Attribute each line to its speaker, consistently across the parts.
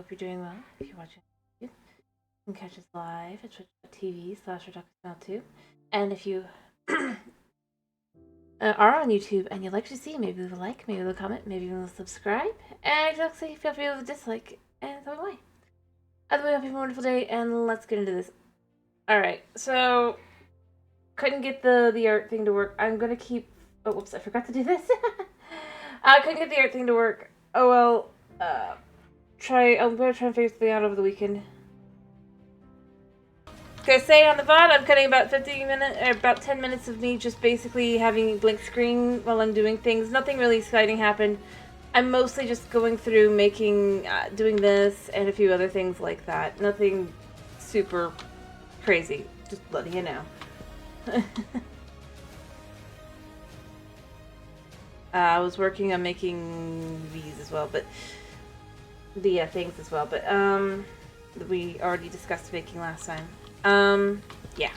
Speaker 1: hope you're doing well. If you're watching YouTube, you can catch us live at twitch.tv/ReductiousNow2. And if you are on YouTube and you'd like to see, maybe leave a like, maybe leave a comment, maybe even subscribe. And if you like to say, feel free to leave a dislike, and tell me why. Other way, hope you have a wonderful day, and let's get into this. Alright, so couldn't get the art thing to work. I'm gonna keep... Oh, whoops, I forgot to do this. I couldn't get the art thing to work. Oh well, I'm gonna try and figure something out over the weekend. Gonna say on the VOD, I'm cutting about 15 minutes, or about 10 minutes of me just basically having blank screen while I'm doing things. Nothing really exciting happened. I'm mostly just going through making, doing this and a few other things like that. Nothing super crazy. Just letting you know. I was working on making these as well, but the things as well, but we already discussed baking last time. Yeah.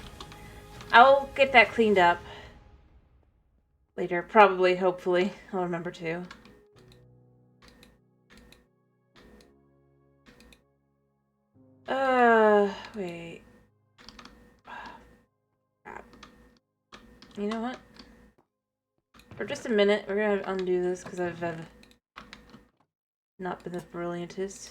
Speaker 1: I'll get that cleaned up later, probably, hopefully. I'll remember to. Wait. Crap. You know what? For just a minute, we're gonna undo this because I've not been the brilliantest.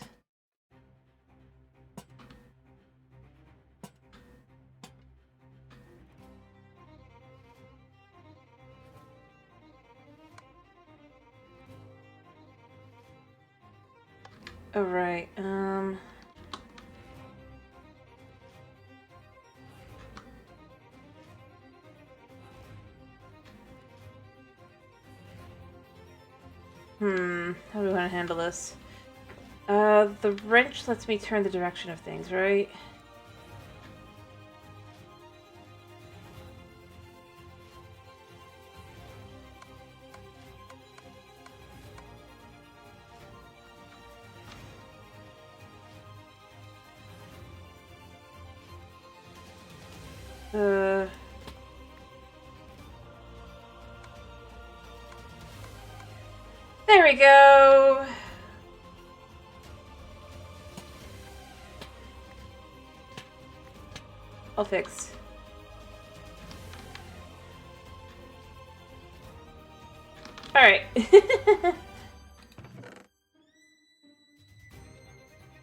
Speaker 1: Alright, how do we want to handle this? The wrench lets me turn the direction of things, right? There we go! All fixed. Alright.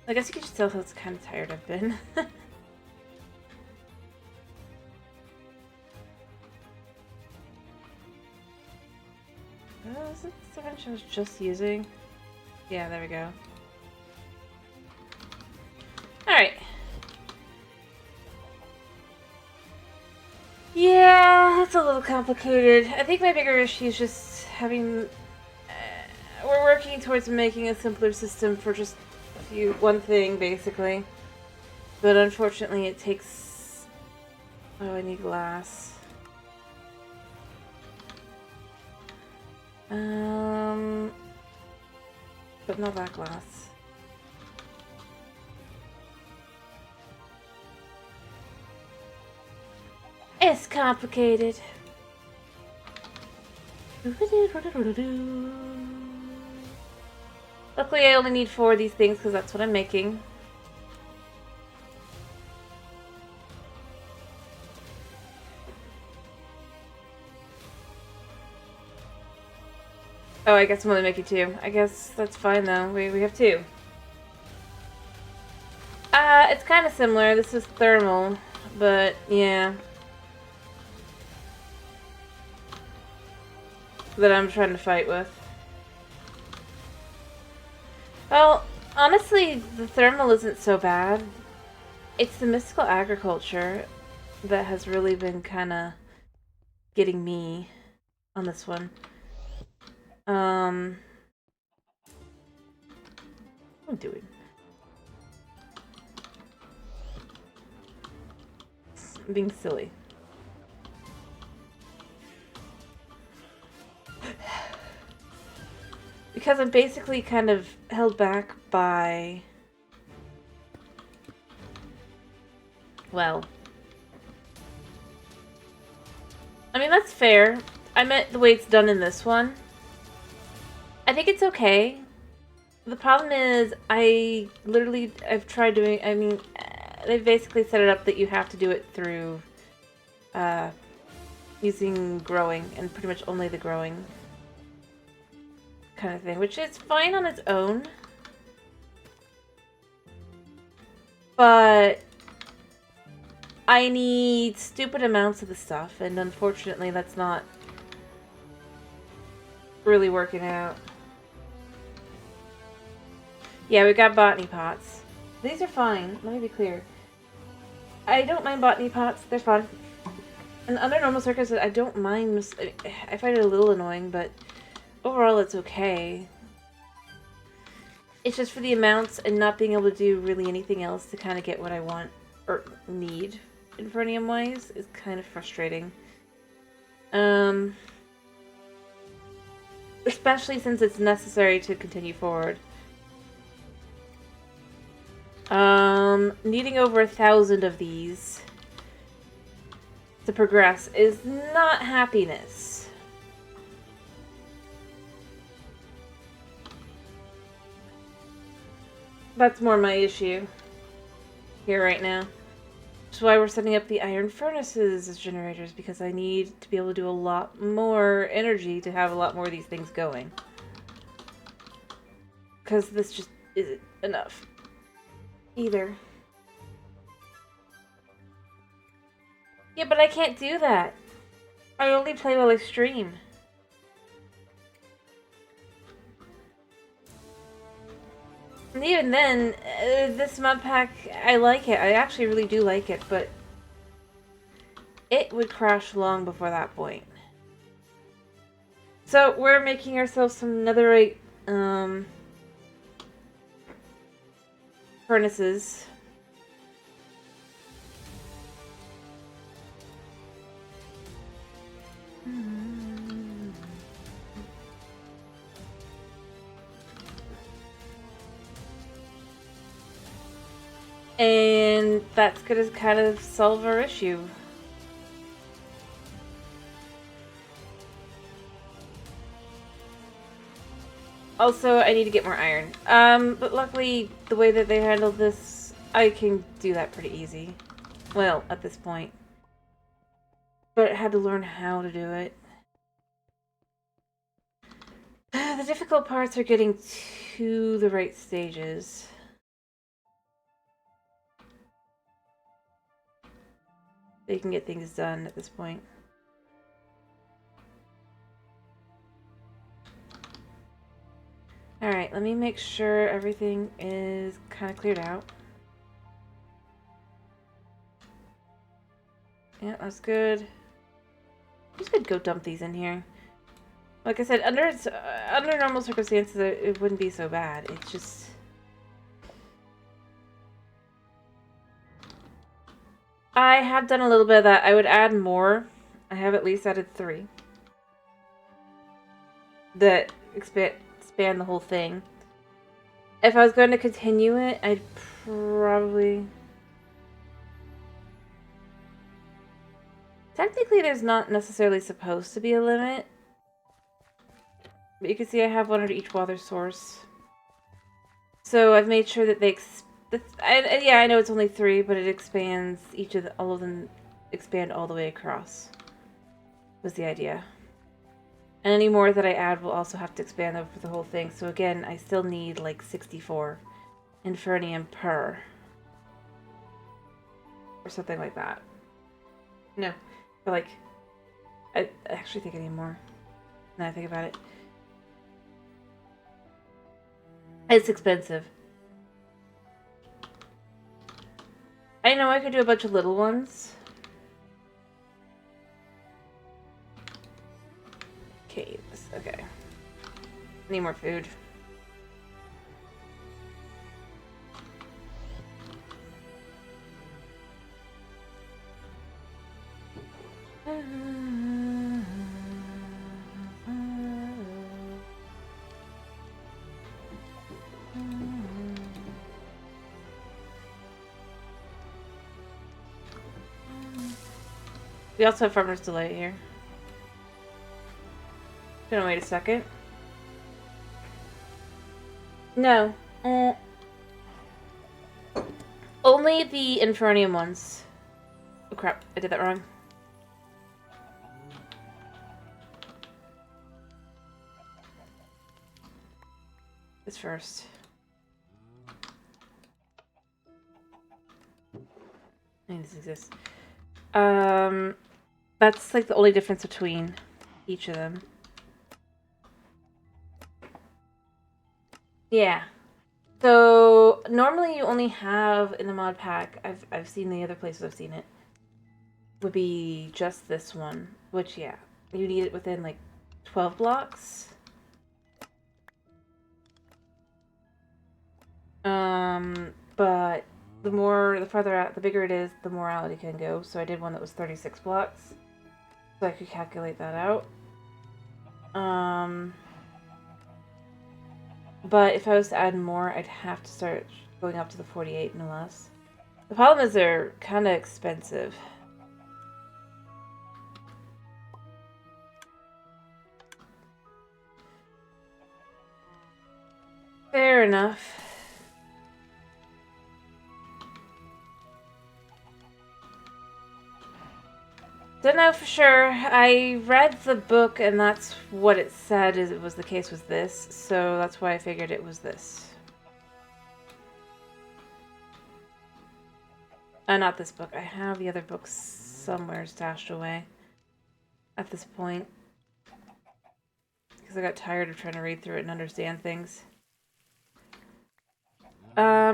Speaker 1: I guess you could just tell how kind of tired I've been. Is it the wrench I was just using? Yeah, there we go. Alright. Yeah, that's a little complicated. I think my bigger issue is just having... we're working towards making a simpler system for just one thing, basically. But unfortunately it takes... Oh, I need glass. But not that glass. It's complicated. Luckily I only need 4 of these things because that's what I'm making. Oh, I guess I'm only making 2. I guess that's fine though. We have 2. It's kind of similar. This is thermal, but yeah. That I'm trying to fight with. Well, honestly, the thermal isn't so bad. It's the mystical agriculture that has really been kind of getting me on this one. What am I doing? I'm being silly. Because I'm basically kind of held back by... Well... I mean, that's fair. I meant the way it's done in this one. I think it's okay. The problem is, I've tried doing, I mean, they've basically set it up that you have to do it through, using growing, and pretty much only the growing kind of thing, which is fine on its own. But I need stupid amounts of the stuff, and unfortunately that's not really working out. Yeah, we got botany pots. These are fine, let me be clear. I don't mind botany pots, they're fun. And under normal circumstances, I don't mind, I find it a little annoying, but overall it's okay. It's just for the amounts and not being able to do really anything else to kind of get what I want or need Infernium-wise is kind of frustrating. Especially since it's necessary to continue forward. Needing over 1,000 of these to progress is not happiness. That's more my issue here right now. Which is why we're setting up the iron furnaces as generators, because I need to be able to do a lot more energy to have a lot more of these things going. Because this just isn't enough either. Yeah, but I can't do that. I only play while I stream. And even then, this mod pack, I like it. I actually really do like it, but it would crash long before that point. So we're making ourselves some netherite furnaces. And that's gonna kind of solve our issue. Also, I need to get more iron. But luckily, the way that they handled this, I can do that pretty easy. Well, at this point. But I had to learn how to do it. The difficult parts are getting to the right stages. They can get things done at this point. Alright, let me make sure everything is kind of cleared out. Yeah, that's good. I'm just gonna go dump these in here. Like I said, under normal circumstances, it wouldn't be so bad. It's just... I have done a little bit of that. I would add more. I have at least added 3. That expand the whole thing. If I was going to continue it, I'd probably... Technically, there's not necessarily supposed to be a limit. But you can see I have one under each water source. So I've made sure that they yeah, I know it's only 3, but it expands all of them expand all the way across. Was the idea. And any more that I add will also have to expand over the whole thing. So again, I still need like 64 Infernium per. Or something like that. No, but like, I actually think I need more. Now I think about it. It's expensive. I know I could do a bunch of little ones. Caves, okay. Need more food. We also have Farmer's Delight here. Gonna wait a second. No. Only the Infernium ones. Oh crap, I did that wrong. This first. I think this exists. That's like the only difference between each of them. Yeah. So normally you only have in the mod pack, I've seen the other places I've seen it, would be just this one, which yeah, you need it within like 12 blocks. But the farther out, the bigger it is, the more out it can go. So I did one that was 36 blocks, so I could calculate that out. But if I was to add more, I'd have to start going up to the 48 no less. The problem is they're kind of expensive. Fair enough. Don't know for sure. I read the book and that's what it said is it was the case was this, so that's why I figured it was this. Not this book. I have the other books somewhere stashed away at this point. Because I got tired of trying to read through it and understand things.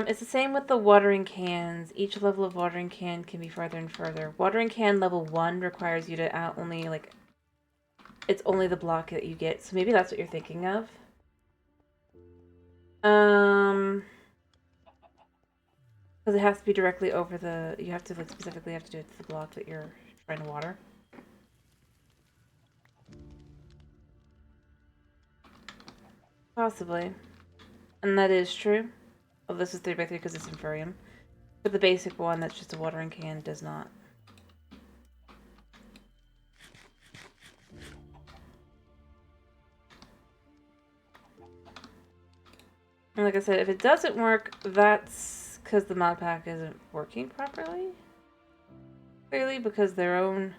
Speaker 1: It's the same with the watering cans. Each level of watering can be farther and further. Watering can level 1 requires you to only, like... It's only the block that you get, so maybe that's what you're thinking of. Because it has to be directly over the... You have to, like, specifically have to do it to the block that you're trying to water. Possibly. And that is true. Well, this is 3x3 because it's Inferium. But the basic one that's just a watering can does not. And like I said, if it doesn't work, that's because the mod pack isn't working properly. Clearly, because their own...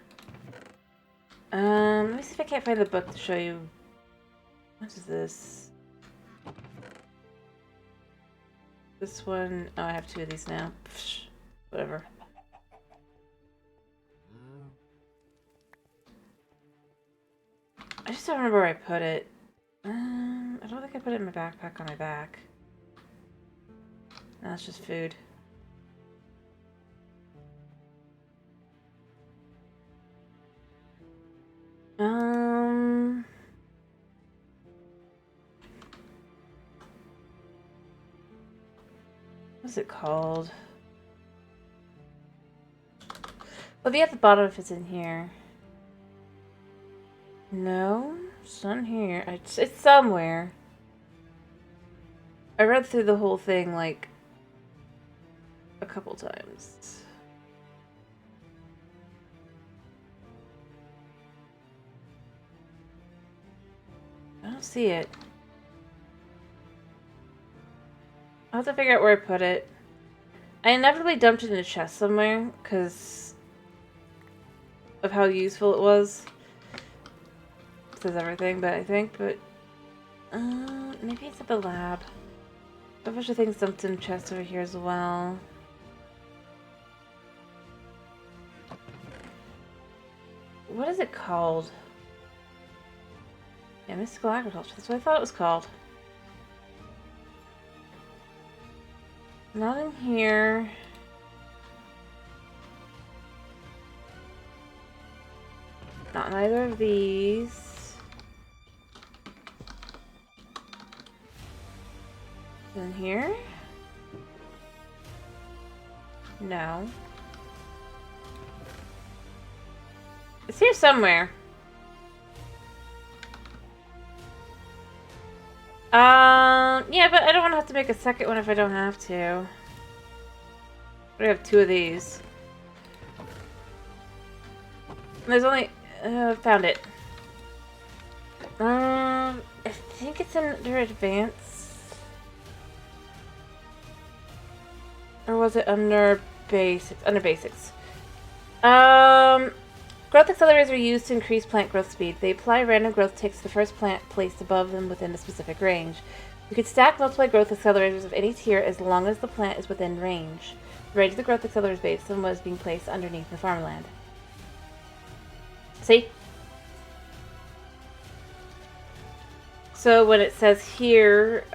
Speaker 1: let me see if I can't find the book to show you. What is this? This one... Oh, I have 2 of these now. Psh, whatever. I just don't remember where I put it. I don't think I put it in my backpack on my back. No, it's just food. What's it called? It'll be at the bottom if it's in here. No, it's not in here. It's somewhere. I read through the whole thing, like, a couple times. I don't see it. I'll have to figure out where I put it. I inevitably dumped it in a chest somewhere, because of how useful it was. It says everything, but I think, maybe it's at the lab. A bunch of things dumped in chests over here as well. What is it called? Yeah, mystical agriculture. That's what I thought it was called. Not in here. Not in either of these. In here? No. It's here somewhere. Yeah, but I don't want to have to make a second one if I don't have to. I have 2 of these. There's only... found it. I think it's under advanced. Or was it under basics? Under basics. Growth accelerators are used to increase plant growth speed. They apply random growth ticks to the first plant placed above them within a specific range. You can stack multiple growth accelerators of any tier as long as the plant is within range. The range of the growth accelerators is based on what is being placed underneath the farmland. See? So when it says here,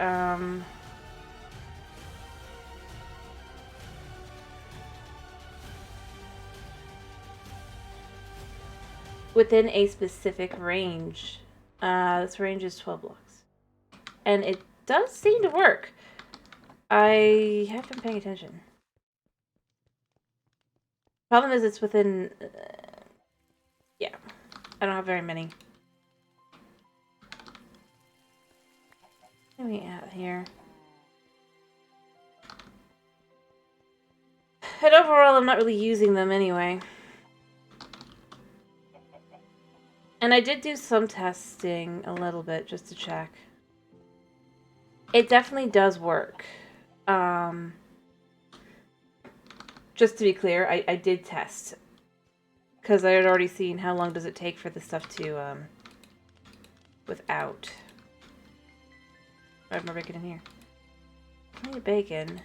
Speaker 1: within a specific range, this range is 12 blocks. And it does seem to work. I have been paying attention. Problem is it's within... yeah. I don't have very many. What are we at here? And overall, I'm not really using them anyway. And I did do some testing a little bit just to check. It definitely does work. Just to be clear, I did test. Because I had already seen how long does it take for the stuff to, without. I have more bacon in here. I need bacon.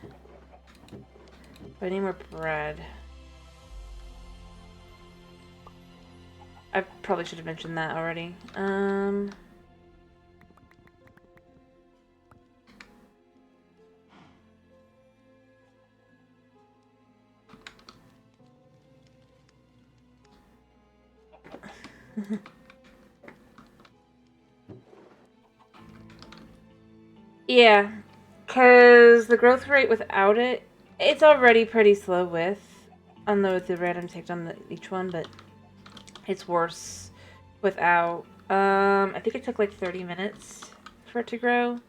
Speaker 1: But I need more bread. I probably should have mentioned that already. Yeah, because the growth rate without it, it's already pretty slow with the random ticked on each one, but it's worse without. I think it took like 30 minutes for it to grow.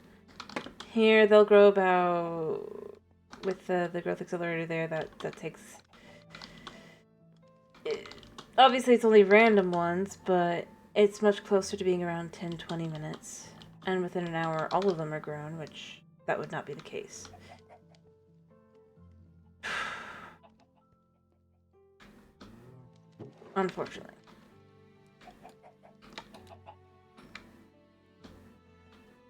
Speaker 1: Here, they'll grow about, with the growth accelerator there, that takes... obviously, it's only random ones, but it's much closer to being around 10-20 minutes. And within an hour, all of them are grown, which that would not be the case. Unfortunately.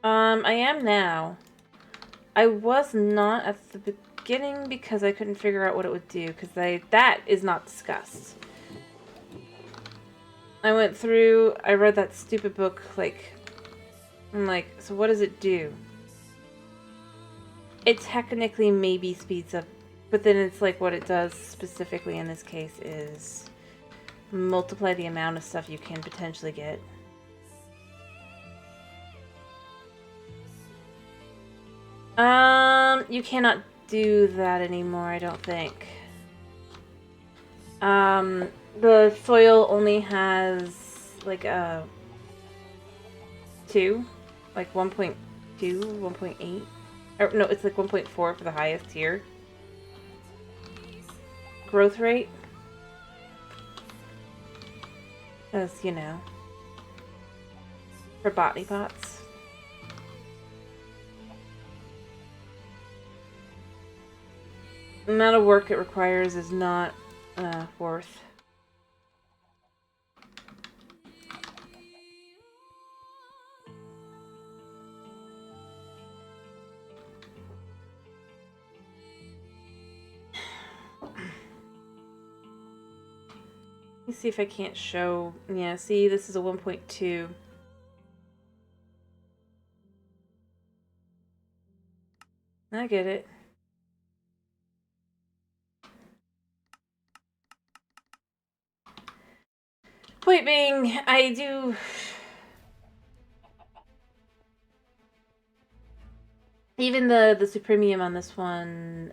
Speaker 1: I am now. I was not at the beginning because I couldn't figure out what it would do, because that is not discussed. I went through, I read that stupid book, I'm like, so what does it do? It technically maybe speeds up, but then it's like what it does specifically in this case is multiply the amount of stuff you can potentially get. You cannot do that anymore, I don't think. The soil only has like a 2, like 1.2, 1.8. Or no, it's like 1.4 for the highest tier. Growth rate. As you know, for botany pots. The amount of work it requires is not worth. Let me see if I can't show. Yeah, see, this is a 1.2. I get it. Point being, I do... even the Supremium on this one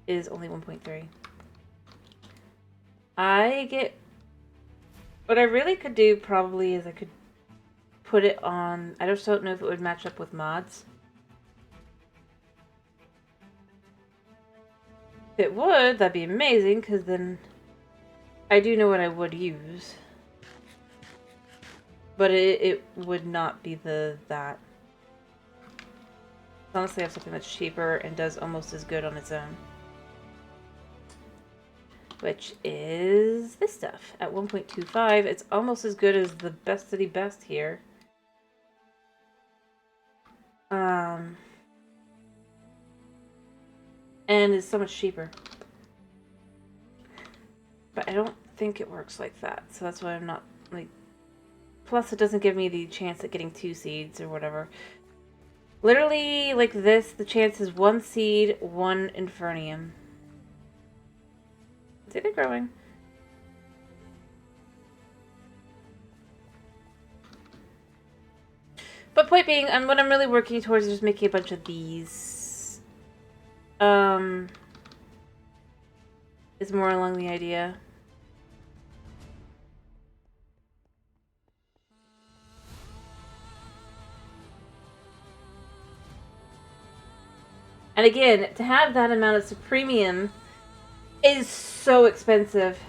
Speaker 1: is only 1.3. I get... what I really could do probably is I could put it on... I just don't know if it would match up with mods. If it would, that'd be amazing, because then I do know what I would use. But it would not be that. Honestly, I have something that's cheaper and does almost as good on its own. Which is this stuff. At 1.25, it's almost as good as the best of the best here. And it's so much cheaper. But I don't think it works like that, so that's why I'm not, like... Plus, it doesn't give me the chance at getting 2 seeds or whatever. Literally, like this, the chance is 1 seed, 1 Infernium. See, they're growing. But point being, what I'm really working towards is just making a bunch of these. Is more along the idea. And again, to have that amount of Supremium is so expensive.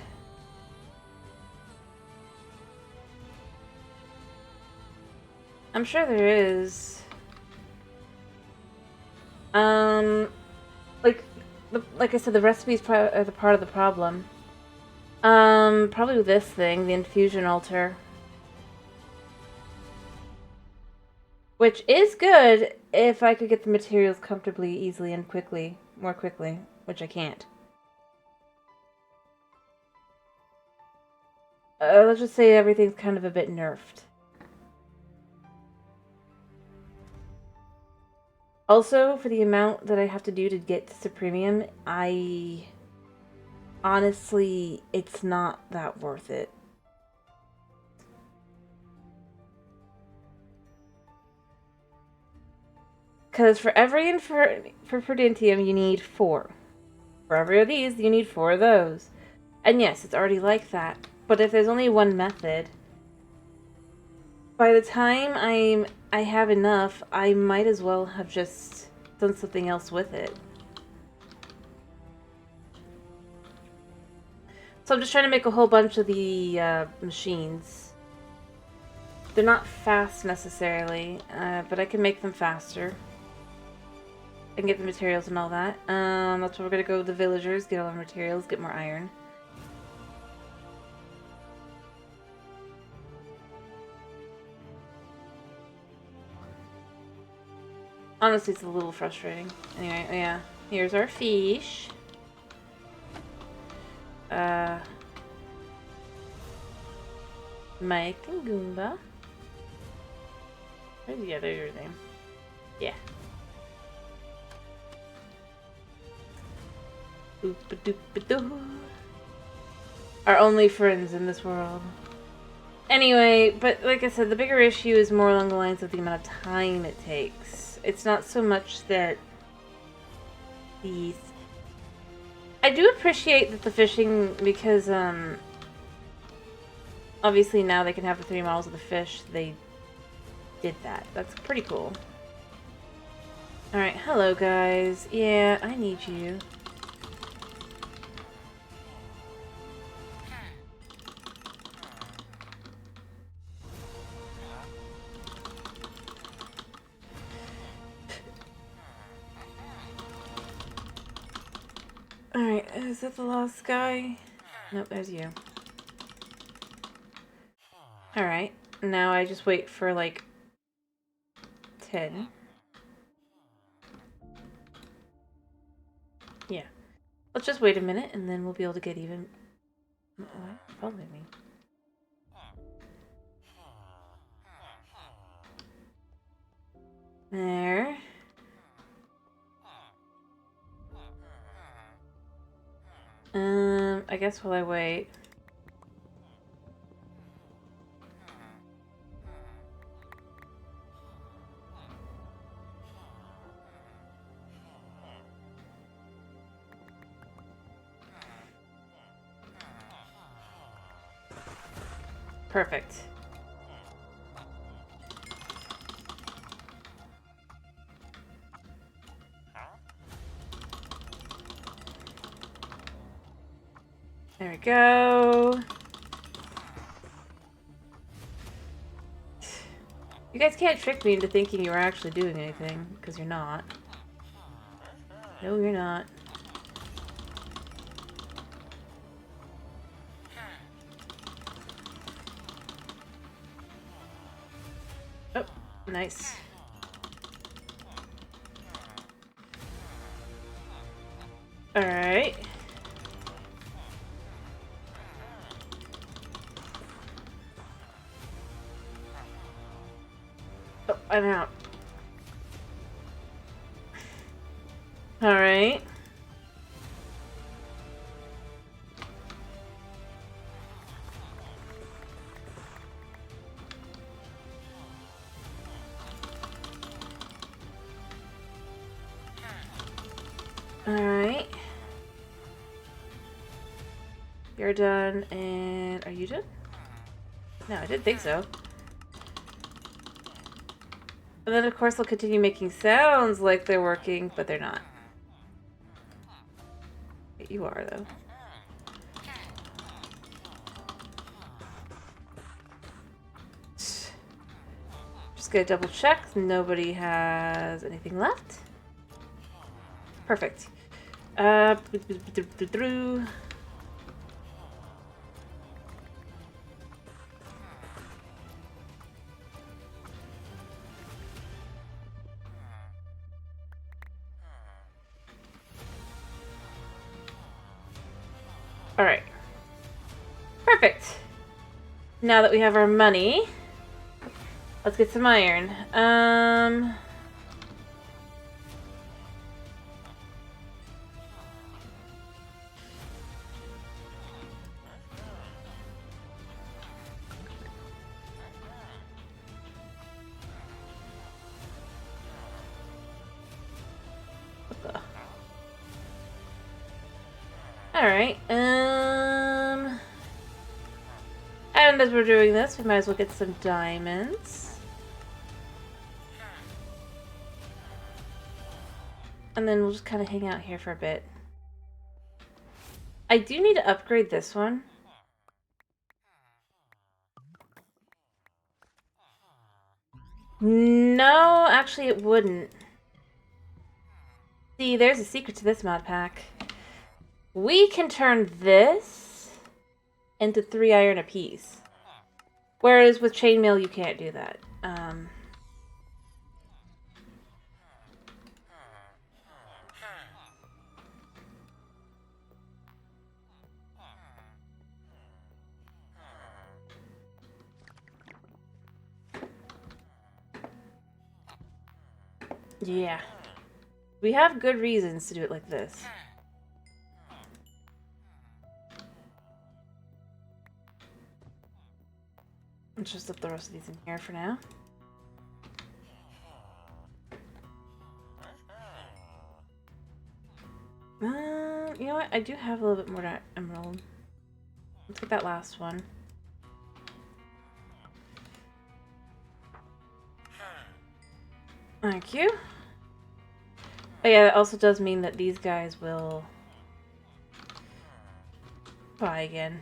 Speaker 1: I'm sure there is. Like I said, the recipes are the part of the problem. Probably this thing, the infusion altar. Which is good if I could get the materials comfortably, easily, and more quickly, which I can't. Let's just say everything's kind of a bit nerfed. Also, for the amount that I have to do to get to Premium, honestly, it's not that worth it. Because for every for Prudentium, you need 4. For every of these, you need 4 of those. And yes, it's already like that. But if there's only one method, by the time I have enough, I might as well have just done something else with it. So I'm just trying to make a whole bunch of the machines. They're not fast necessarily, but I can make them faster. I can get the materials and all that. That's where we're gonna go with the villagers, get all our materials, get more iron. Honestly, it's a little frustrating. Anyway, yeah. Here's our fish. Mike and Goomba. Yeah, there's your name. Yeah. Oop-a-doop-a-doo. Our only friends in this world. Anyway, but like I said, the bigger issue is more along the lines of the amount of time it takes. It's not so much that these... I do appreciate that the fishing, because obviously now they can have the 3 models of the fish. They did that. That's pretty cool. Alright, hello guys. Yeah, I need you. Alright, is that the last guy? Nope, there's you. Alright, now I just wait for like 10. Yeah. Let's just wait a minute and then we'll be able to get even... What? Follow me. There. I guess while I wait. Perfect. There we go. You guys can't trick me into thinking you were actually doing anything, because you're not. No, you're not. Oh, nice. Alright. Oh, I'm out. Alright. Alright. You're done, and are you done? No, I didn't think so. And then, of course, they'll continue making sounds like they're working, but they're not. You are, though. Just gonna double check. Nobody has anything left. Perfect. Through. Alright. Perfect. Now that we have our money, let's get some iron. Alright, and as we're doing this, we might as well get some diamonds. And then we'll just kind of hang out here for a bit. I do need to upgrade this one. No, actually it wouldn't. See, there's a secret to this mod pack. We can turn this into 3 iron apiece. Whereas with chainmail, you can't do that. Yeah. We have good reasons to do it like this. Let's just put the rest of these in here for now. You know what? I do have a little bit more emerald. Let's get that last one. Thank you. Oh yeah, that also does mean that these guys will buy again.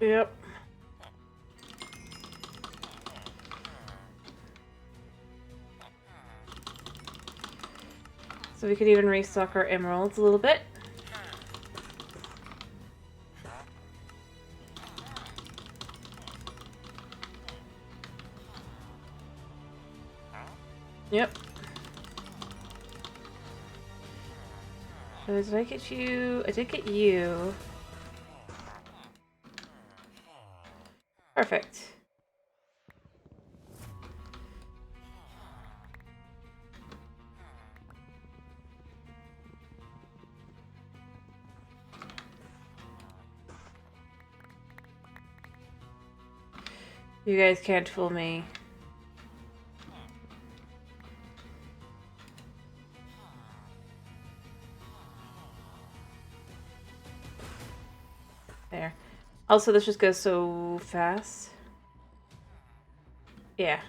Speaker 1: Yep. So we could even restock our emeralds a little bit. Yep. So did I get you? I did get you. Perfect. You guys can't fool me. There. Also, this just goes so fast. Yeah.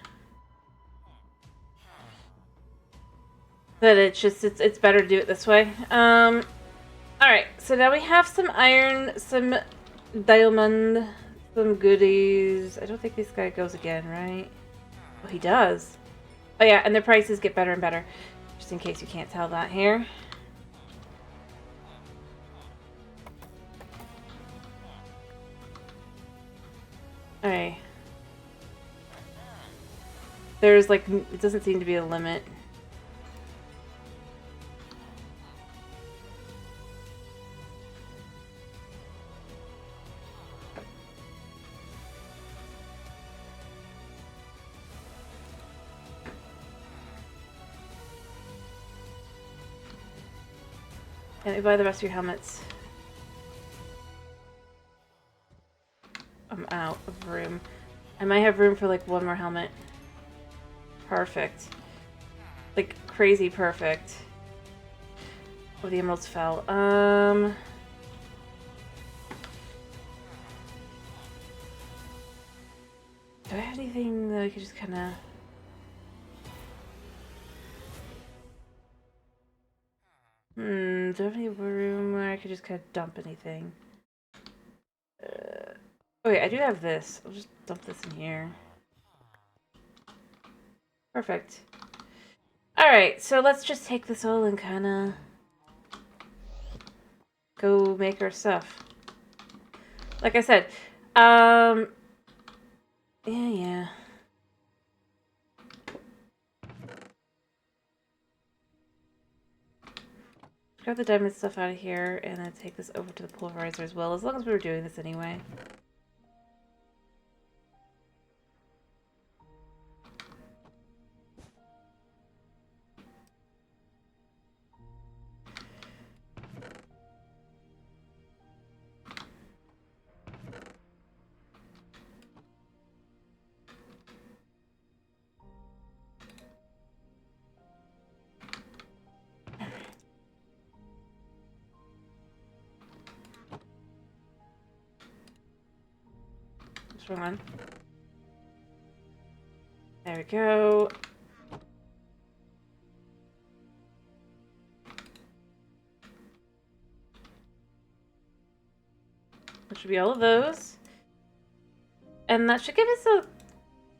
Speaker 1: That it's better to do it this way. Alright, so now we have some iron, some diamond, some goodies. I don't think this guy goes again, right? Oh, he does. Oh yeah, and their prices get better and better. Just in case you can't tell that here. Alright. There's like, it doesn't seem to be a limit. Let me buy the rest of your helmets. I'm out of room. I might have room for like one more helmet. Perfect. Like crazy perfect. Oh, the emeralds fell. Do I have anything that I could just kind of... do I have any room where I could just kind of dump anything? Okay, I do have this. I'll just dump this in here. Perfect. Alright, so let's just take this all and kind of go make our stuff. Like I said, yeah. Grab the diamond stuff out of here and then take this over to the pulverizer as well, as long as we were doing this anyway. Wrong one. There we go. That should be all of those. And that should give us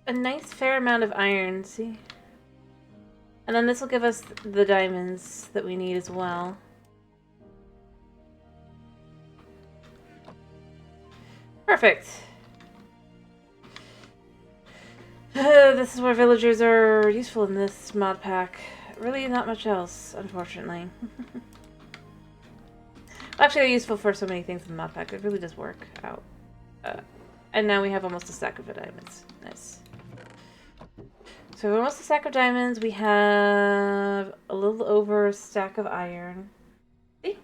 Speaker 1: a nice fair amount of iron, see? And then this will give us the diamonds that we need as well. Perfect. This is where villagers are useful in this mod pack. Really not much else, unfortunately. Actually, they're useful for so many things in the mod pack. It really does work out. And now we have almost a stack of diamonds. Nice. So almost a stack of diamonds. We have a little over a stack of iron. See?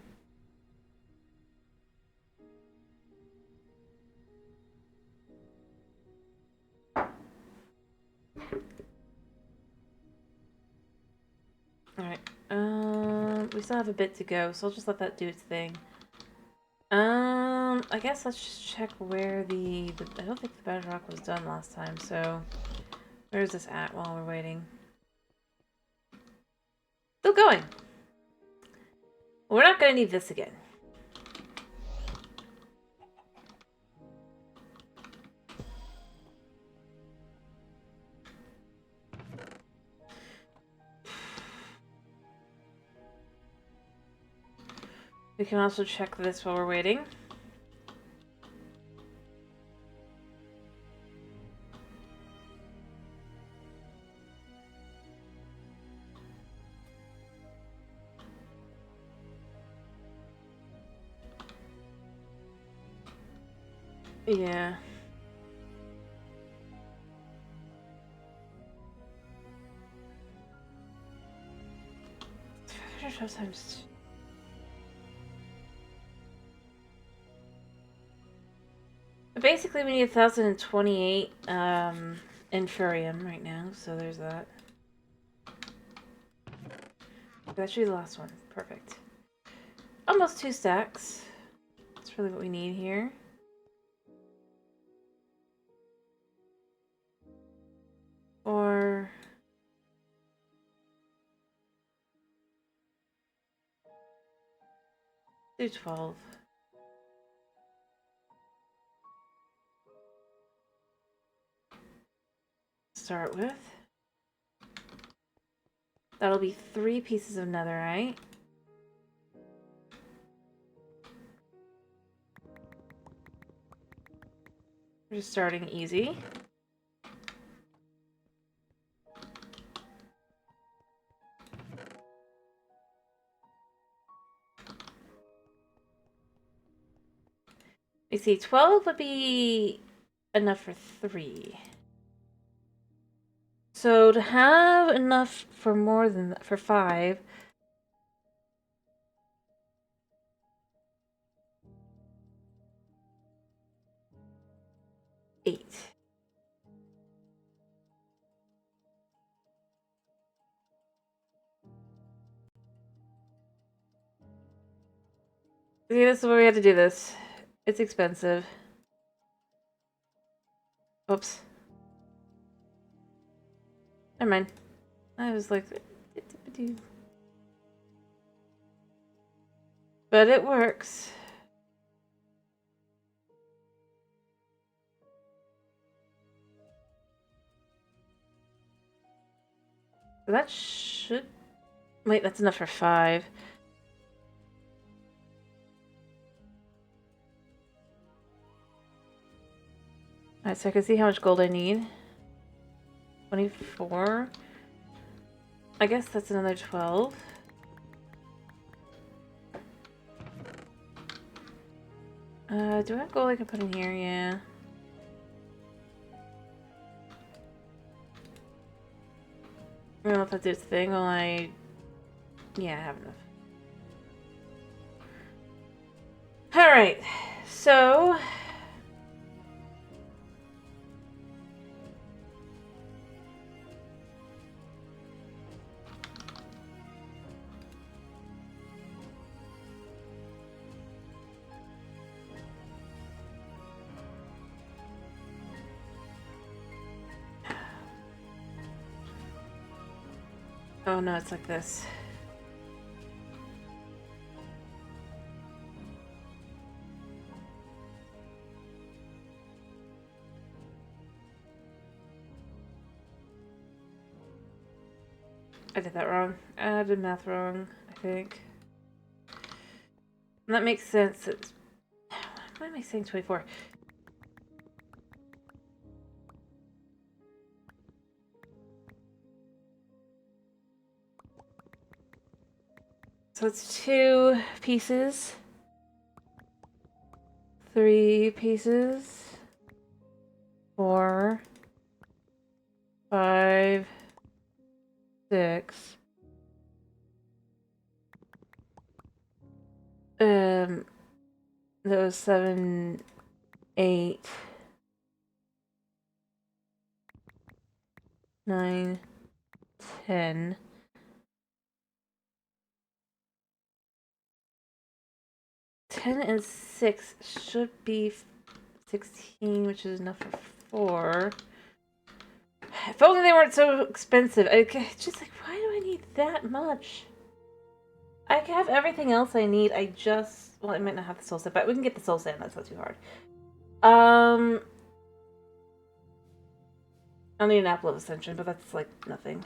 Speaker 1: Alright. We still have a bit to go, so I'll just let that do its thing. I guess let's just check where the I don't think the bedrock was done last time, so where's this at while we're waiting? Still going. We're not gonna need this again. We can also check this while we're waiting. Yeah. Times. Basically, we need 1,028 infurium right now, so there's that. That should be the last one. Perfect. Almost 2 stacks. That's really what we need here. Or... Do 12. Start with. That'll be 3 pieces of netherite. We're just starting easy. You see, 12 would be enough for 3. So to have enough for more than that, for 5. Eight. See, this is where we had to do this. It's expensive. Oops. Never mind. I was like... But it works. That should... Wait, that's enough for 5. Alright, so I can see how much gold I need. 24. I guess that's another 12. Do I have gold I can put in here? Yeah. I don't know if that did its thing. Well, yeah, I have enough. Alright, so... Oh no, it's like this. I did that wrong. I did math wrong, I think. And that makes sense. Why am I saying 24? So it's 2 pieces. 3 pieces. 4. 5. 6. That was 7, 8, 9, 10. 10 and 6 should be 16, which is enough for 4. If only they weren't so expensive. It's just like, why do I need that much? I have everything else I need. I just... Well, I might not have the soul set, but we can get the soul set. That's not too hard. I'll need an apple of ascension, but that's like nothing.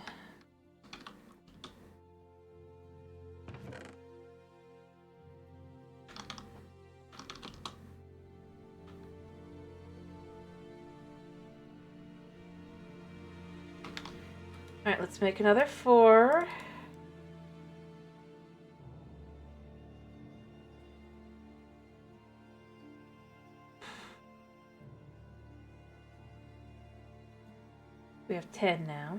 Speaker 1: Alright, let's make another 4. We have 10 now.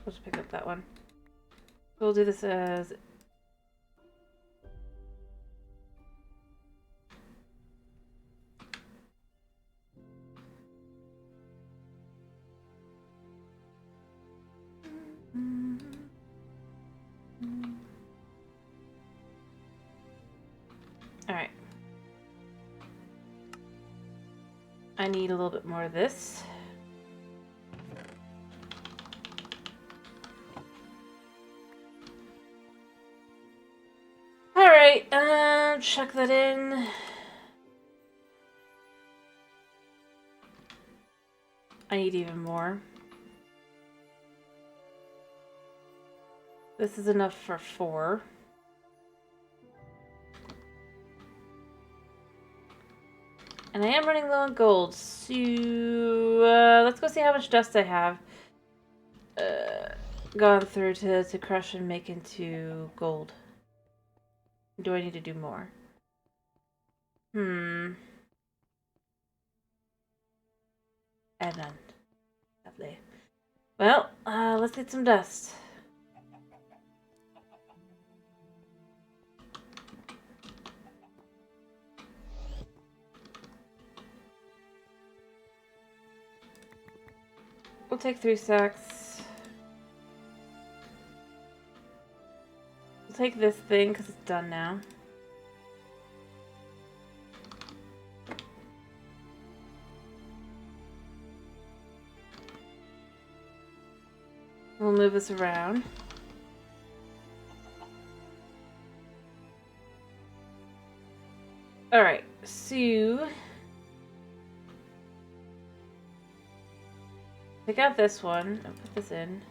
Speaker 1: We'll just pick up that one. We'll do this as... Alright. I need a little bit more of this. Alright, chuck that in. I need even more. This is enough for 4. And I am running low on gold, so let's go see how much dust I have gone through to crush and make into gold. Do I need to do more? I have none. Lovely. Well, let's get some dust. We'll take 3 sacks. We'll take this thing because it's done now. We'll move this around. Alright, so take out this one and put this in.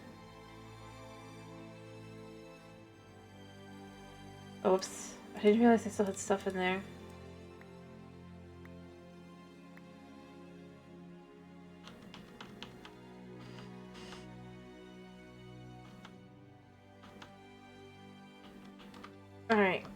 Speaker 1: Oops, I didn't realize I still had stuff in there. Alright,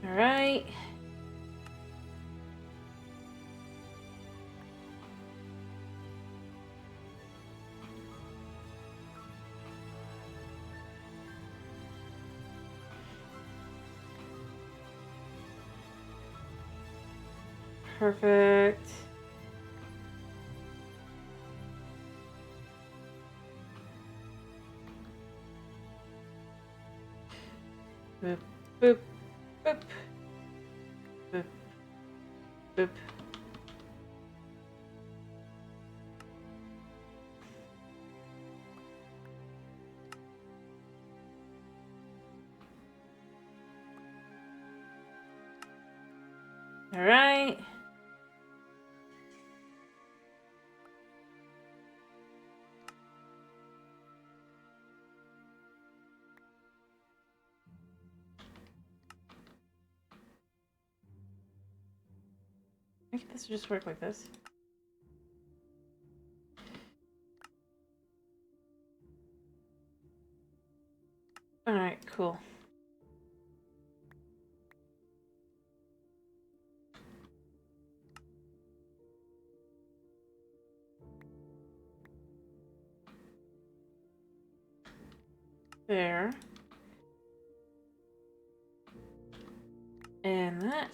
Speaker 1: Alright. Perfect. Boop, boop, boop, boop, boop. All right. I think this will just work like this. All right, cool. There. And that.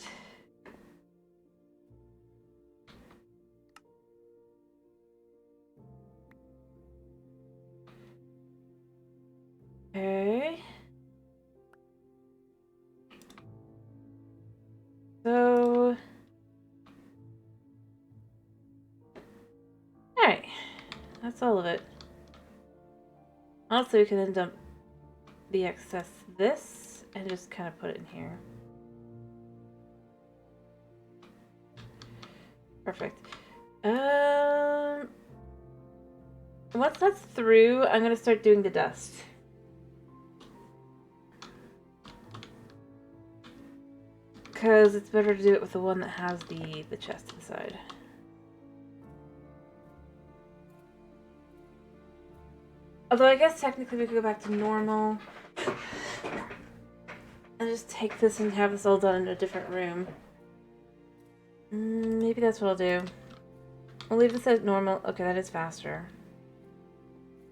Speaker 1: Okay. So, alright. That's all of it. Also, we can then dump the excess this and just kind of put it in here. Perfect. Once that's through, I'm gonna start doing the dust. Because it's better to do it with the one that has the chest to the side. Although I guess technically we could go back to normal. And just take this and have this all done in a different room. Maybe that's what I'll do. We'll leave this at normal. Okay, that is faster.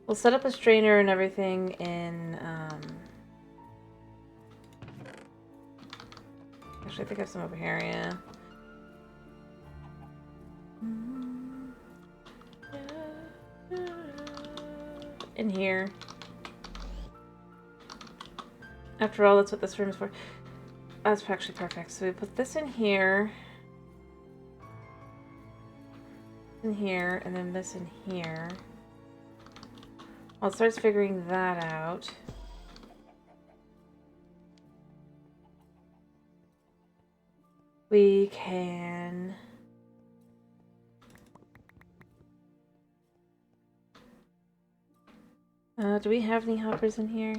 Speaker 1: We'll set up a strainer and everything in, actually, I think I have some over here, yeah. in here. After all, that's what this room is for. That's actually perfect. So we put this in here, and then this in here. Well, it starts figuring that out. We can... do we have any hoppers in here?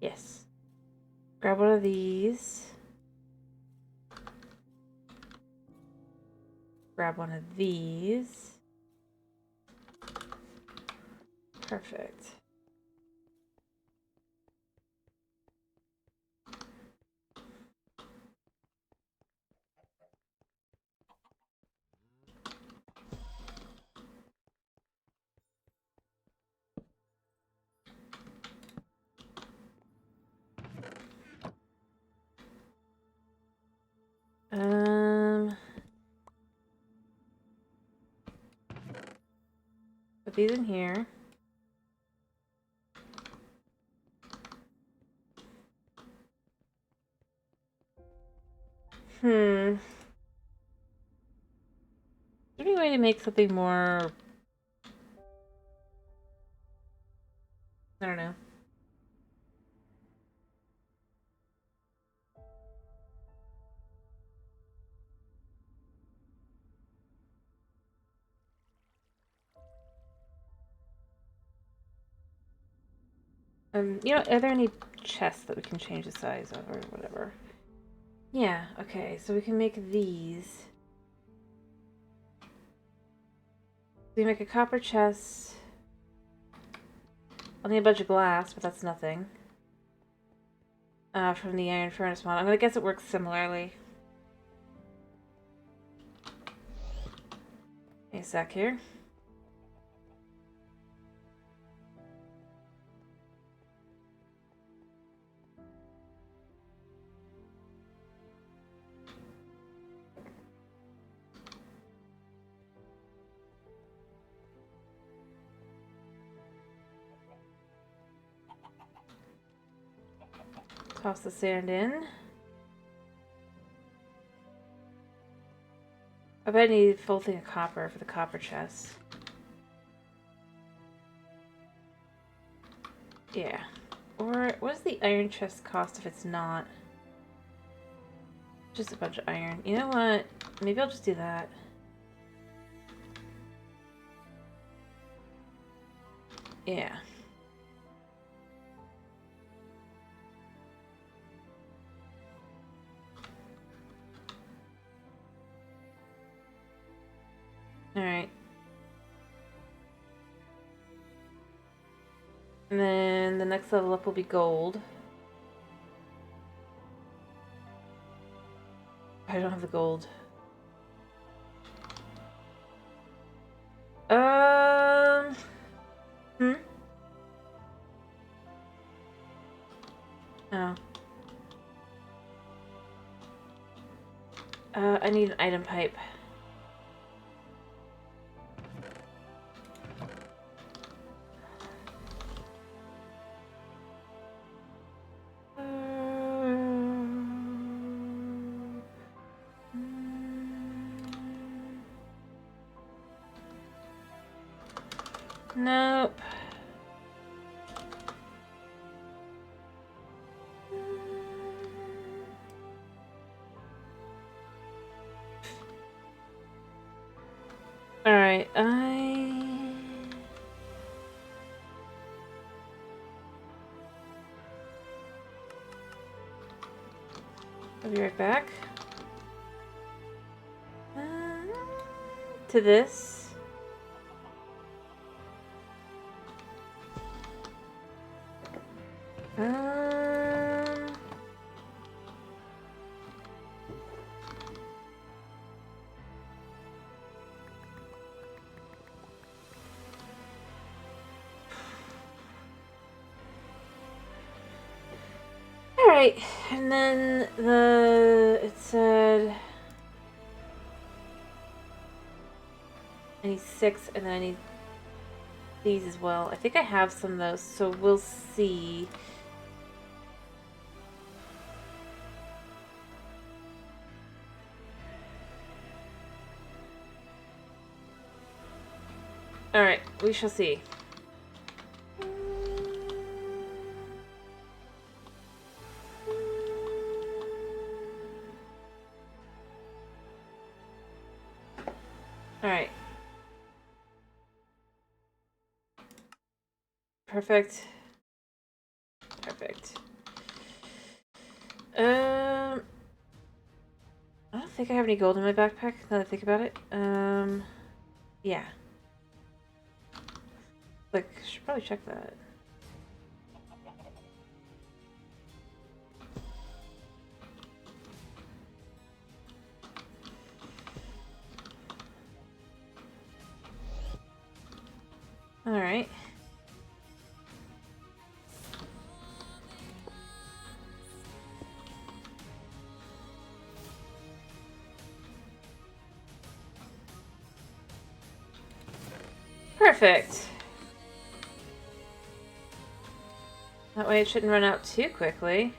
Speaker 1: Yes. Grab one of these. Grab one of these. Perfect. Put these in here. Is there any way to make something more... I don't know. You know, are there any chests that we can change the size of or whatever? Yeah, okay, so we can make these. We make a copper chest. I'll need a bunch of glass, but that's nothing. From the iron furnace model. I'm gonna guess it works similarly. A sec here. Toss the sand in. I bet I need a full thing of copper for the copper chest. Yeah. Or what does the iron chest cost if it's not? Just a bunch of iron. You know what? Maybe I'll just do that. Yeah. Alright. And then the next level up will be gold. I don't have the gold. Oh. I need an item pipe. Nope. Alright, I'll be right back. To this. Alright, and then it said I need 6, and then I need these as well. I think I have some of those, so we'll see. Alright, we shall see. Alright. Perfect. Perfect. I don't think I have any gold in my backpack, now that I think about it. Yeah. Like, should probably check that. Alright. Perfect. That way it shouldn't run out too quickly.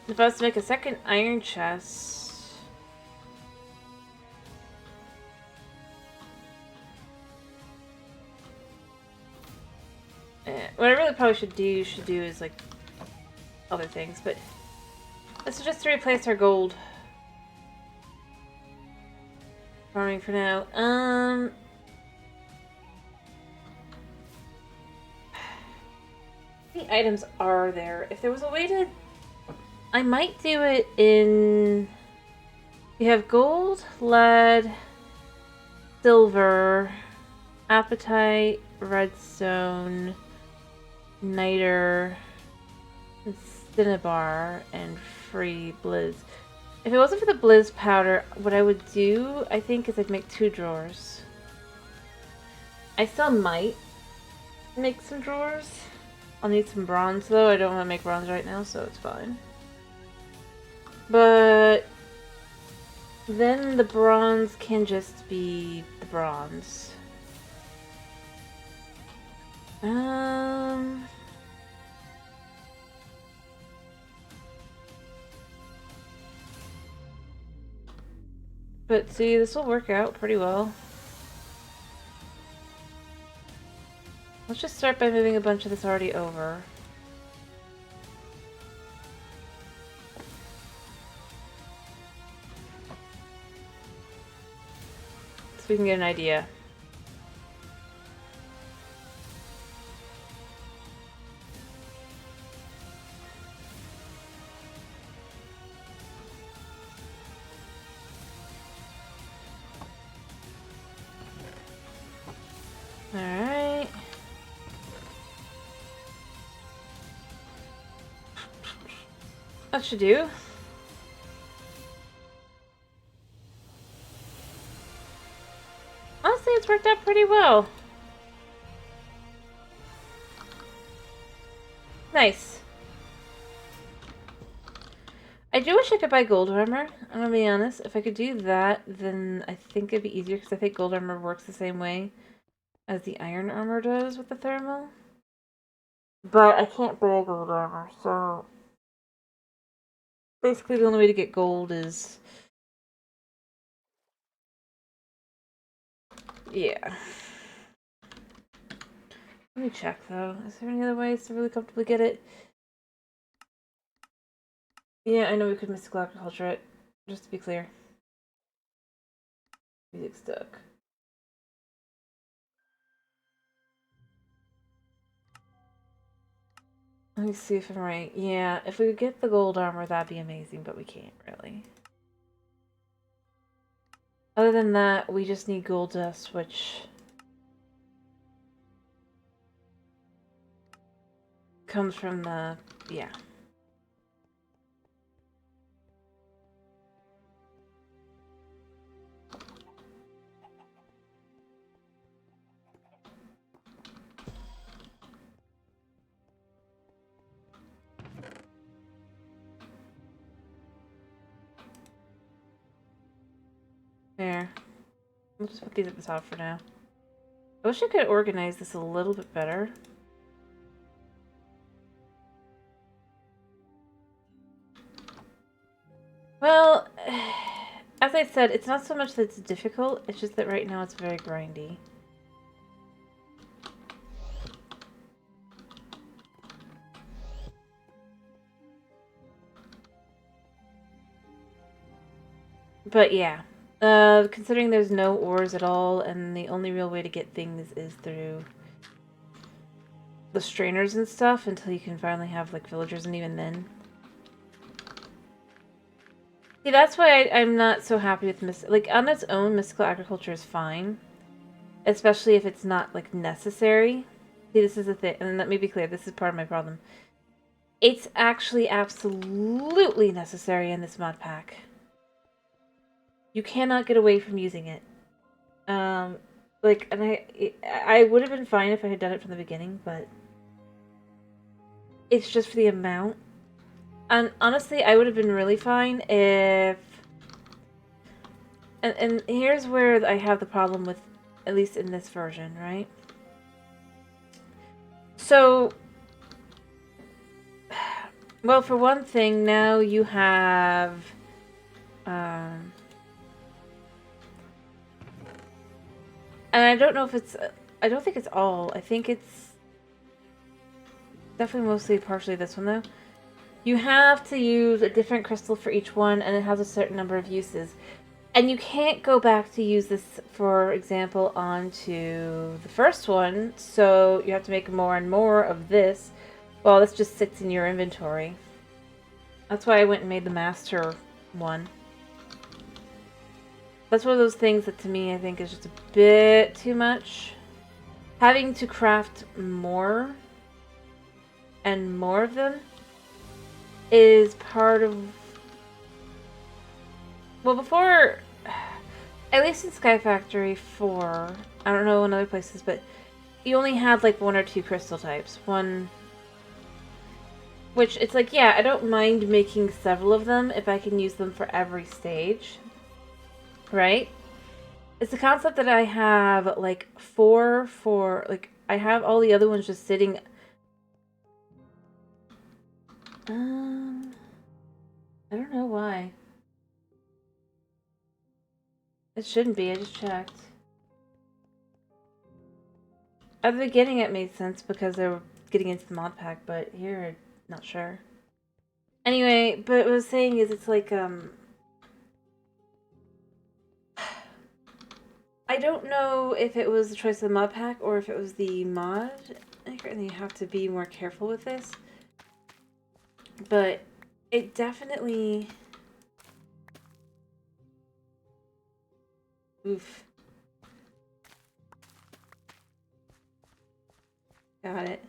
Speaker 1: If I was to make a second iron chest... what I really probably should do is like other things, but this is just to replace our gold farming for now. How many items are there? If there was a way to... I might do it in... We have gold, lead, silver, apatite, redstone, niter, cinnabar, and free blizz. If it wasn't for the blizz powder, what I would do, I think, is I'd make 2 drawers. I still might make some drawers. I'll need some bronze, though. I don't want to make bronze right now, so it's fine. But then the bronze can just be the bronze. But see, this will work out pretty well. Let's just start by moving a bunch of this already over. So we can get an idea. Alright. That should do. Honestly, it's worked out pretty well. Nice. I do wish I could buy gold armor, I'm gonna be honest. If I could do that, then I think it'd be easier, because I think gold armor works the same way as the iron armor does with the thermal. But I can't buy gold armor, so... Basically, the only way to get gold is... Yeah. Let me check, though. Is there any other ways to really comfortably get it? Yeah, I know we could mystical agriculture it, just to be clear. Music stuck. Let me see if I'm right. Yeah, if we could get the gold armor, that'd be amazing, but we can't, really. Other than that, we just need gold dust, which... comes from the... yeah. There. We'll just put these at the top for now. I wish I could organize this a little bit better. Well, as I said, it's not so much that it's difficult, it's just that right now it's very grindy. But yeah, considering there's no ores at all, and the only real way to get things is through the strainers and stuff until you can finally have like villagers, and even then. See, that's why I'm not so happy with like on its own, mystical agriculture is fine, especially if it's not like necessary. See, this is the thing, and let me be clear, this is part of my problem. It's actually absolutely necessary in this mod pack. You cannot get away from using it. Like, and I would have been fine if I had done it from the beginning, but it's just for the amount. And honestly, I would have been really fine if... And here's where I have the problem with, at least in this version, right? So... Well, for one thing, now you have... and I don't know if it's... I don't think it's all. I think it's... Definitely mostly partially this one, though. You have to use a different crystal for each one, and it has a certain number of uses. And you can't go back to use this, for example, onto the first one, so you have to make more and more of this. Well, this just sits in your inventory. That's why I went and made the master one. That's one of those things that to me I think is just a bit too much. Having to craft more and more of them is part of... Well, before... At least in Sky Factory 4, I don't know in other places, but you only had like 1 or 2 crystal types. One... Which, it's like, yeah, I don't mind making several of them if I can use them for every stage. Right? It's the concept that I have, like, 4 for... Like, I have all the other ones just sitting... I don't know why. It shouldn't be, I just checked. At the beginning it made sense because they were getting into the mod pack, but here, not sure. Anyway, but what I was saying is it's like, I don't know if it was the choice of the mod pack or if it was the mod, and you have to be more careful with this. But it definitely... Oof. Got it.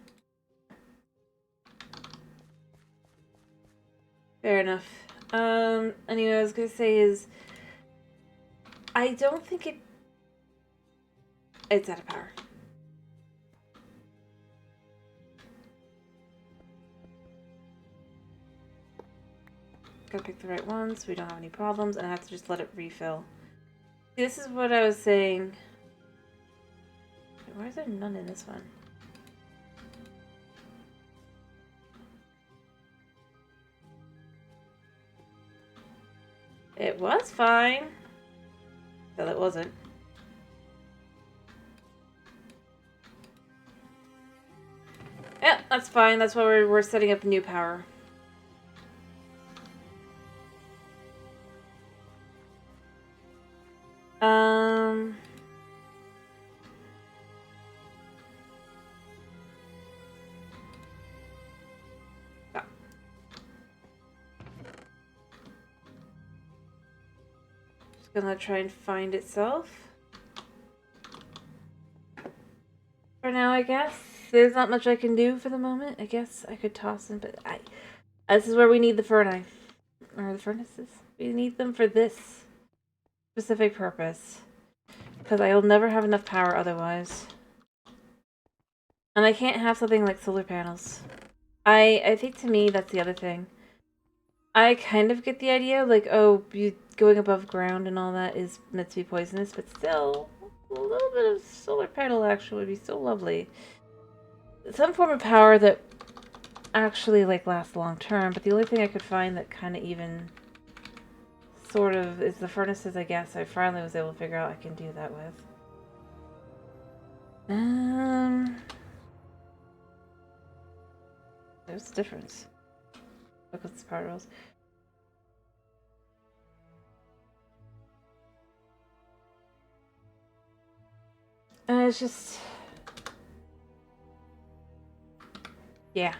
Speaker 1: Fair enough. Anyway, what I was gonna say is... I don't think it's out of power. Gotta pick the right one so we don't have any problems, and I have to just let it refill. See, this is what I was saying. Why is there none in this one? It was fine. Well, it wasn't. Yeah, that's fine. That's why we're setting up new power. Just gonna try and find itself. For now, I guess. There's not much I can do for the moment. I guess I could toss them, but this is where we need the furnace. Or the furnaces. We need them for this specific purpose. Because I'll never have enough power otherwise. And I can't have something like solar panels. I think to me that's the other thing. I kind of get the idea, like, oh, you going above ground and all that is meant to be poisonous, but still, a little bit of solar panel action would be so lovely. Some form of power that actually, like, lasts long term, but the only thing I could find that kind of even sort of is the furnaces, I guess. I finally was able to figure out I can do that with. There's a difference. Look at the spirals. It's just... yeah.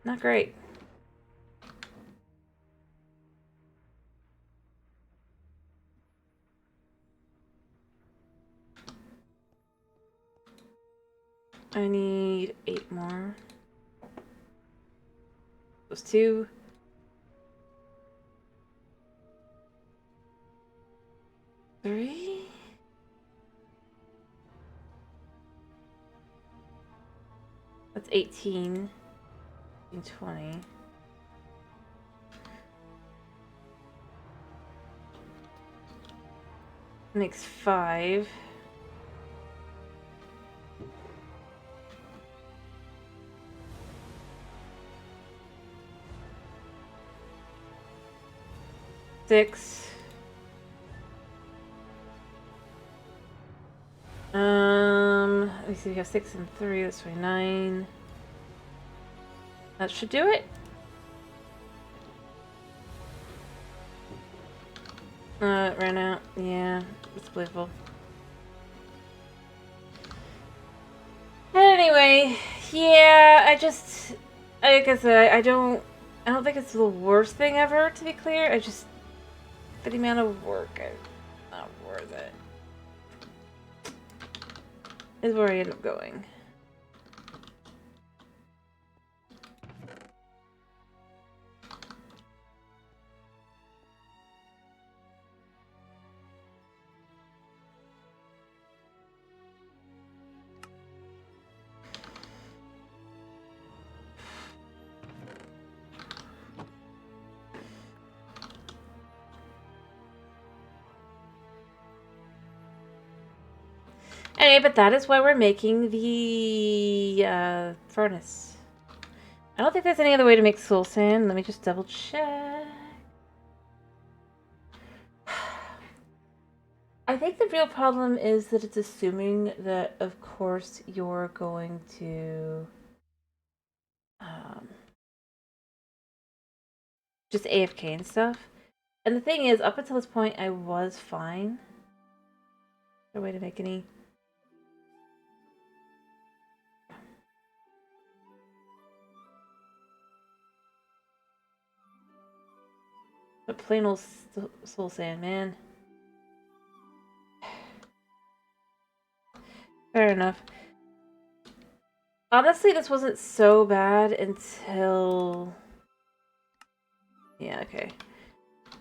Speaker 1: Not great. I need 8 more. Those 2. 3. That's 18. 20. Makes 5. Six. Let me see, we have 6 and 3, that's 29. That should do it. It ran out. Yeah, it's believable. Anyway, yeah, like I said, I don't think it's the worst thing ever, to be clear. For the amount of work, not worth it. Is where I end up going. Anyway, but that is why we're making the furnace. I don't think there's any other way to make soul sand. Let me just double check. I think the real problem is that it's assuming that, of course, you're going to just AFK and stuff. And the thing is, up until this point, I was fine. Is there a way to make any... but plain old soul sand, man. Fair enough. Honestly, this wasn't so bad until... yeah, okay.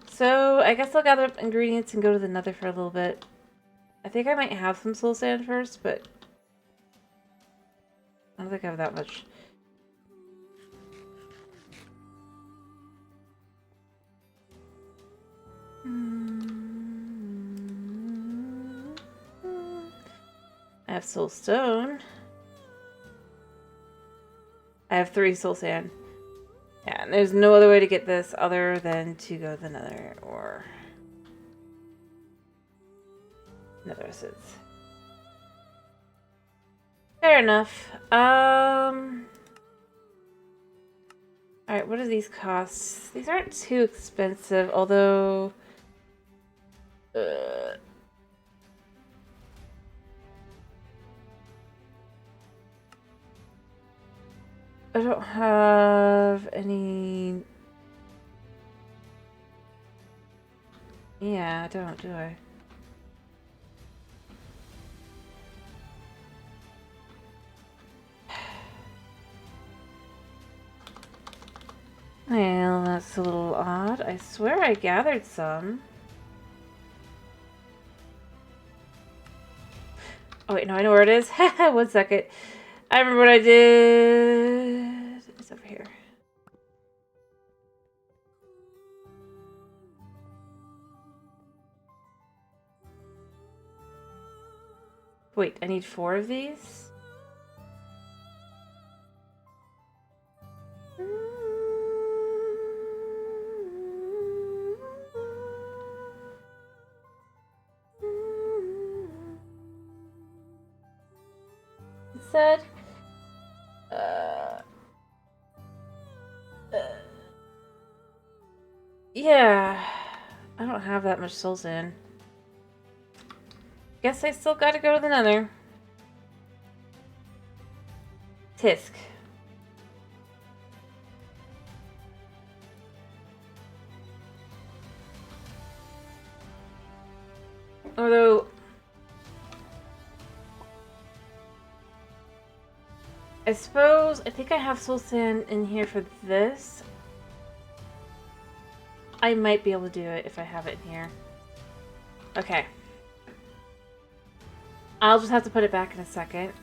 Speaker 1: So, I guess I'll gather up ingredients and go to the nether for a little bit. I think I might have some soul sand first, but... I don't think I have that much. I have soul stone. I have 3 soul sand. Yeah, and there's no other way to get this other than to go to the nether or nether acids. Fair enough. Alright, what do these cost? These aren't too expensive, although... I don't have any... yeah, I don't, do I? Well, that's a little odd. I swear I gathered some. Oh wait, no, I know where it is. 1 second. I remember what I did. It's over here. Wait, I need 4 of these? It said... yeah. I don't have that much soul sand. Guess I still gotta go to the nether. Tisk. Although... I suppose... I think I have soul sand in here for this. I might be able to do it if I have it in here. Okay. I'll just have to put it back in a second.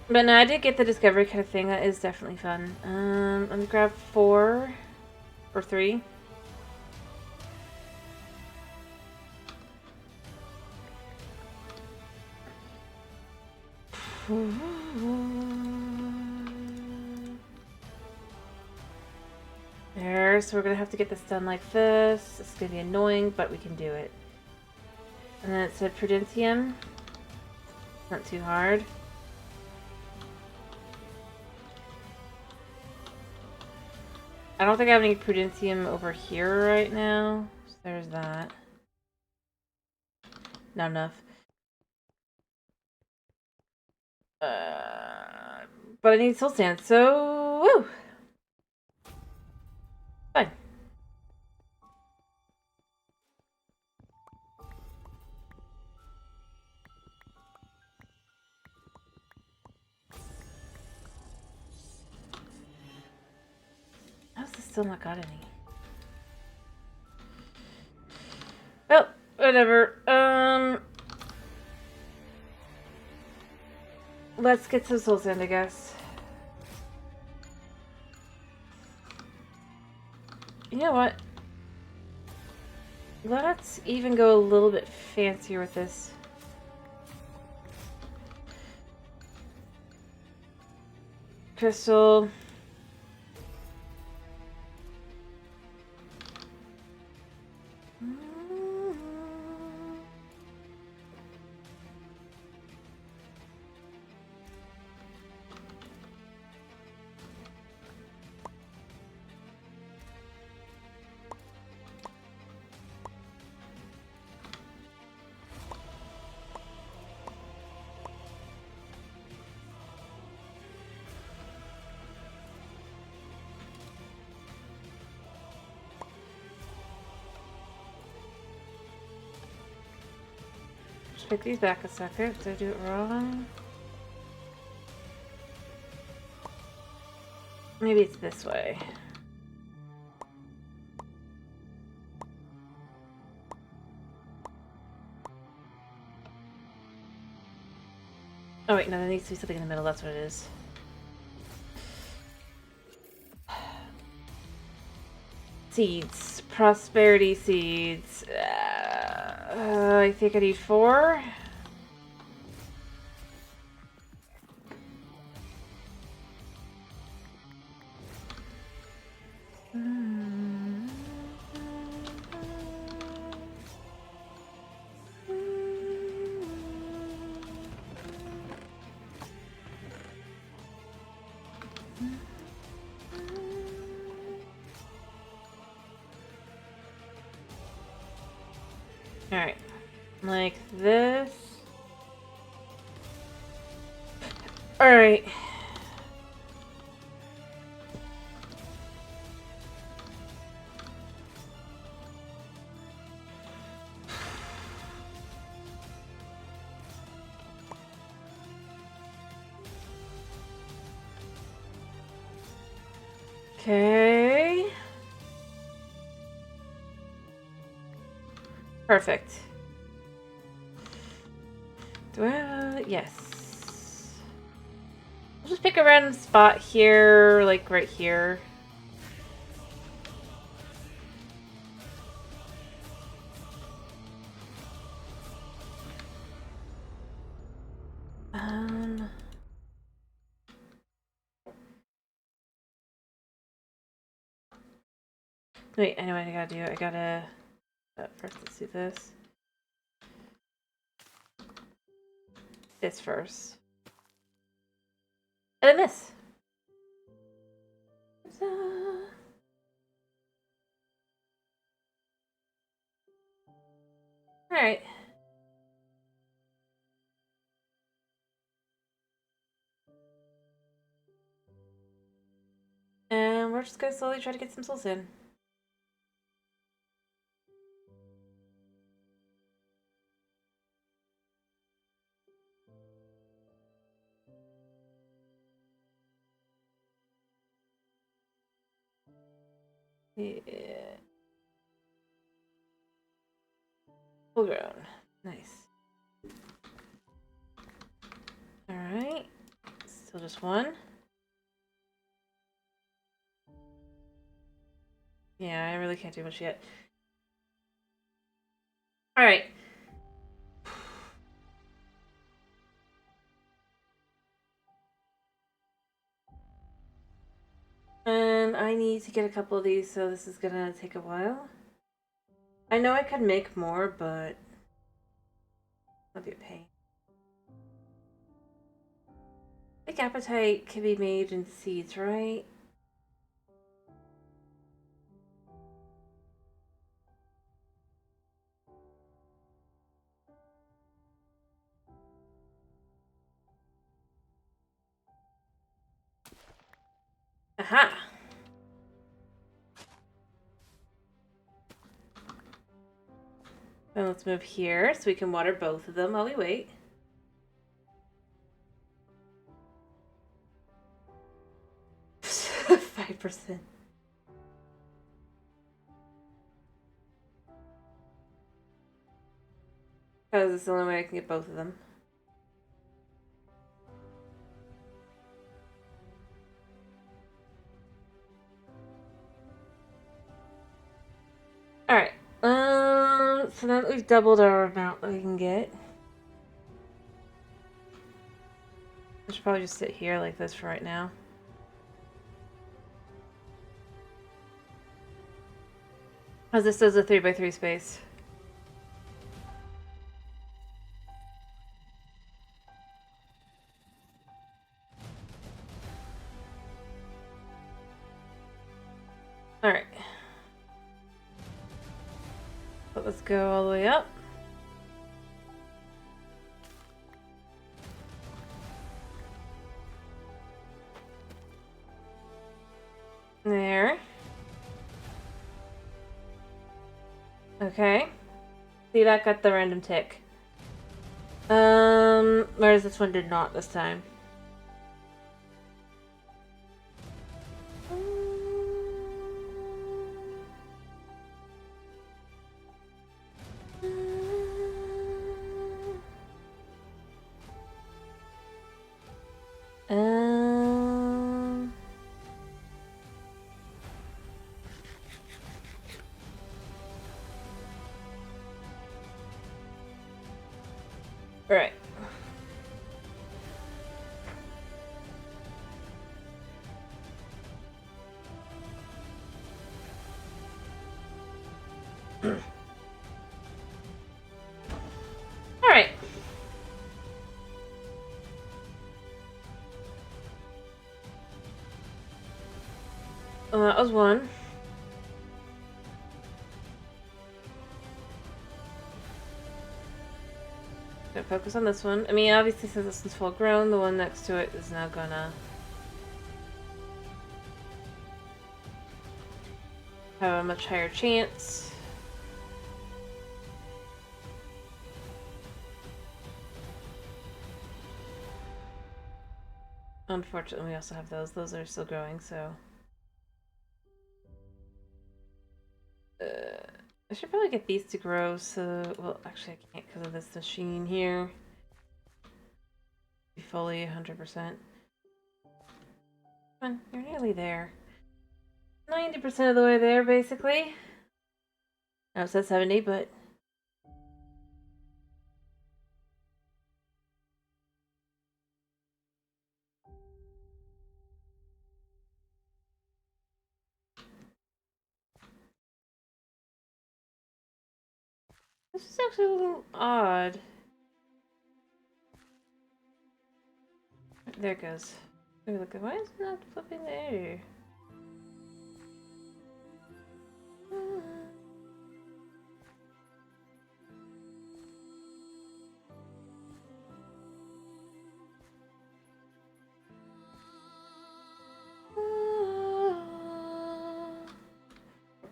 Speaker 1: But no, I did get the discovery kind of thing. That is definitely fun. Let me grab 4 or 3. There, so we're gonna have to get this done like this. It's gonna be annoying, but we can do it. And then it said Prudentium. It's not too hard. I don't think I have any Prudentium over here right now. So there's that. Not enough. But I need soul sand, so woo! Fine. How's this still not got any? Well, whatever. Let's get some soul sand, I guess. You know what? Let's even go a little bit fancier with this. Crystal. Pick these back a second. Did I do it wrong? Maybe it's this way. Oh wait, no, there needs to be something in the middle. That's what it is. Seeds. Prosperity seeds. I think I need 4. Alright. Like this. Alright. Okay. Perfect. Do I? Yes. I'll just pick a random spot here, like right here. Wait, I know what I gotta do. I gotta... first, let's do this. This first. And then this. Alright. And we're just gonna slowly try to get some souls in. Yeah. Full grown. Nice. Alright. Still just one. Yeah, I really can't do much yet. Alright. And I need to get a couple of these, so this is gonna take a while. I know I could make more, but that'd be a pain. I think appetite can be made in seeds, right? Aha! And let's move here so we can water both of them while we wait. $5%. Because it's the only way I can get both of them. Alright. So now that we've doubled our amount that we can get, I should probably just sit here like this for right now. Because this is a 3x3 space. Alright. But let's go all the way up. There. Okay. See, that got the random tick. Whereas this one did not this time. Right. Alright. Well, that was one. Gonna focus on this one. I mean, obviously, since this one's full grown, the one next to it is now gonna have a much higher chance. Unfortunately, we also have those. Those are still growing, so... I should probably get these to grow, so... Well, actually I can't because of this machine here. Be fully 100%. Come on, you're nearly there. 90% of the way there, basically. Now it says 70, but... This is actually a little odd. There it goes. Look, why is it not flipping there?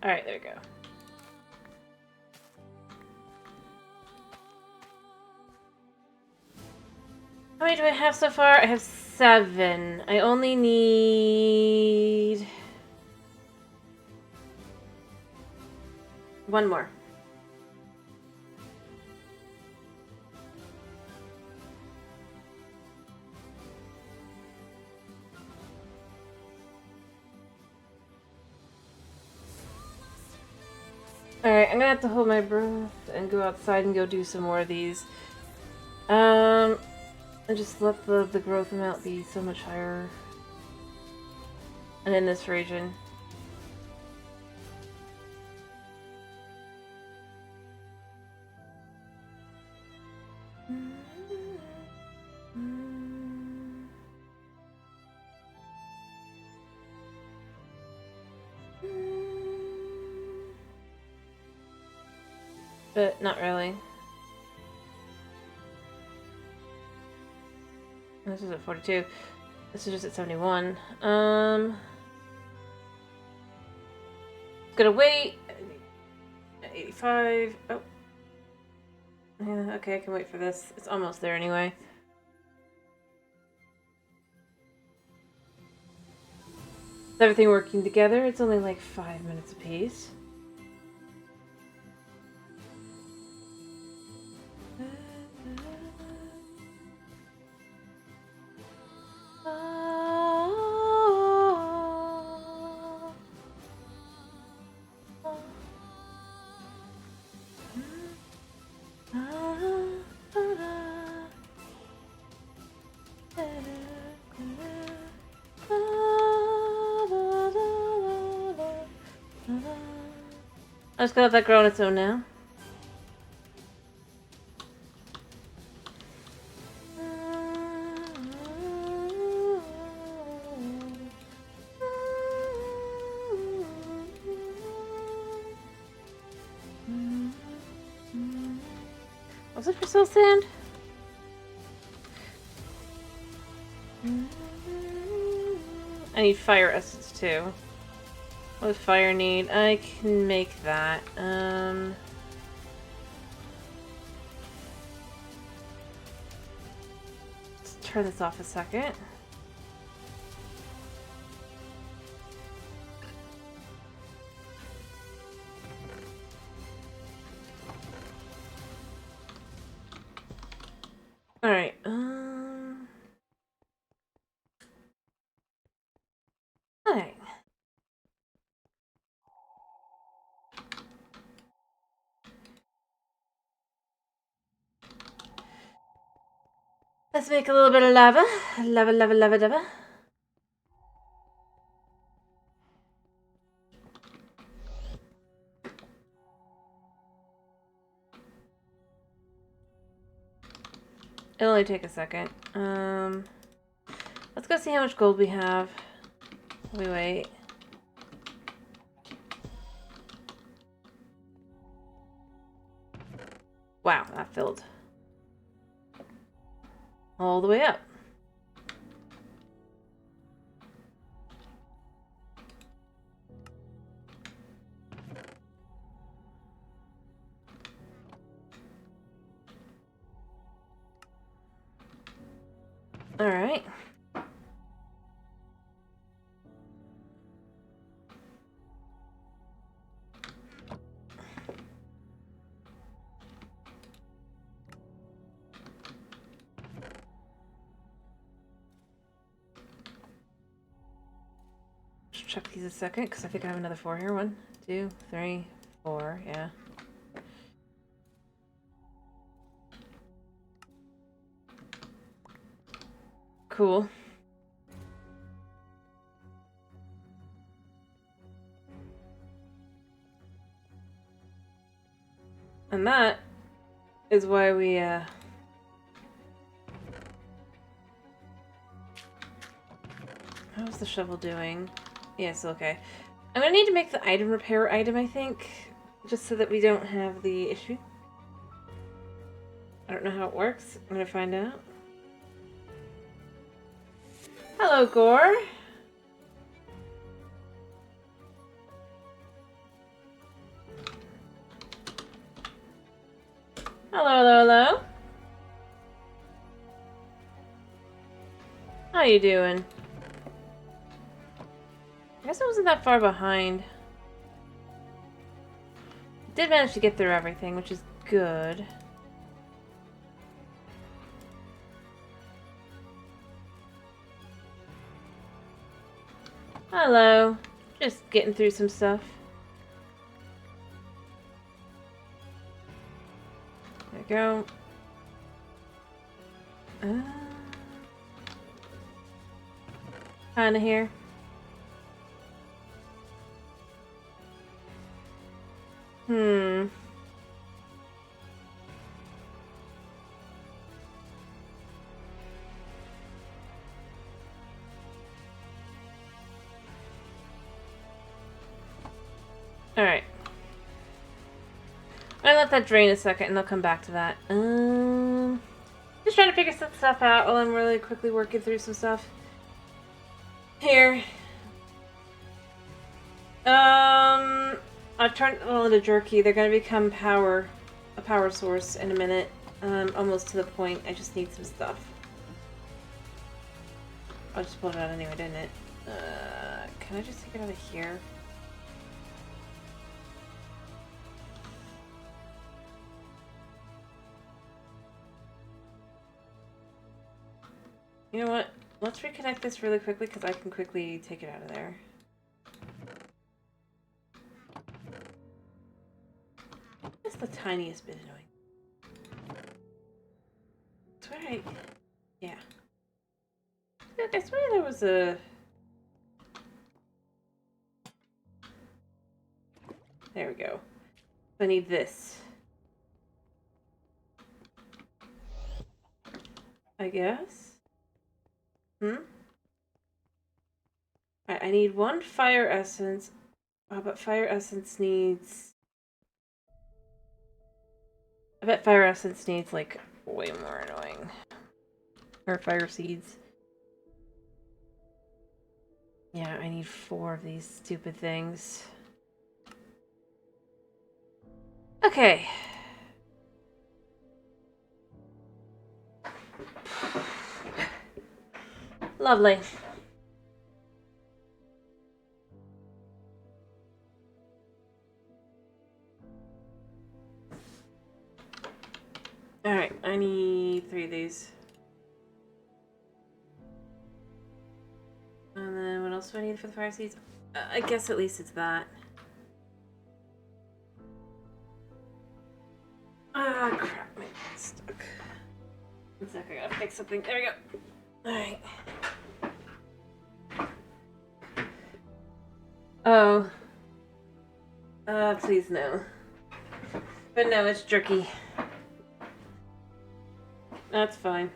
Speaker 1: Alright, there we go. How many do I have so far? I have 7. I only need... 1 more. Alright, I'm gonna have to hold my breath and go outside and go do some more of these. And just let the growth amount be so much higher. And in this region. But not really. This is at 42. This is just at 71. Gonna wait. 85. Oh. Yeah, okay, I can wait for this. It's almost there anyway. With everything working together, it's only like 5 minutes apiece. I'm just gonna let that grow on its own now. Was it for soul sand? I need fire essence too. What does fire need? I can make that. Let's turn this off a second. All right. All right. Let's make a little bit of lava. Lava, lava, lava, lava. It'll only take a second. Let's go see how much gold we have. We wait. Wow, that filled all the way up. All right. check these a second, because I think I have another 4 here. 1, 2, 3, 4, yeah. Cool. And that is why we, how's the shovel doing? Yeah, it's okay. I'm gonna need to make the item repair item, I think, just so that we don't have the issue. I don't know how it works. I'm gonna find out. Hello, Gore. Hello, hello, hello. How you doing? I guess I wasn't that far behind. Did manage to get through everything, which is good. Hello. Just getting through some stuff. There we go. Kinda here. Alright. I'm gonna let that drain a second and I'll come back to that. Just trying to figure some stuff out while I'm really quickly working through some stuff. Here. I've turned it all into jerky. They're gonna become a power source in a minute. Almost to the point. I just need some stuff. I just pulled it out anyway, didn't it? Can I just take it out of here? You know what? Let's reconnect this really quickly because I can quickly take it out of there. Just the tiniest bit annoying. Swear yeah. I swear there was a... There we go. I need this. I guess? Alright, I need 1 fire essence. Oh, but fire essence needs... I bet fire essence needs, like, way more annoying. Or fire seeds. Yeah, I need 4 of these stupid things. Okay. Lovely. Alright, I need 3 of these. And then what else do I need for the fire seeds? I guess at least it's that. Ah, crap, my phone's stuck. 1 sec, I gotta fix something. There we go. Alright. Oh. Please no. But no, it's jerky. That's fine.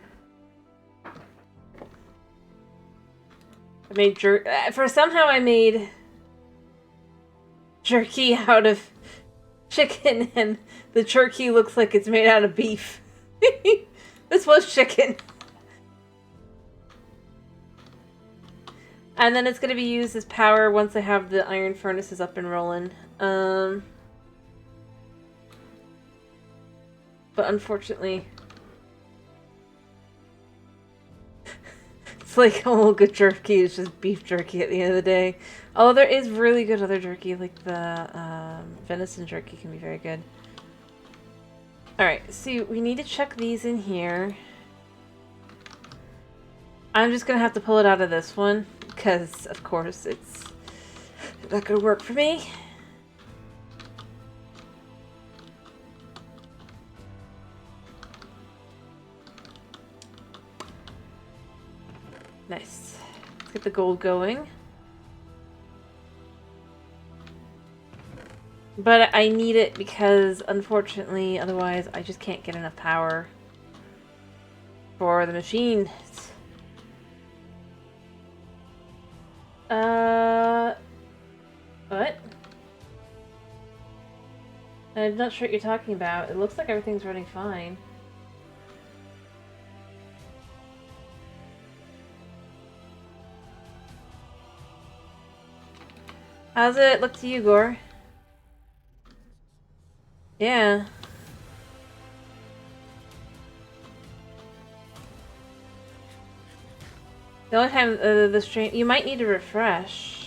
Speaker 1: I made somehow I made jerky out of chicken, and the jerky looks like it's made out of beef. This was chicken. And then it's going to be used as power once I have the iron furnaces up and rolling. But unfortunately... It's like all good jerky is just beef jerky at the end of the day. Although there is really good other jerky, like the venison jerky can be very good. Alright, so we need to check these in here. I'm just going to have to pull it out of this one, because of course it's That could work for me. Nice. Let's get the gold going. But I need it because, unfortunately, otherwise I just can't get enough power for the machine. What? I'm not sure what you're talking about. It looks like everything's running fine. How's it look to you, Gore? Yeah. The only time the stream... You might need to refresh.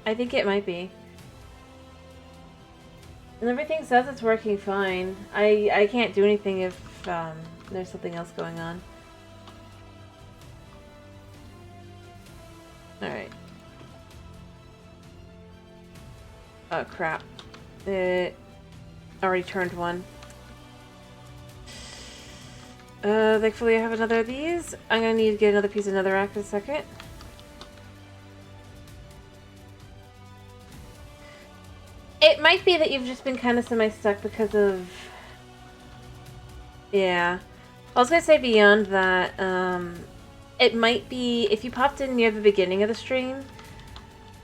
Speaker 1: I think it might be. And everything says it's working fine. I can't do anything if there's something else going on. Alright. Oh, crap. It already turned one. Thankfully I have another of these. I'm gonna need to get another piece of netherrack in a second. It might be that you've just been kind of semi-stuck because of... Yeah. I was gonna say beyond that, it might be, if you popped in near the beginning of the stream,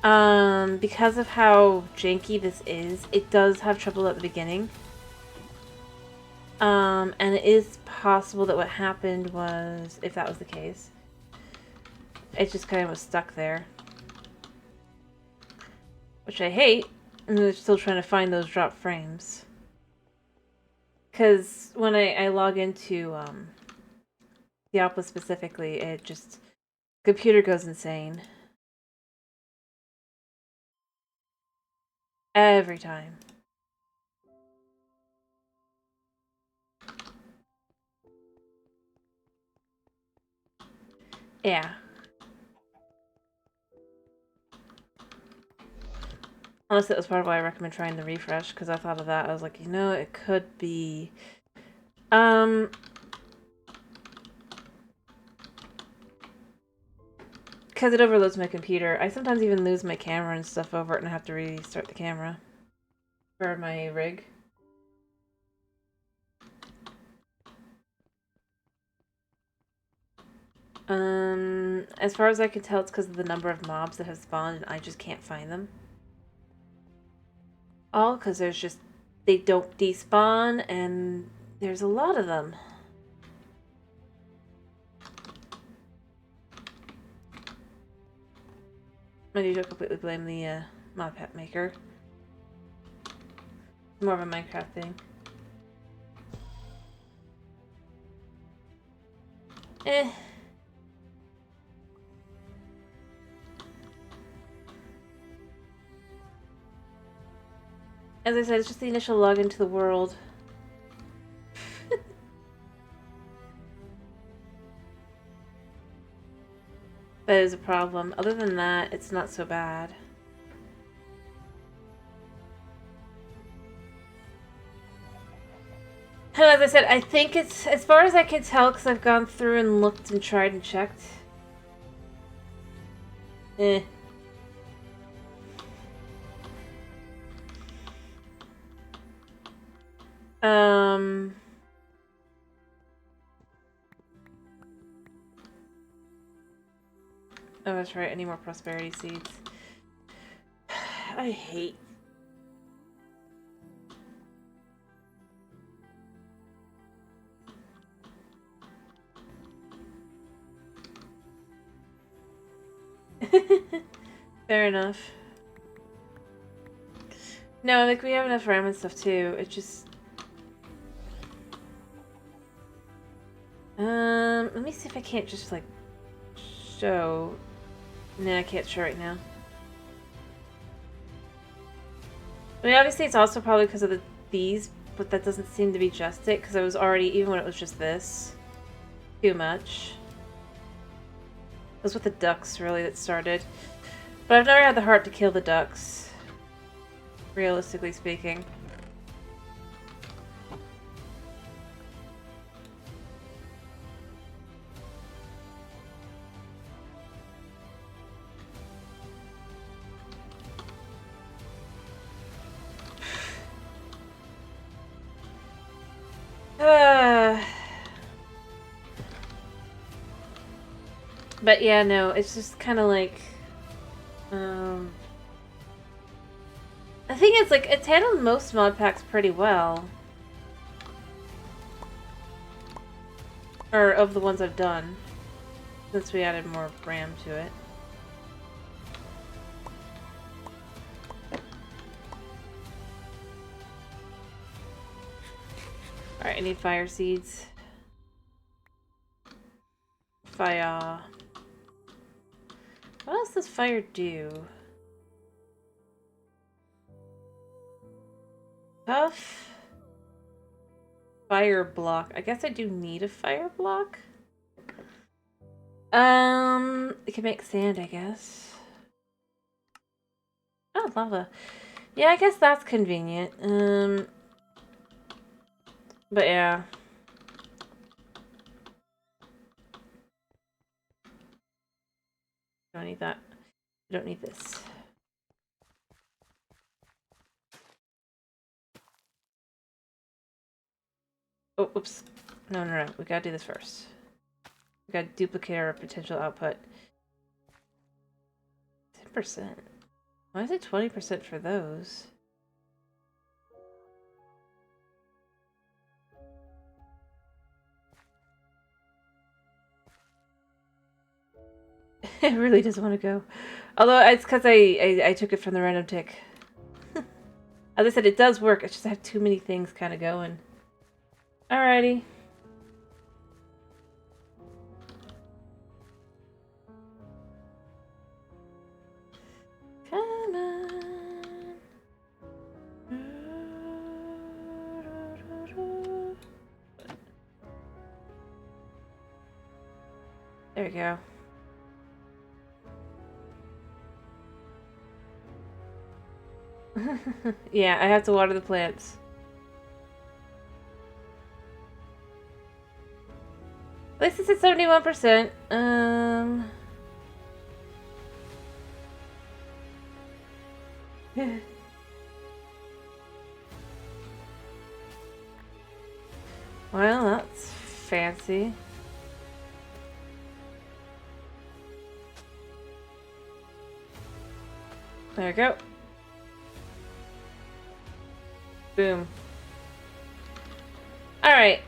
Speaker 1: because of how janky this is, it does have trouble at the beginning. And it is possible that what happened was, if that was the case, it just kind of was stuck there. Which I hate, and they're still trying to find those drop frames. Because when I log into Seaopolis specifically, it just... computer goes insane. Every time. Yeah. Honestly, that was part of why I recommend trying the refresh, because I thought of that. I was like, you know, it could be... Because it overloads my computer. I sometimes even lose my camera and stuff over it and I have to restart the camera. For my rig. As far as I can tell, it's because of the number of mobs that have spawned and I just can't find them. All because there's just... they don't despawn and there's a lot of them. I do completely blame the mod pack maker. It's more of a Minecraft thing. As I said, it's just the initial login to the world. That is a problem. Other than that, it's not so bad. And as I said, I think it's, as far as I can tell, because I've gone through and looked and tried and checked. Oh, that's right. I need more prosperity seeds. I hate... Fair enough. No, like, we have enough ramen stuff, too. It just... let me see if I can't just, like, show... Nah, I can't show right now. I mean, obviously it's also probably because of these, but that doesn't seem to be just it, because it was already, even when it was just this, too much. It was with the ducks, really, that started. But But I've never had the heart to kill the ducks, realistically speaking. But yeah, no, it's just kind of like, I think it's like, it's handled most mod packs pretty well. Or of the ones I've done, since we added more RAM to it. Alright, I need fire seeds. Fire. What else does fire do? Tough. Fire block. I guess I do need a fire block. It can make sand, I guess. Oh, lava. Yeah, I guess that's convenient. But yeah. I don't need that. I don't need this. Oh, oops. No, no, no. We gotta do this first. We gotta duplicate our potential output. 10%. Why is it 20% for those? It really doesn't want to go. Although it's because I took it from the random tick. As I said, it does work. It's just I have too many things kind of going. Alrighty. Come on. There we go. Yeah, I have to water the plants. At least it's at 71%. Well, that's fancy. There we go. Boom. Alright,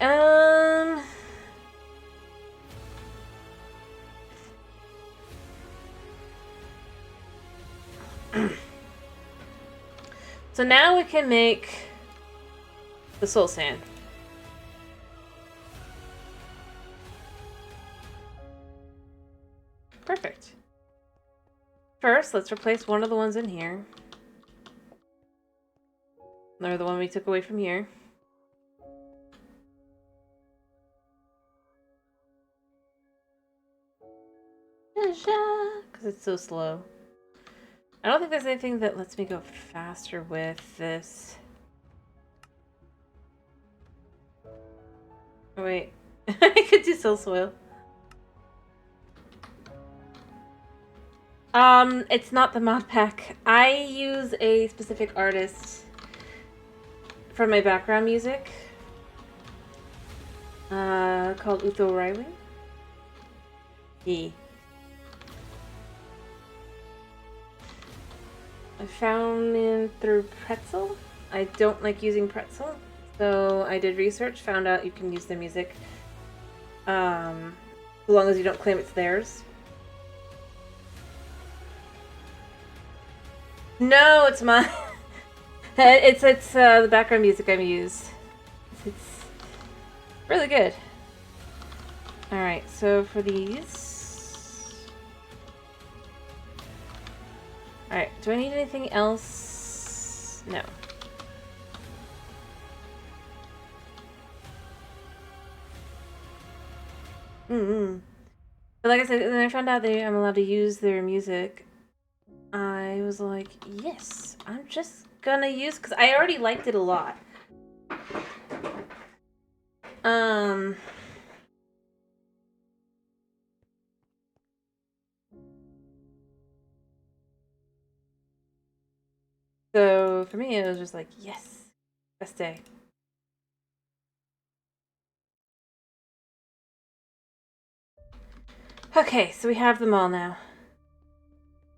Speaker 1: so now we can make the soul sand. Perfect. First, let's replace one of the ones in here. Or the one we took away from here. Because it's so slow. I don't think there's anything that lets me go faster with this. Oh, wait. I could do soul soil. It's not the mod pack. I use a specific artist for my background music. Called Utho Riley. Yeah. I found him through Pretzel. I don't like using Pretzel, so I did research, found out you can use the music, as long as you don't claim it's theirs. No, it's mine. it's the background music I use. It's really good. All right, so for these. Alright, do I need anything else? No. But like I said, when I found out I'm allowed to use their music, I was like, yes, I'm just gonna use, because I already liked it a lot. So for me, it was just like, yes, best day. Okay, so we have them all now.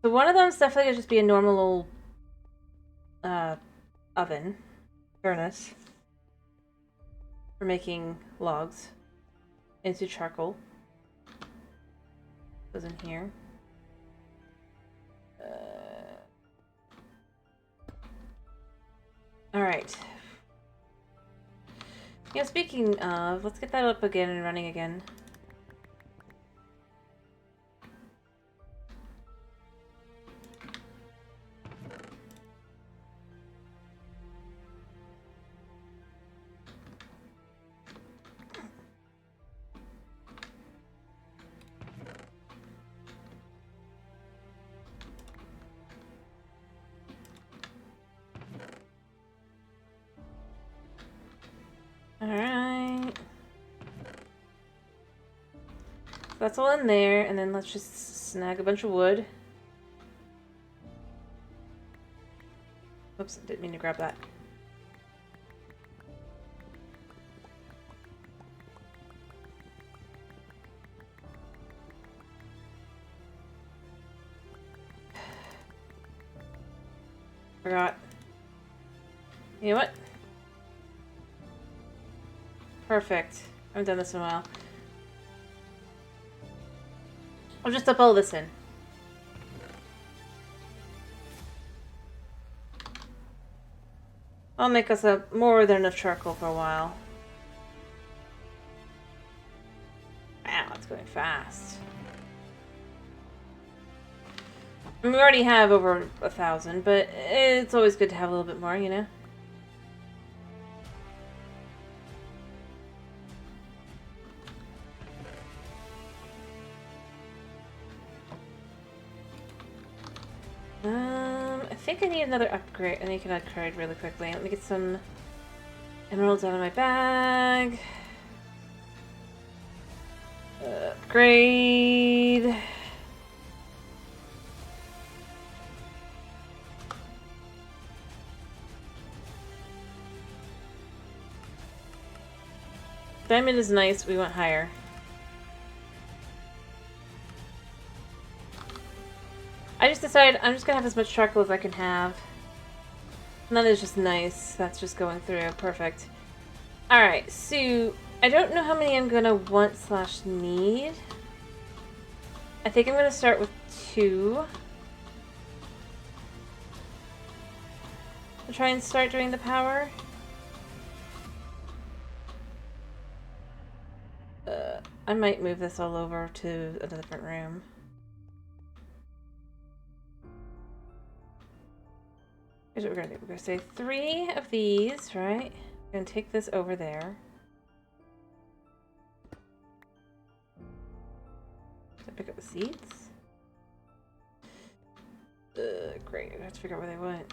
Speaker 1: So one of them's definitely gonna just be a normal old oven, furnace, for making logs into charcoal. Goes in here. Alright. Yeah, speaking of, let's get that up again and running again. Alright. That's all in there, and then let's just snag a bunch of wood. Oops, didn't mean to grab that. Forgot. You know what? Perfect. I haven't done this in a while. I'll just dump all this in. I'll make us a more than enough charcoal for a while. Wow, it's going fast. We already have over 1,000, but it's always good to have a little bit more, you know? I think I need another upgrade. I need an upgrade really quickly. Let me get some emeralds out of my bag. Upgrade. Diamond is nice. We went higher. I just decided I'm just gonna have as much charcoal as I can have. And that is just nice. That's just going through. Perfect. Alright, so I don't know how many I'm gonna want / need. I think I'm gonna start with 2. I'll try and start doing the power. I might move this all over to a different room. Here's what we're gonna do. We're gonna say 3 of these, right? We're gonna take this over there. Did I pick up the seeds? Great. I have to figure out where they went.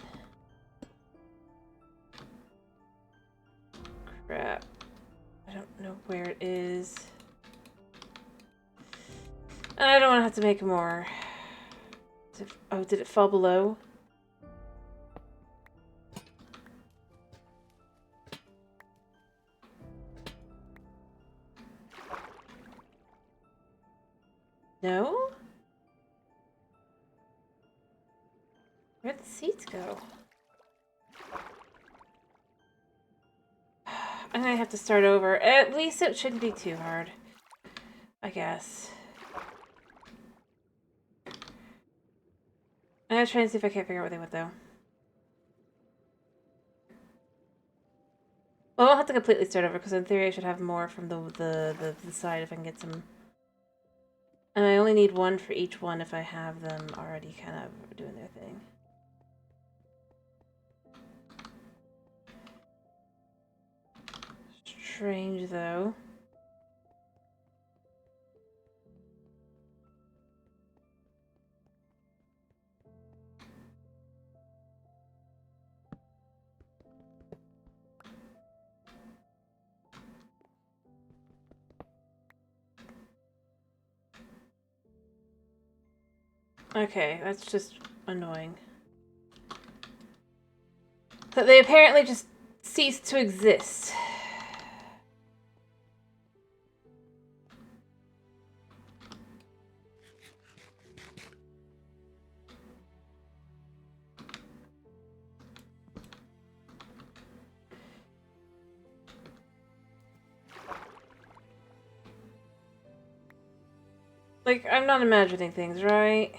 Speaker 1: Crap. I don't know where it is. I don't want to have to make more. Oh, did it fall below? No? Where'd the seeds go? I'm gonna have to start over. At least it shouldn't be too hard, I guess. I'm gonna try and see if I can't figure out where they went, though. Well, I'll have to completely start over, because in theory I should have more from the side if I can get some. And I only need 1 for each one if I have them already kind of doing their thing. Strange, though. Okay, that's just annoying. That they apparently just ceased to exist. Like, I'm not imagining things, right?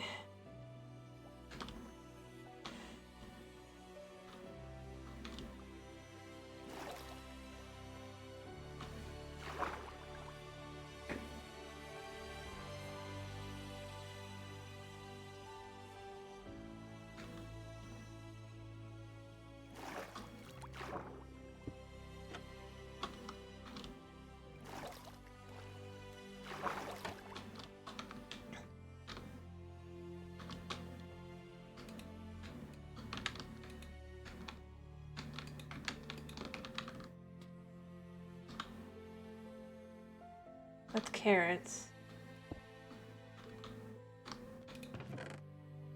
Speaker 1: That's carrots.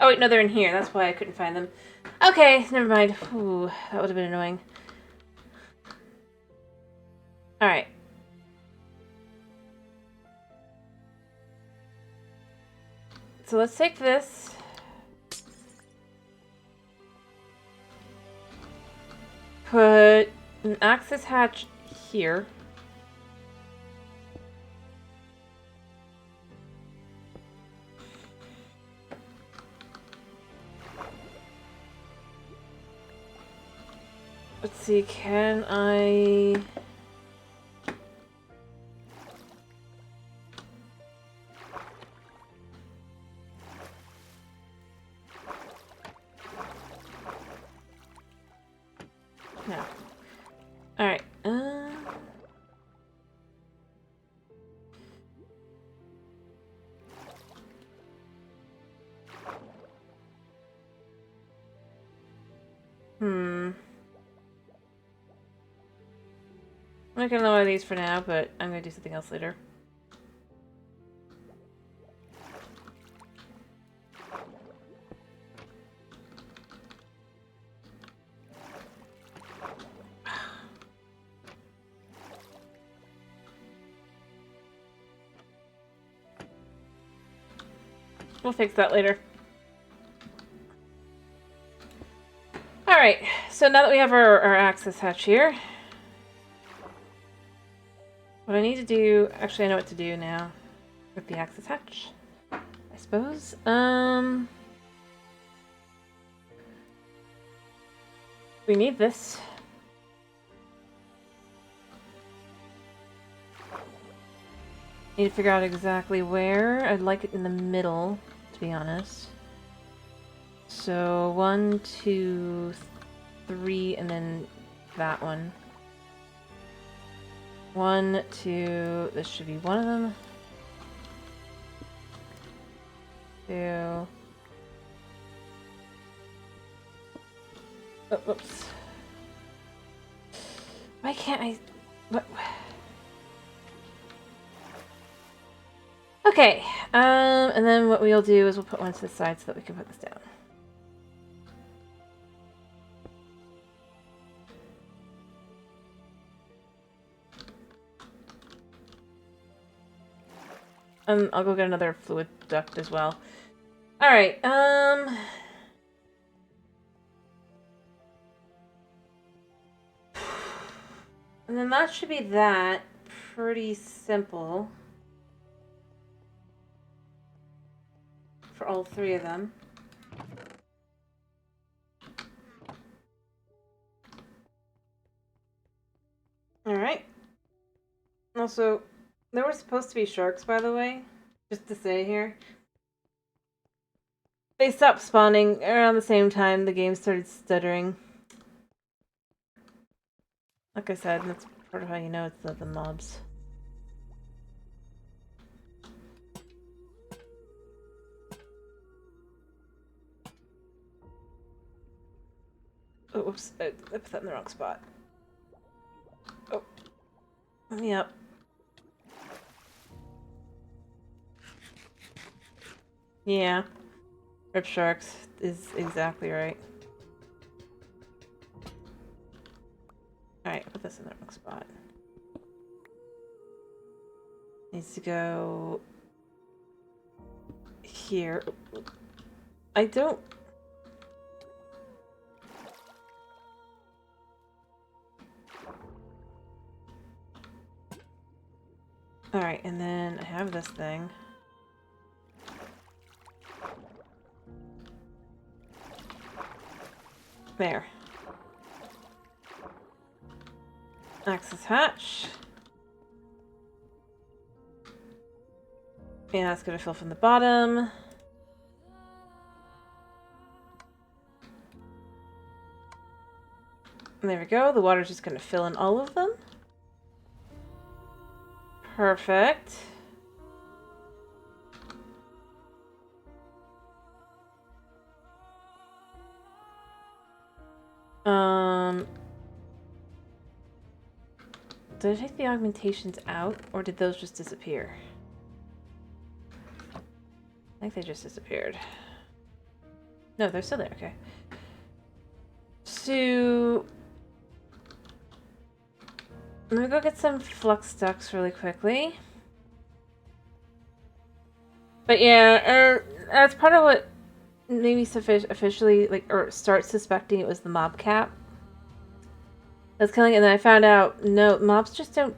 Speaker 1: Oh wait, no, they're in here. That's why I couldn't find them. Okay, never mind. Ooh, that would have been annoying. Alright. So let's take this. Put an access hatch here. Let's see, can I... No. Alright, I'm not gonna lower these for now, but I'm gonna do something else later. We'll fix that later. Alright, so now that we have our access hatch here, what I need to do... Actually, I know what to do now with the access hatch, I suppose. We need this. Need to figure out exactly where. I'd like it in the middle, to be honest. So 1, 2, 3, and then that one. 1, 2, this should be one of them. 2. Oh, whoops. Why can't I... What? Okay, and then what we'll do is we'll put one to the side so that we can put this down. I'll go get another fluid duct as well. Alright, and then that should be that. Pretty simple. For all 3 of them. Alright. Also, there were supposed to be sharks, by the way. Just to say here. They stopped spawning around the same time the game started stuttering. Like I said, that's part of how you know it's the mobs. Oh, oops, I put that in the wrong spot. Oh. Yep. Yeah. Rip sharks is exactly right. Alright, put this in the wrong spot. Needs to go here. I don't... Alright, and then I have this thing. There. Access hatch. And that's gonna fill from the bottom. And there we go. The water's just gonna fill in all of them. Perfect. Did I take the augmentations out, or did those just disappear? I think they just disappeared. No, they're still there, okay. So... let me go get some flux ducts really quickly. But yeah, that's part of what made me officially, like, or start suspecting it was the mob cap. That's killing it, and then I found out, no, mobs just don't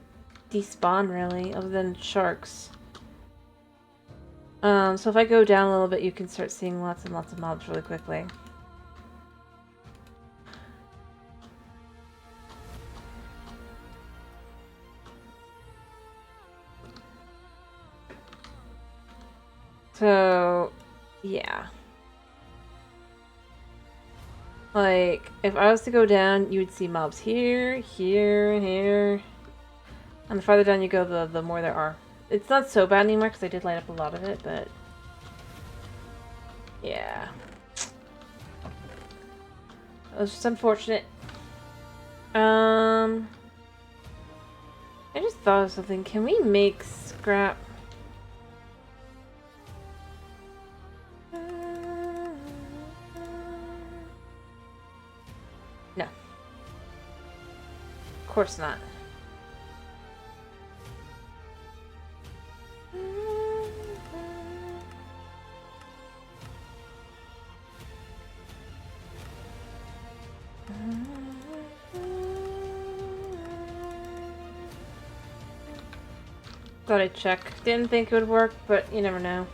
Speaker 1: despawn, really, other than sharks. So if I go down a little bit, you can start seeing lots and lots of mobs really quickly. So, yeah. Like, if I was to go down, you would see mobs here, here, here. And the farther down you go, the more there are. It's not so bad anymore, because I did light up a lot of it, but... yeah. It was just unfortunate. I just thought of something. Can we make scrap? No. Of course not. Thought I'd check. Didn't think it would work, but you never know.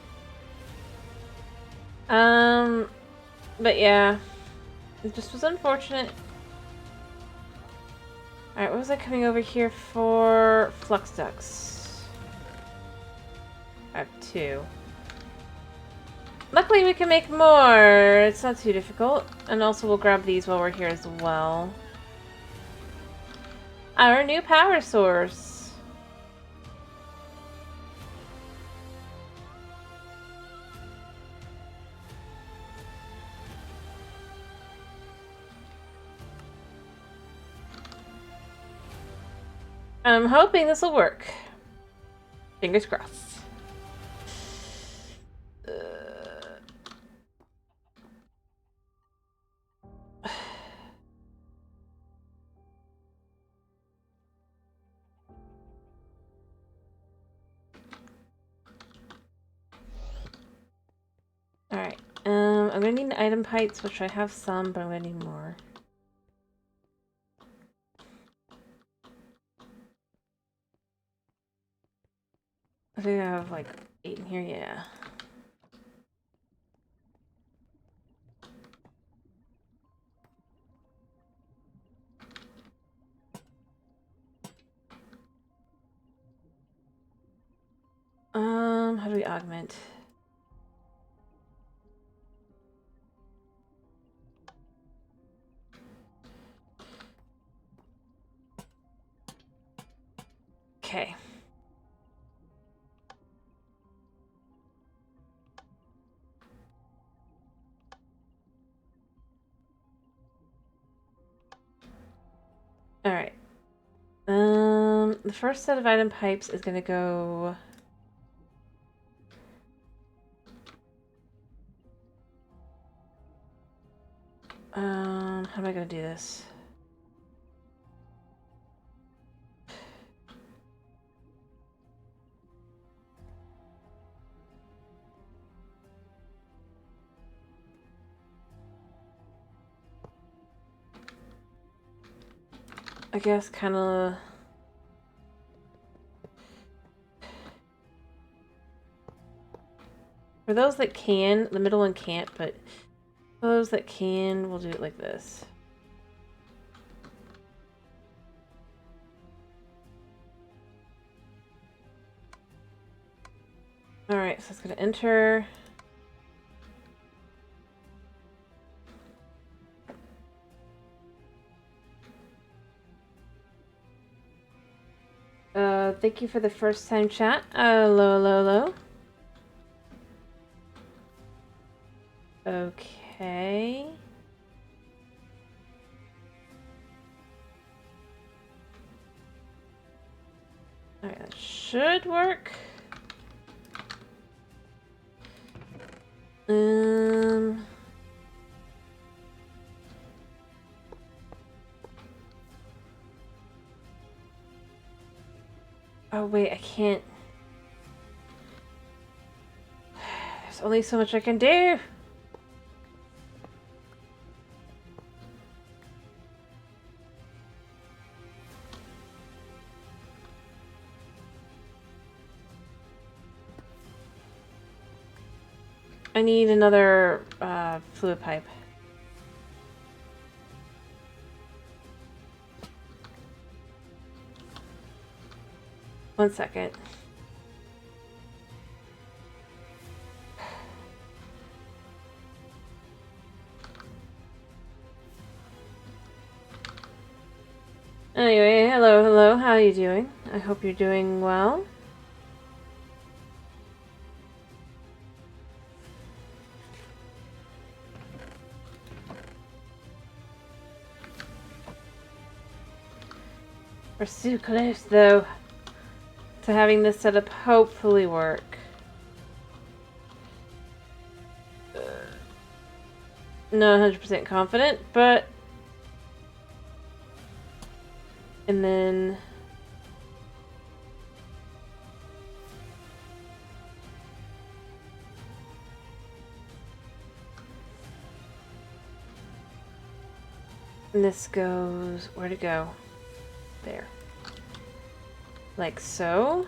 Speaker 1: But yeah. It just was unfortunate. Alright, what was I coming over here for? Flux ducts. I have 2. Luckily we can make more. It's not too difficult. And also we'll grab these while we're here as well. Our new power source. I'm hoping this will work. Fingers crossed. Alright, I'm gonna need item pipes, which I have some, but I'm gonna need more. I think I have like 8 in here, yeah. How do we augment? Okay. Alright. The first set of item pipes is gonna go... How am I going to do this? I guess kind of... For those that can, the middle one can't, but for those that can, we'll do it like this. Alright, so it's going to enter. Thank you for the first time chat. Hello, hello, hello. Okay. Alright, that should work. Oh wait, I can't. There's only so much I can do. I need another fluid pipe. One second. Anyway, hello, hello. How are you doing? I hope you're doing well. We're so close, though, to having this setup hopefully work. Not 100% confident, but... And then... And this goes... Where'd it go? There. Like so.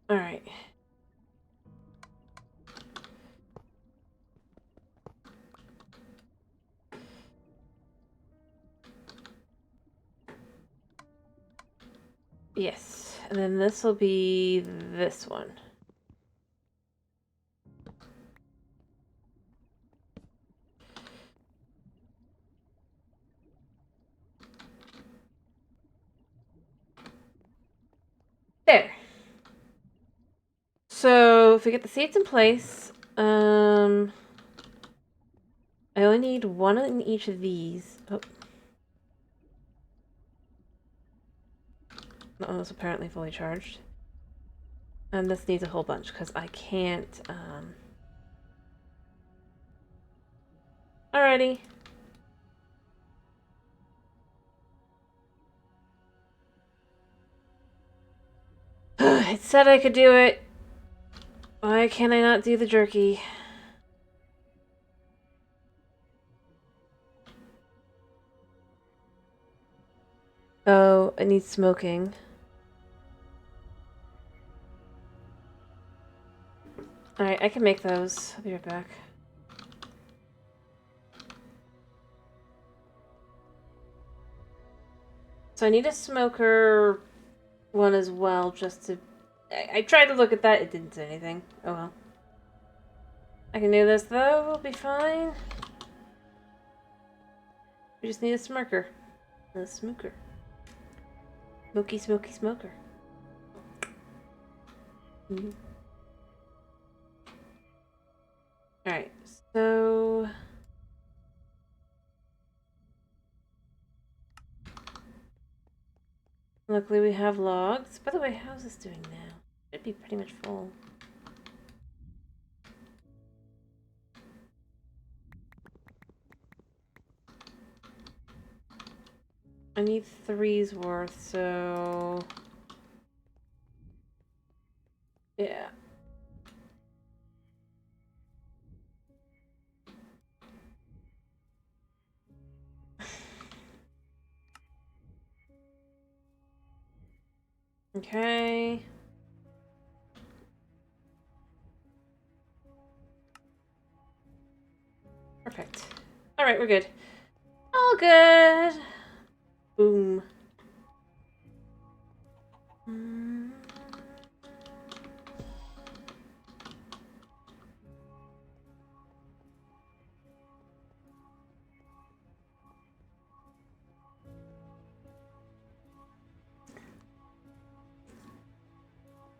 Speaker 1: Alright. Yes. And then this will be this one. There. So if we get the seats in place, I only need one in each of these. Oh. That one was apparently fully charged. And this needs a whole bunch because I can't, Alrighty. It said I could do it. Why can I not do the jerky? Oh, it needs smoking. Alright, I can make those. I'll be right back. So I need a smoker one as well, just to... I tried to look at that, it didn't say anything. Oh well. I can do this though, we'll be fine. We just need a smoker. A smoker. Smoky, smoky smoker. Mm-hmm. Alright, so... Luckily we have logs. By the way, how's this doing now? Should be pretty much full. I need 3's worth, so... yeah. Okay. Perfect. Alright, we're good. All good. Boom.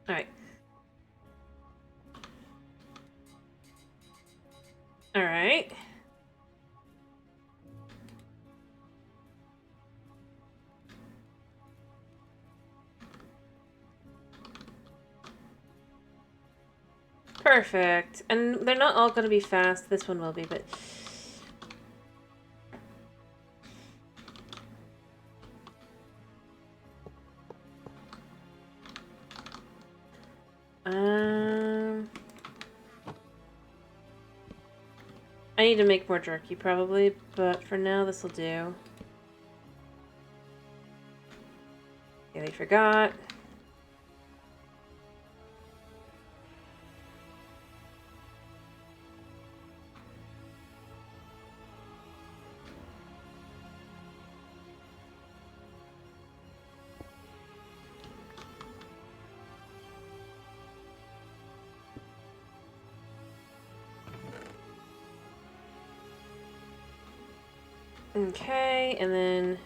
Speaker 1: Alright. Alright. Perfect. And they're not all going to be fast. This one will be, but... I need to make more jerky, probably, but for now, this will do. Yeah, they forgot. Okay, and then...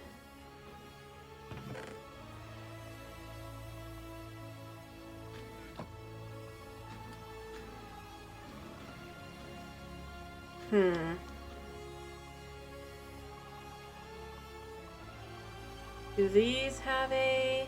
Speaker 1: Do these have a...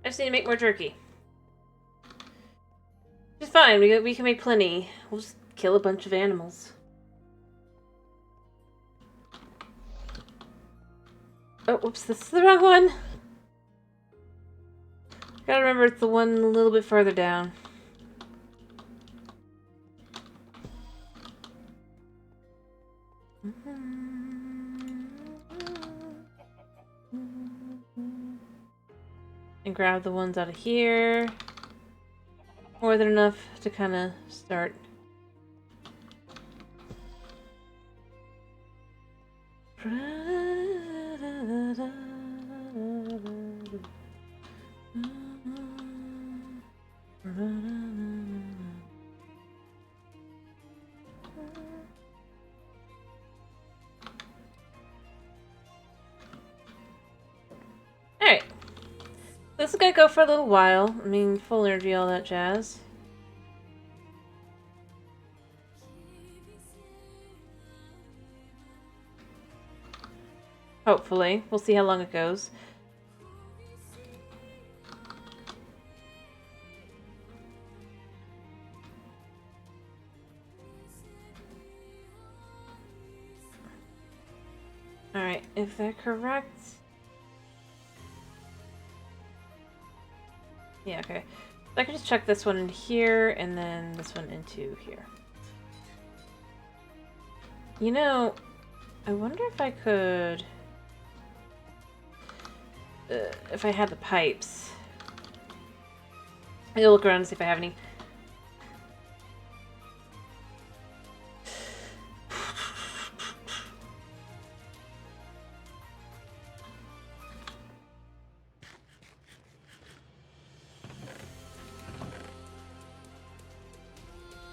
Speaker 1: I just need to make more jerky. It's fine, we can make plenty. We'll just kill a bunch of animals. Oh, whoops, this is the wrong one! Gotta remember it's the one a little bit further down. And grab the ones out of here. More than enough to kind of start. Alright. This is gonna go for a little while. I mean, full energy, all that jazz. Hopefully. We'll see how long it goes. Alright, if they're correct... yeah, okay. So I can just check this one in here, and then this one into here. You know, I wonder if I could... if I had the pipes. I'll look around and see if I have any.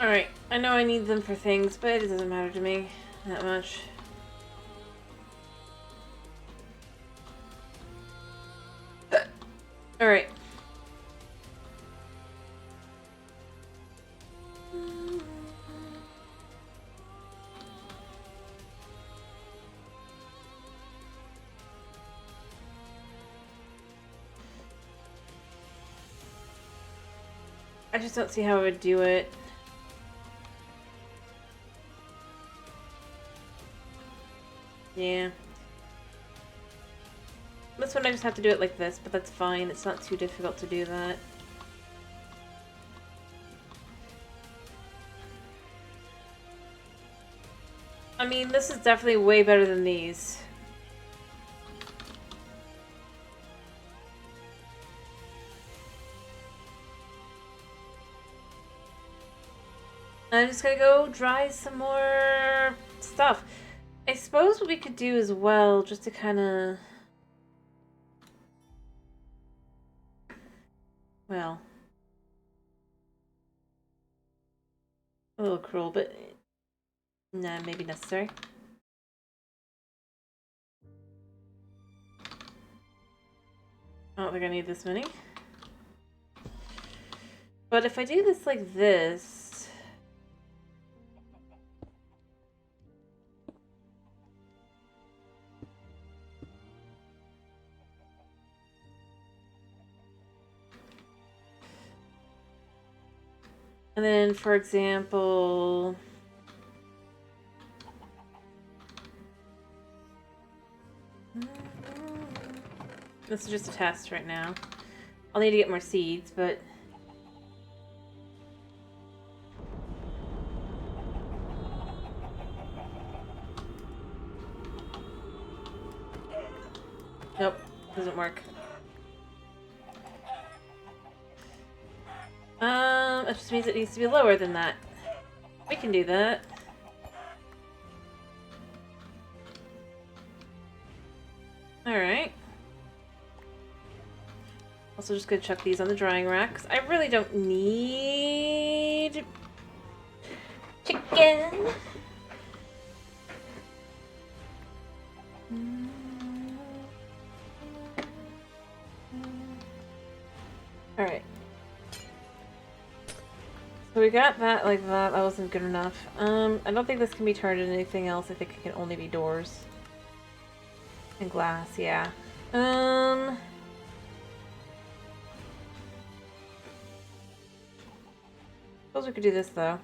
Speaker 1: Alright, I know I need them for things, but it doesn't matter to me that much. Alright. I just don't see how I would do it. Yeah. This one I just have to do it like this, but that's fine. It's not too difficult to do that. I mean, this is definitely way better than these. I'm just gonna go dry some more stuff. I suppose what we could do as well, just to kind of... Well... A little cruel, but... Nah, maybe necessary. I don't think I need this many. But if I do this like this... And then, for example... This is just a test right now. I'll need to get more seeds, but... Nope, doesn't work. It just means it needs to be lower than that. We can do that. Alright. Also just gonna chuck these on the drying rack, because I really don't need... chicken! Alright. So we got that like that. That wasn't good enough. I don't think this can be turned into anything else. I think it can only be doors. And glass, yeah. Suppose we could do this though.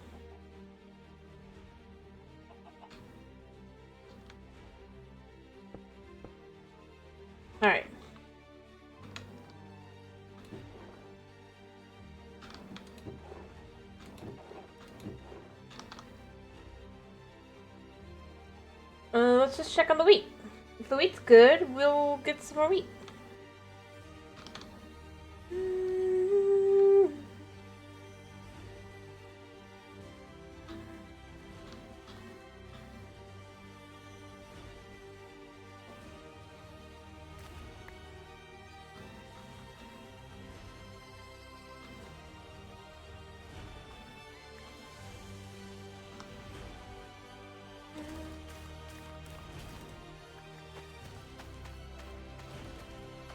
Speaker 1: Alright. Let's just check on the wheat. If the wheat's good, we'll get some more wheat.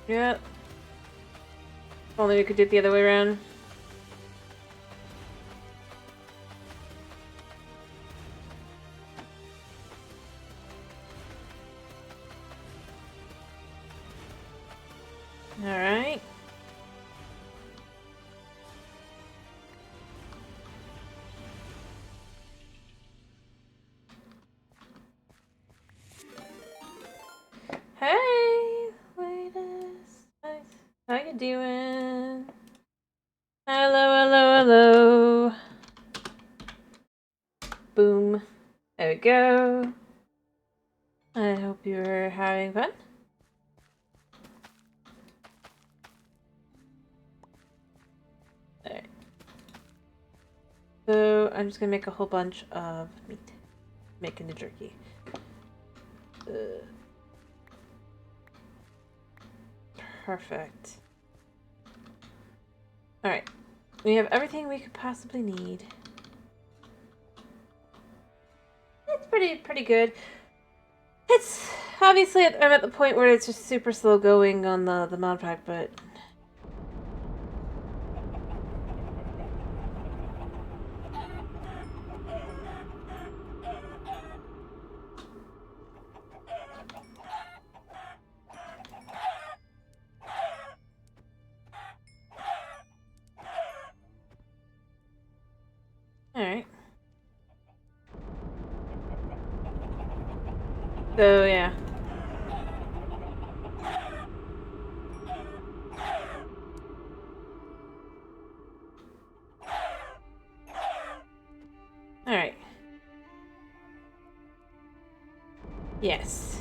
Speaker 1: Yeah. If only we could do it the other way around. Alright. Hey, latest. How you doing? Hello, hello, hello. Boom. There we go. I hope you're having fun. Alright. So I'm just gonna make a whole bunch of meat. Making the jerky. Perfect. Alright. We have everything we could possibly need. pretty good. It's obviously I'm at the point where it's just super slow going on the mod pack, but all right. So yeah. All right. Yes.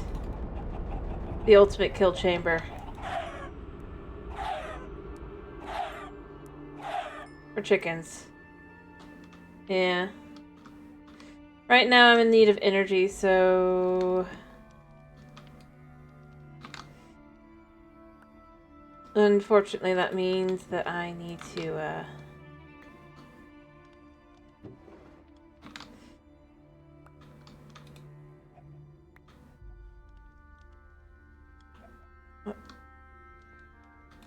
Speaker 1: The ultimate kill chamber. For chickens. Yeah. Right now I'm in need of energy, so... Unfortunately, that means that I need to,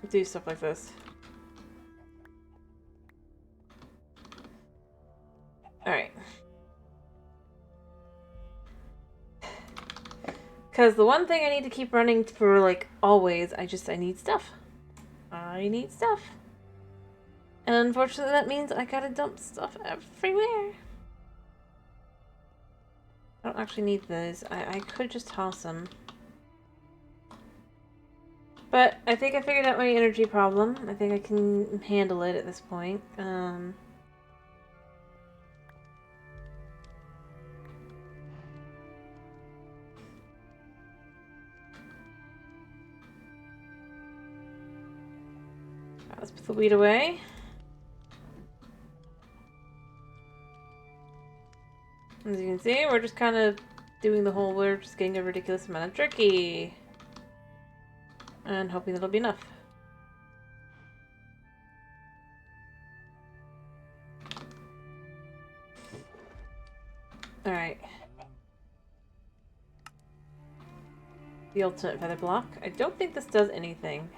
Speaker 1: do stuff like this. Alright. Because the one thing I need to keep running for, like, always, I need stuff. I need stuff. And unfortunately, that means I gotta dump stuff everywhere. I don't actually need those. I could just toss them. But I think I figured out my energy problem. I think I can handle it at this point. Let's put the weed away. As you can see, we're just kind of doing the whole, we're just getting a ridiculous amount of jerky. And hoping that'll be enough. Alright. The ultimate feather block. I don't think this does anything.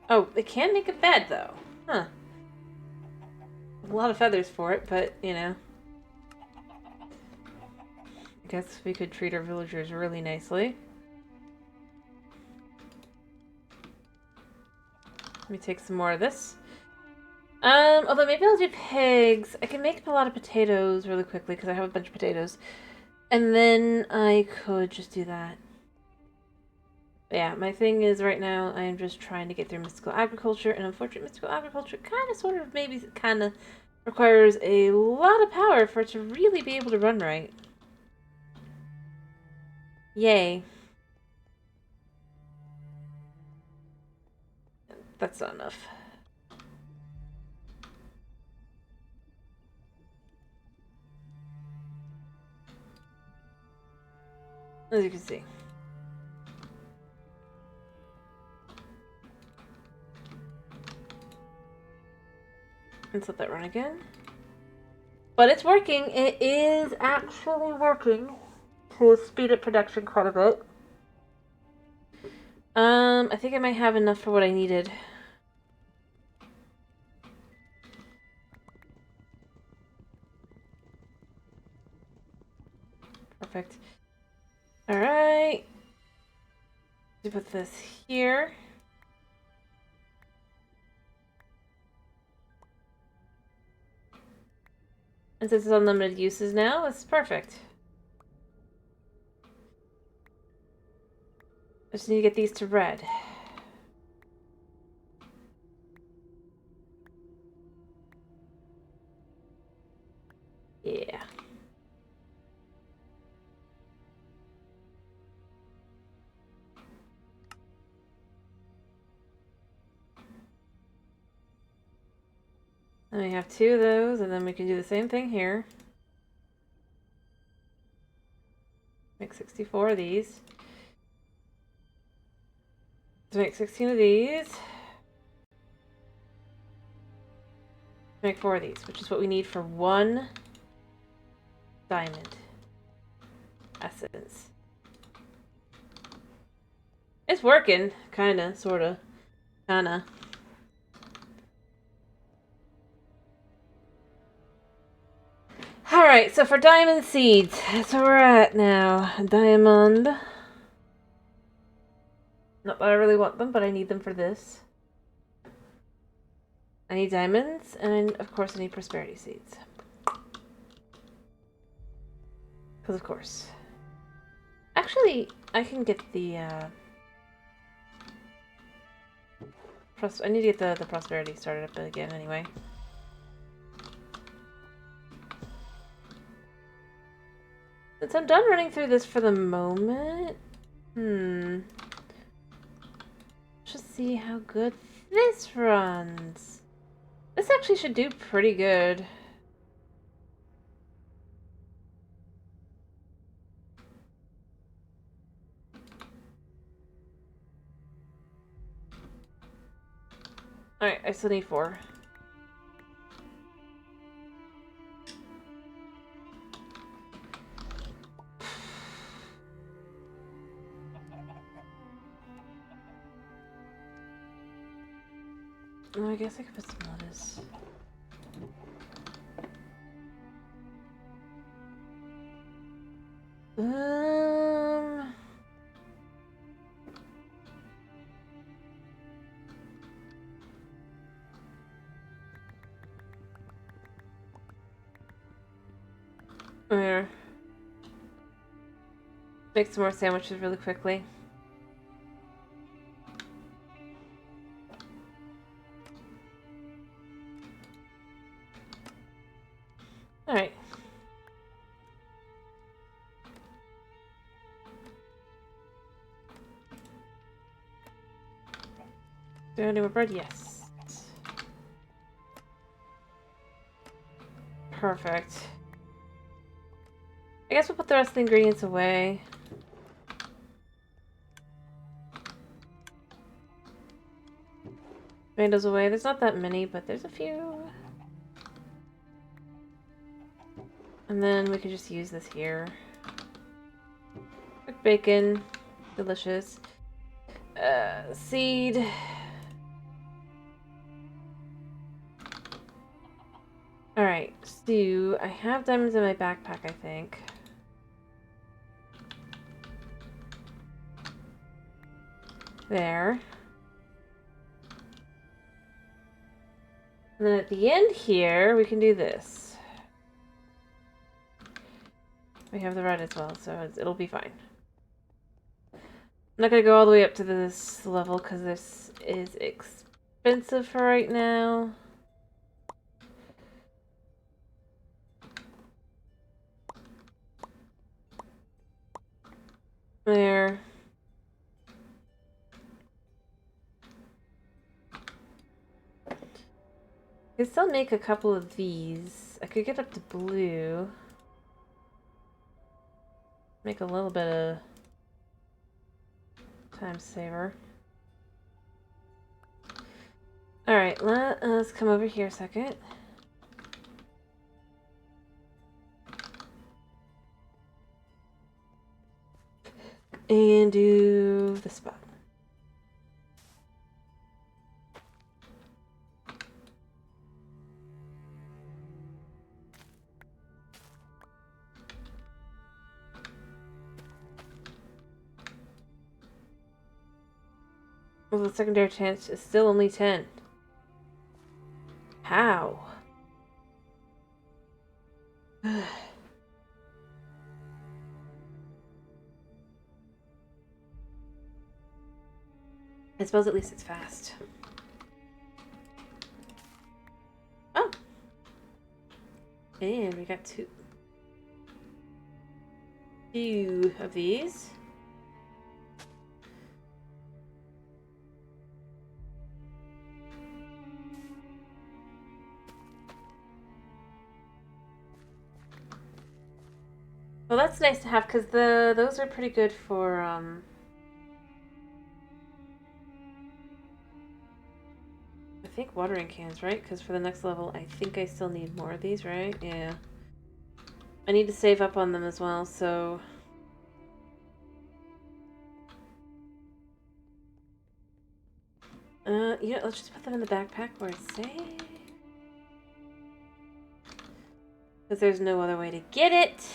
Speaker 1: Oh, it can make a bed, though. Huh. A lot of feathers for it, but, you know. I guess we could treat our villagers really nicely. Let me take some more of this. Although maybe I'll do pigs. I can make a lot of potatoes really quickly because I have a bunch of potatoes. And then I could just do that. But yeah, my thing is right now I am just trying to get through mystical agriculture, and unfortunately mystical agriculture kind of sort of maybe kind of requires a lot of power for it to really be able to run right. Yay. That's not enough. As you can see. Let's let that run again. But it's working. It is actually working to speed up production quite a bit. I think I might have enough for what I needed. Perfect. Alright. Put this here. And since it's unlimited uses now, it's perfect. I just need to get these to red. Yeah. And we have 2 of those, and then we can do the same thing here. Make 64 of these. To make 16 of these. Make 4 of these, which is what we need for 1 diamond. essence. It's working, kinda, sorta, kinda. Alright, so for diamond seeds, that's where we're at now. Diamond. Not that I really want them, but I need them for this. I need diamonds, and of course I need prosperity seeds. Because of course. Actually, I can get the, I need to get the prosperity started up again anyway. Since I'm done running through this for the moment, just see how good this runs. This actually should do pretty good. Alright, I still need 4. Oh, I guess I could put some lettuce. There. Make some more sandwiches really quickly. Alright. Do I need more bread? Yes. Perfect. I guess we'll put the rest of the ingredients away. Tomatoes away. There's not that many, but there's a few. And then we could just use this here. Quick bacon. Delicious. Seed. Alright, so I have diamonds in my backpack, I think. There. And then at the end here, we can do this. We have the red as well, so it'll be fine. I'm not going to go all the way up to this level because this is expensive for right now. There. I could still make a couple of these. I could get up to blue. Make a little bit of time saver. Alright, let us come over here a second. And do the spot. Well, the secondary chance is still only 10. How? I suppose at least it's fast. Oh! And we got two of these. Well, that's nice to have because those are pretty good for I think watering cans, right? Because for the next level, I think I still need more of these, right? Yeah. I need to save up on them as well, so Yeah, let's just put them in the backpack where it's safe. Because there's no other way to get it.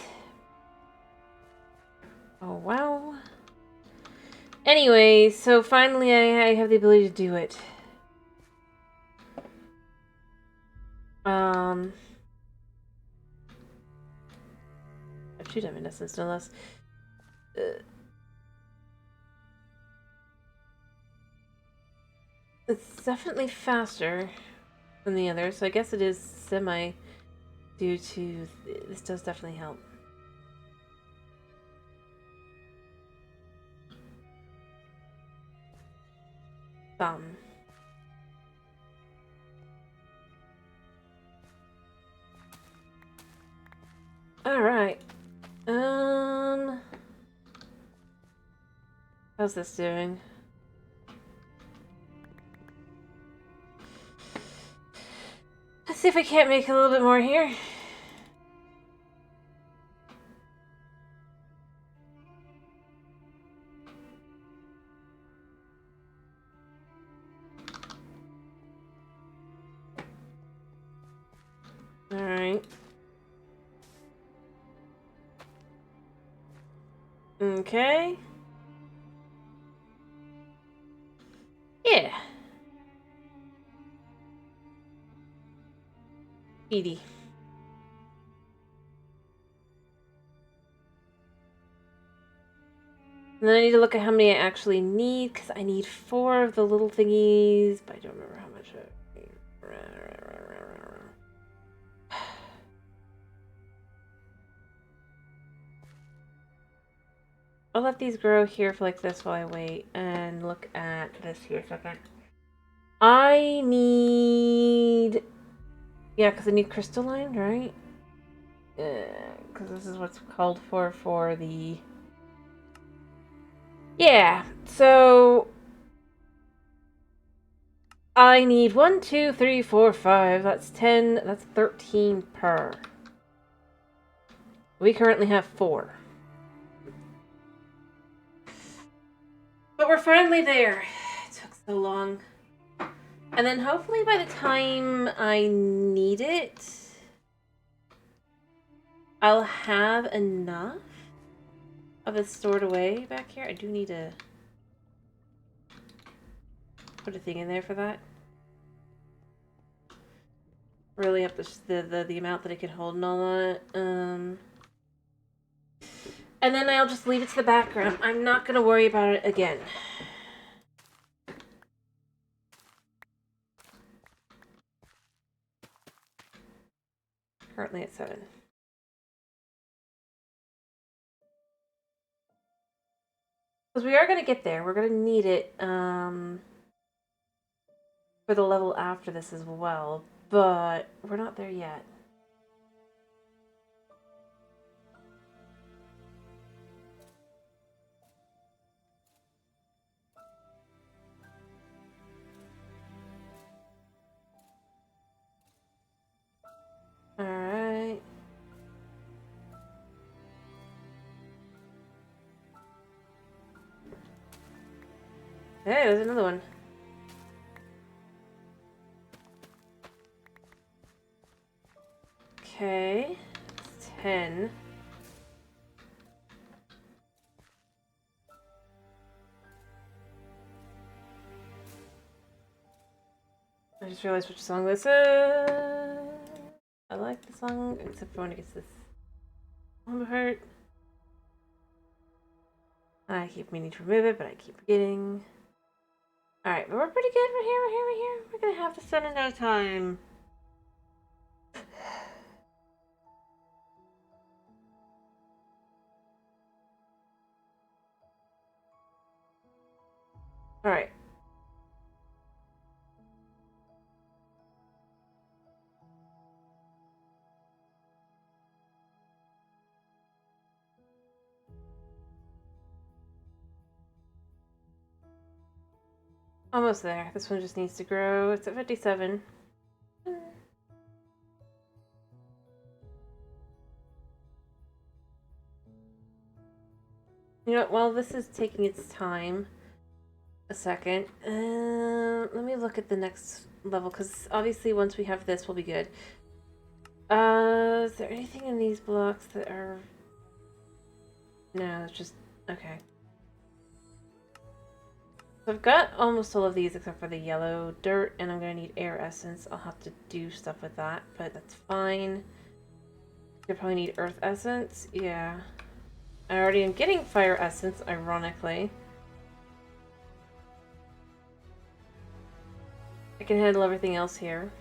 Speaker 1: Oh, wow. Anyway, so finally I have the ability to do it. I have 2 diamond essence, no less. It's definitely faster than the other, so I guess it is semi due to... This does definitely help. Alright. How's this doing? Let's see if I can't make a little bit more here. Alright. Okay. Yeah. Edie. And then I need to look at how many I actually need, because I need 4 of the little thingies, but I don't remember how much I need. I'll let these grow here for like this while I wait, and look at this here a second. I need... Yeah, because I need crystalline, right? Because this is what's called for the... Yeah, so... I need 1, 2, 3, 4, 5. That's 10. That's 13 per. We currently have 4. But we're finally there. It took so long. And then hopefully by the time I need it, I'll have enough of it stored away back here. I do need to put a thing in there for that. Really up the amount that it can hold and all that. And then I'll just leave it to the background. I'm not going to worry about it again. Currently at 7. Because we are going to get there. We're going to need it for the level after this as well. But we're not there yet. Alright. Hey, there's another one. Okay. 10. I just realized which song this is. I like the song, except for when it gets this one part. I keep meaning to remove it, but I keep forgetting. Alright, but we're pretty good. We're here. We're gonna have this done in no time. Alright. Almost there. This one just needs to grow. It's at 57. You know what, while this is taking its time, a second, Let me look at the next level, because obviously once we have this, we'll be good. Is there anything in these blocks that are... No, it's just... Okay. So I've got almost all of these except for the yellow dirt, and I'm going to need air essence. I'll have to do stuff with that, but that's fine. I probably need earth essence. Yeah. I already am getting fire essence, ironically. I can handle everything else here.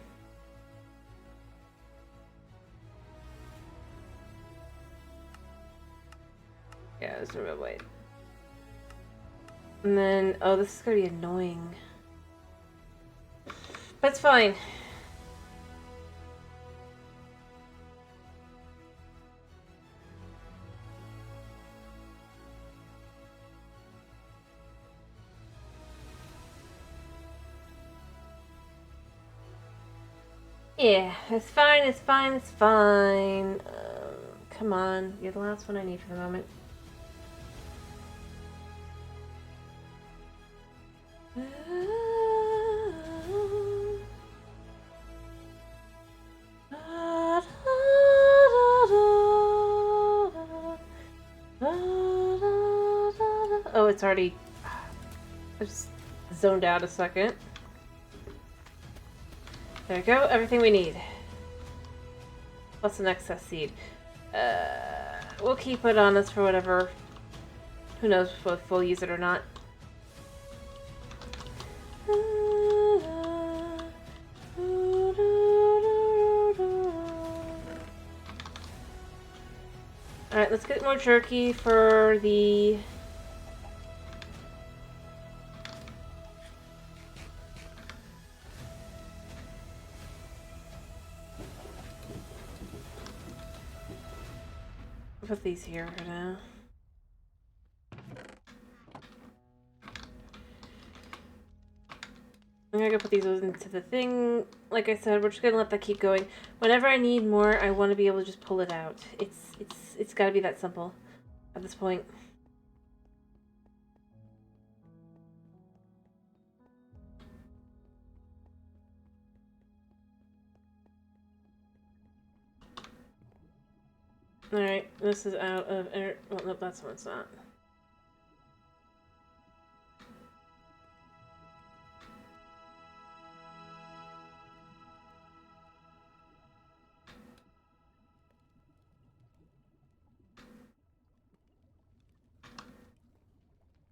Speaker 1: Yeah, there's no real way. And then, oh, this is gonna be annoying. But it's fine. Yeah, it's fine, it's fine, it's fine. Come on, you're the last one I need for the moment. Oh, it's already... I just zoned out a second. There we go, everything we need. Plus an excess seed. We'll keep it on us for whatever. Who knows if we'll use it or not. Alright, let's get more jerky for the... Put these here for now. I'm gonna go put these into the thing. Like I said, we're just gonna let that keep going. Whenever I need more, I want to be able to just pull it out. It's got to be that simple at this point. Alright, this is out of air. Well, no, that's what it's not.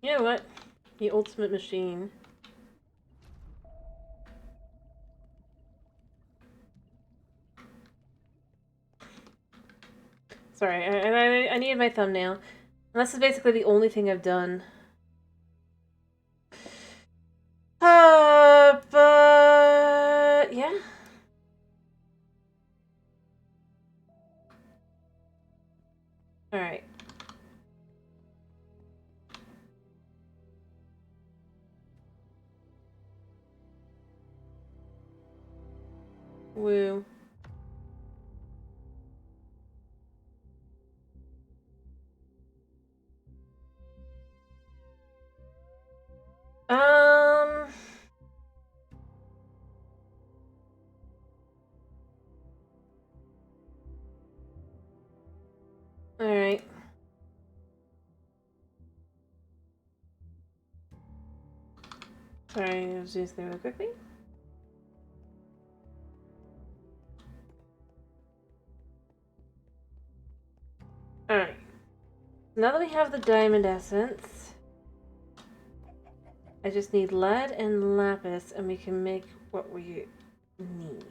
Speaker 1: You know what? The ultimate machine. Sorry, I needed my thumbnail. And this is basically the only thing I've done. But... yeah. Alright. Woo. Alright. Sorry, I was just there really quickly. Alright. Now that we have the diamond essence, I just need lead and lapis, and we can make what we need.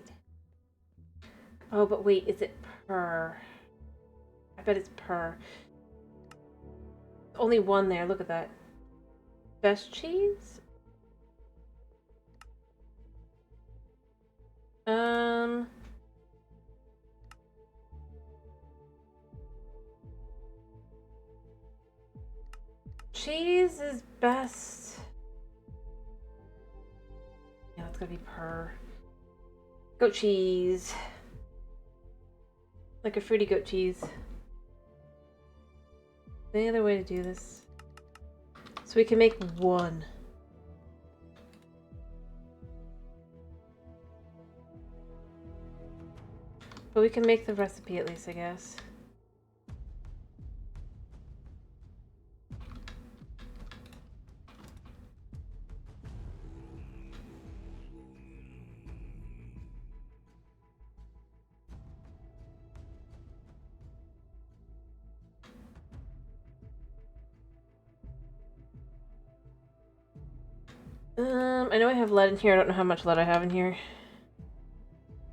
Speaker 1: Oh, but wait, is it per? I bet it's per. Only one there, look at that. Best cheese? Cheese is best. Yeah, it's gonna be per. Goat cheese. Like a fruity goat cheese. Any other way to do this? So we can make one. But we can make the recipe at least, I guess. I know I have lead in here. I don't know how much lead I have in here.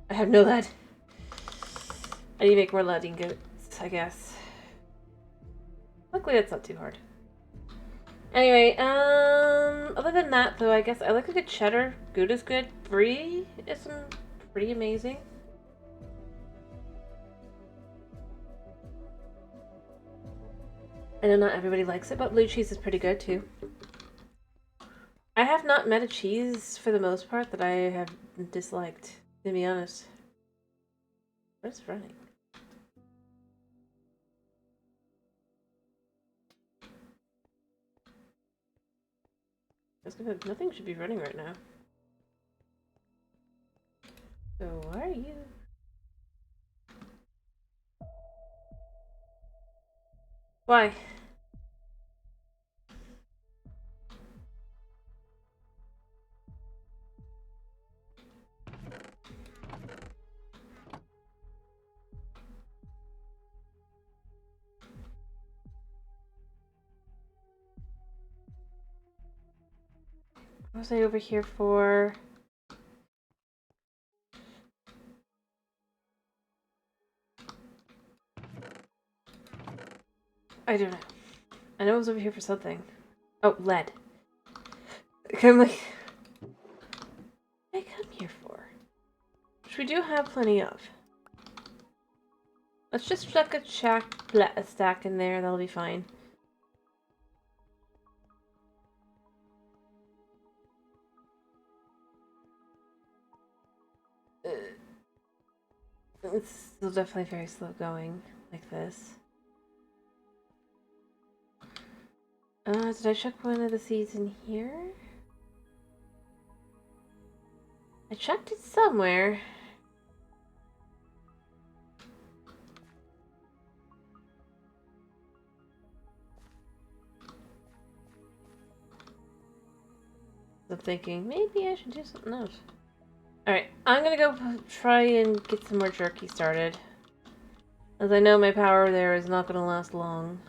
Speaker 1: I have no lead. I need to make more lead ingots, I guess. Luckily, that's not too hard. Anyway, other than that, though, I guess I like a good cheddar. Gouda's good. Brie is pretty amazing. I know not everybody likes it, but blue cheese is pretty good, too. I have not met a cheese, for the most part, that I have disliked, to be honest. What's running? Nothing should be running right now. So why are you? Why? What was I over here for? I don't know. I know I was over here for something. Oh, lead. I'm like, what did I come here for? Which we do have plenty of. Let's just chuck a stack in there. That'll be fine. It's still definitely very slow going, like this. Did I chuck one of the seeds in here? I chucked it somewhere. I'm thinking, maybe I should do something else. Alright, I'm gonna go try and get some more jerky started. As I know my power there is not gonna last long.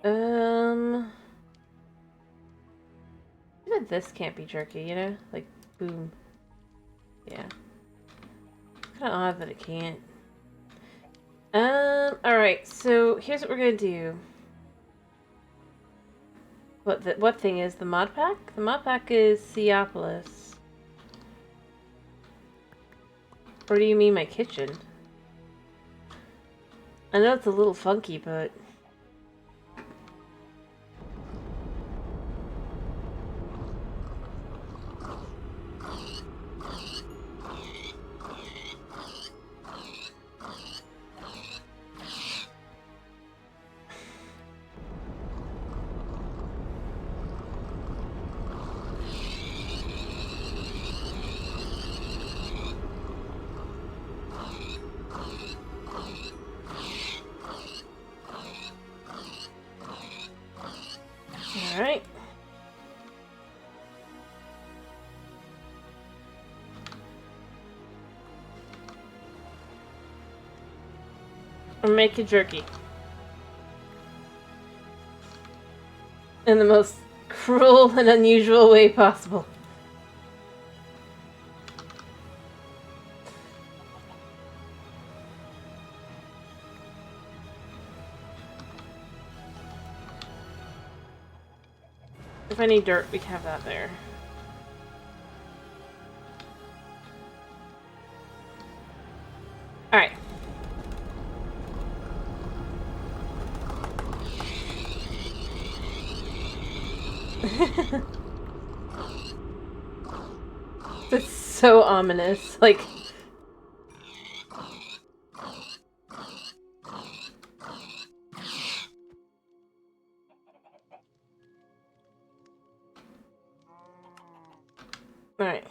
Speaker 1: Even this can't be jerky, you know? Like, boom. Yeah. It's kinda odd that it can't. Alright, so here's what we're gonna do. What thing is the mod pack? The mod pack is Seaopolis. Or do you mean my kitchen? I know it's a little funky, but... Alright. I'm making jerky. In the most cruel and unusual way possible. If I need dirt, we can have that there. Alright. It's so ominous. Like... Alright.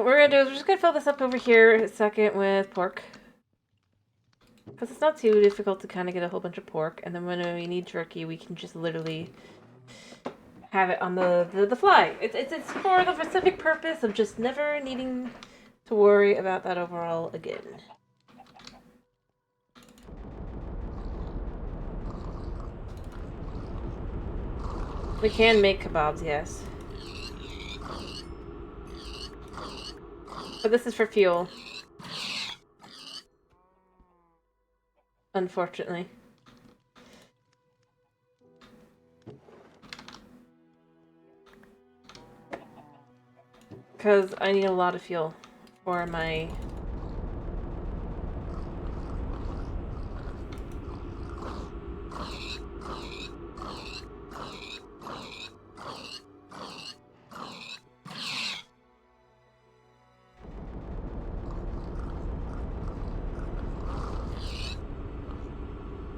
Speaker 1: What we're gonna do is we're just gonna fill this up over here a second with pork. Because it's not too difficult to kind of get a whole bunch of pork, and then when we need jerky, we can just literally have it on the fly. It's for the specific purpose of just never needing to worry about that overall again. We can make kebabs, yes. But this is for fuel. Unfortunately. Because I need a lot of fuel for my...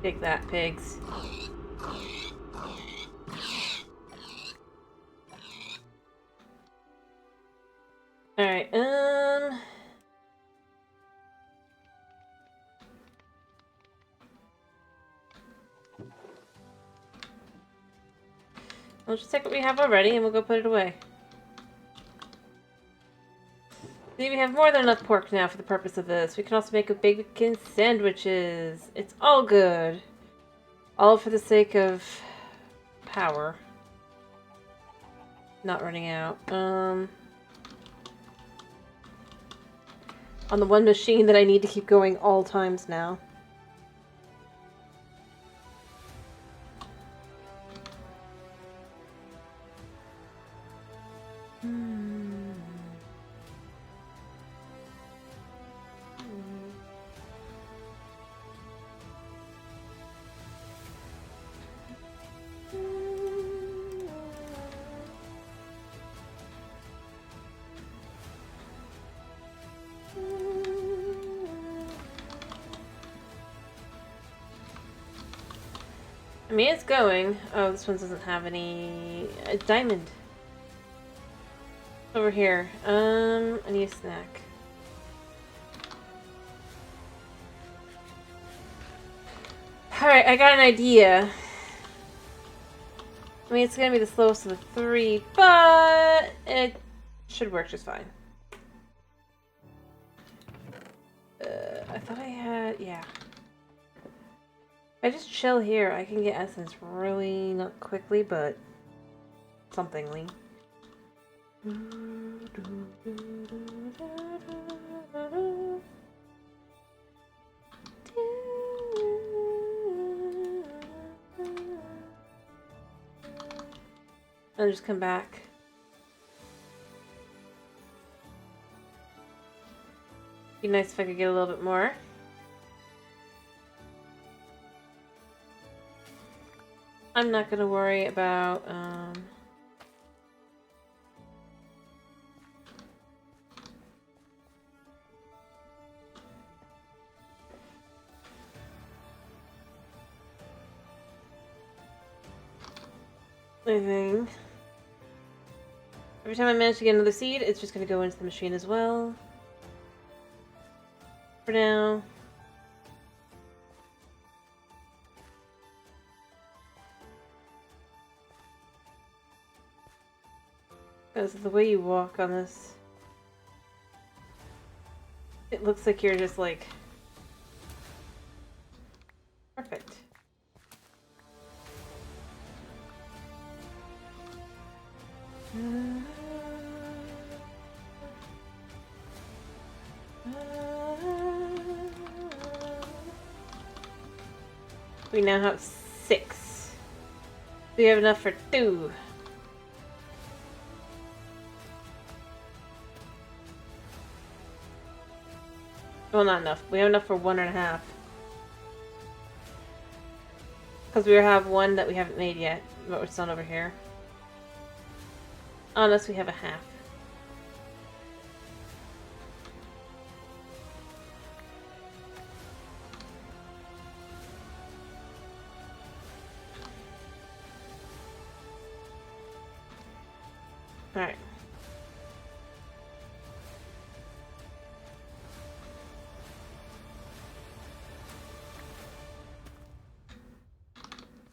Speaker 1: Take that, pigs. Alright, we'll just take what we have already and we'll go put it away. See, we have more than enough pork now for the purpose of this. We can also make a bacon sandwiches. It's all good. All for the sake of power. Not running out. On the one machine that I need to keep going all times now. I mean, it's going. Oh, this one doesn't have any... A diamond. Over here. I need a snack. Alright, I got an idea. I mean, it's gonna be the slowest of the three, but it should work just fine. I thought I had... yeah. If I just chill here, I can get essence really, not quickly, but somethingly. I'll just come back. Be nice if I could get a little bit more. I'm not gonna worry about, anything. Every time I manage to get another seed, it's just gonna go into the machine as well. For now. Because the way you walk on this, it looks like you're just like perfect. We now have 6. We have enough for 2. Well, not enough. We have enough for 1.5. Because we have one that we haven't made yet, but it's not over here. Unless we have a half. Alright.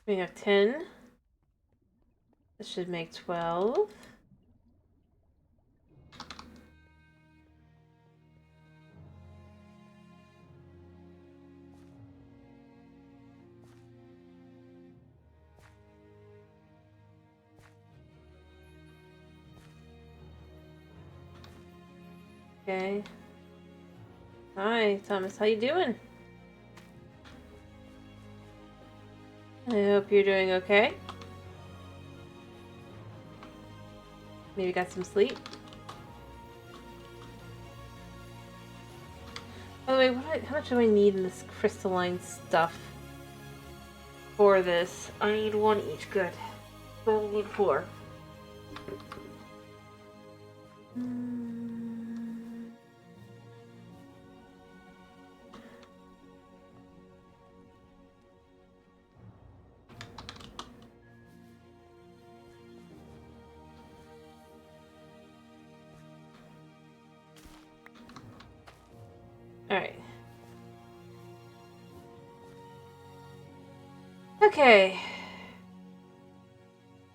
Speaker 1: We have 10. This should make 12. Okay. Hi, Thomas. How you doing? I hope you're doing okay. Maybe got some sleep. By the way, how much do I need in this crystalline stuff for this? I need 1 each. Good. I only need 4. Alright. Okay.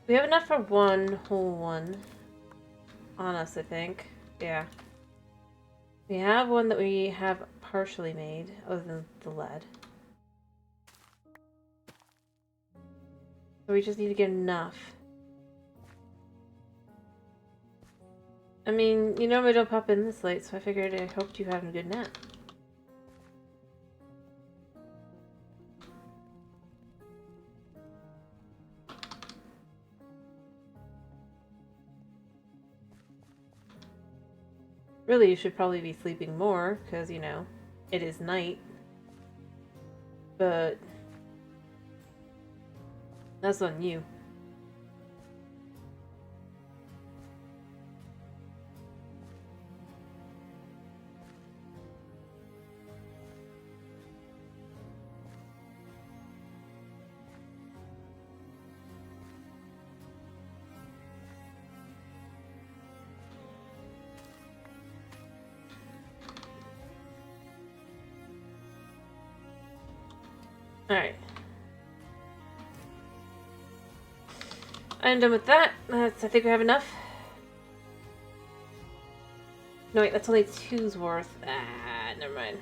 Speaker 1: We have enough for 1 whole one on us, I think. Yeah. We have one that we have partially made, other than the lead. So we just need to get enough. I mean, you normally don't pop in this late, so I figured I hoped you had a good nap. Really, you should probably be sleeping more, because, you know, it is night. But that's on you. Alright. I'm done with that. I think we have enough. No, wait, that's only 2's worth. Ah, never mind.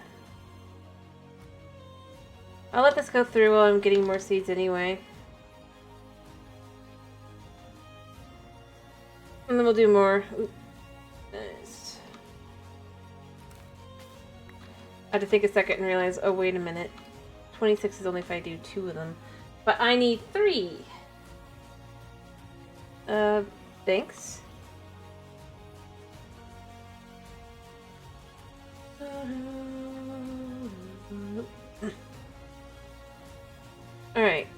Speaker 1: I'll let this go through while I'm getting more seeds anyway. And then we'll do more. Ooh, nice. I had to think a second and realize, oh, wait a minute. 26 is only if I do 2 of them. But I need 3! Thanks. Alright,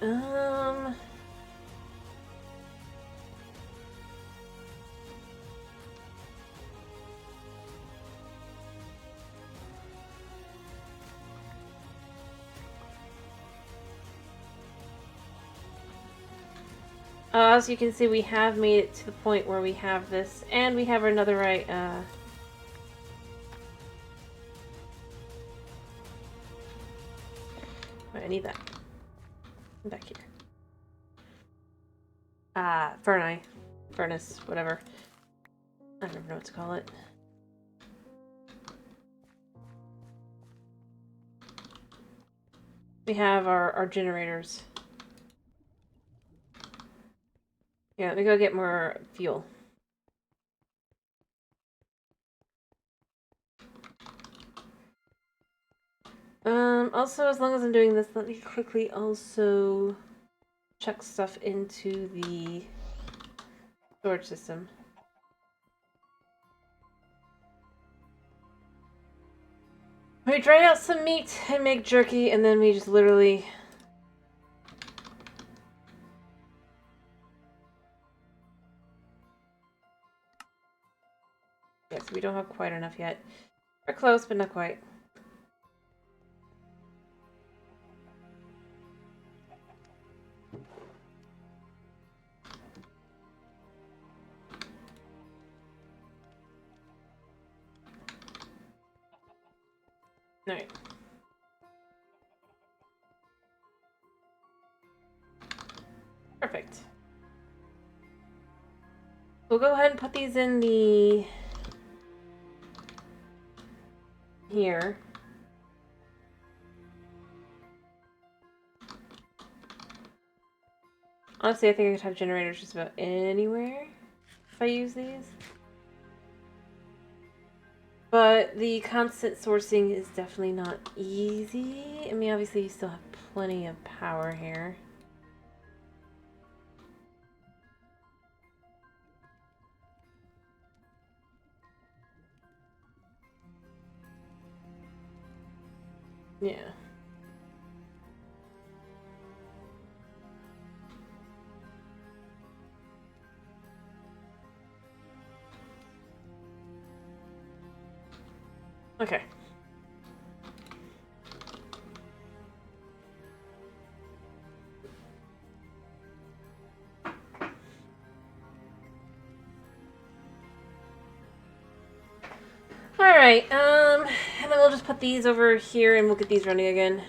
Speaker 1: as you can see, we have made it to the point where we have this, and we have another right, I need that. I'm back here. Furnace, whatever. I don't know what to call it. We have our generators. Yeah, let me go get more fuel. Also, as long as I'm doing this, let me quickly also chuck stuff into the storage system. We dry out some meat and make jerky, and then we just literally... Yes, we don't have quite enough yet. We're close, but not quite. Alright. we'll go ahead and put these in the... here. Honestly, I think I could have generators just about anywhere if I use these. But the constant sourcing is definitely not easy. I mean, obviously you still have plenty of power here. Yeah. Okay. Alright, and then we'll just put these over here and we'll get these running again.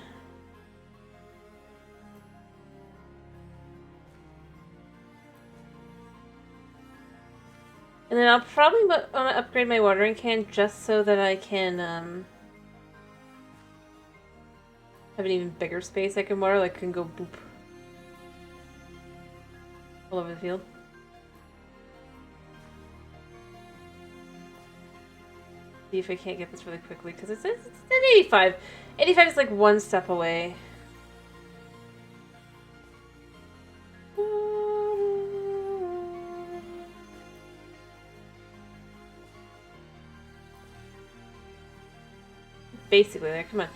Speaker 1: And then I'll probably want to upgrade my watering can just so that I can have an even bigger space I can water, like I can go boop all over the field. See if I can't get this really quickly, because it's an 85. 85 is like one step away. Basically there, come on.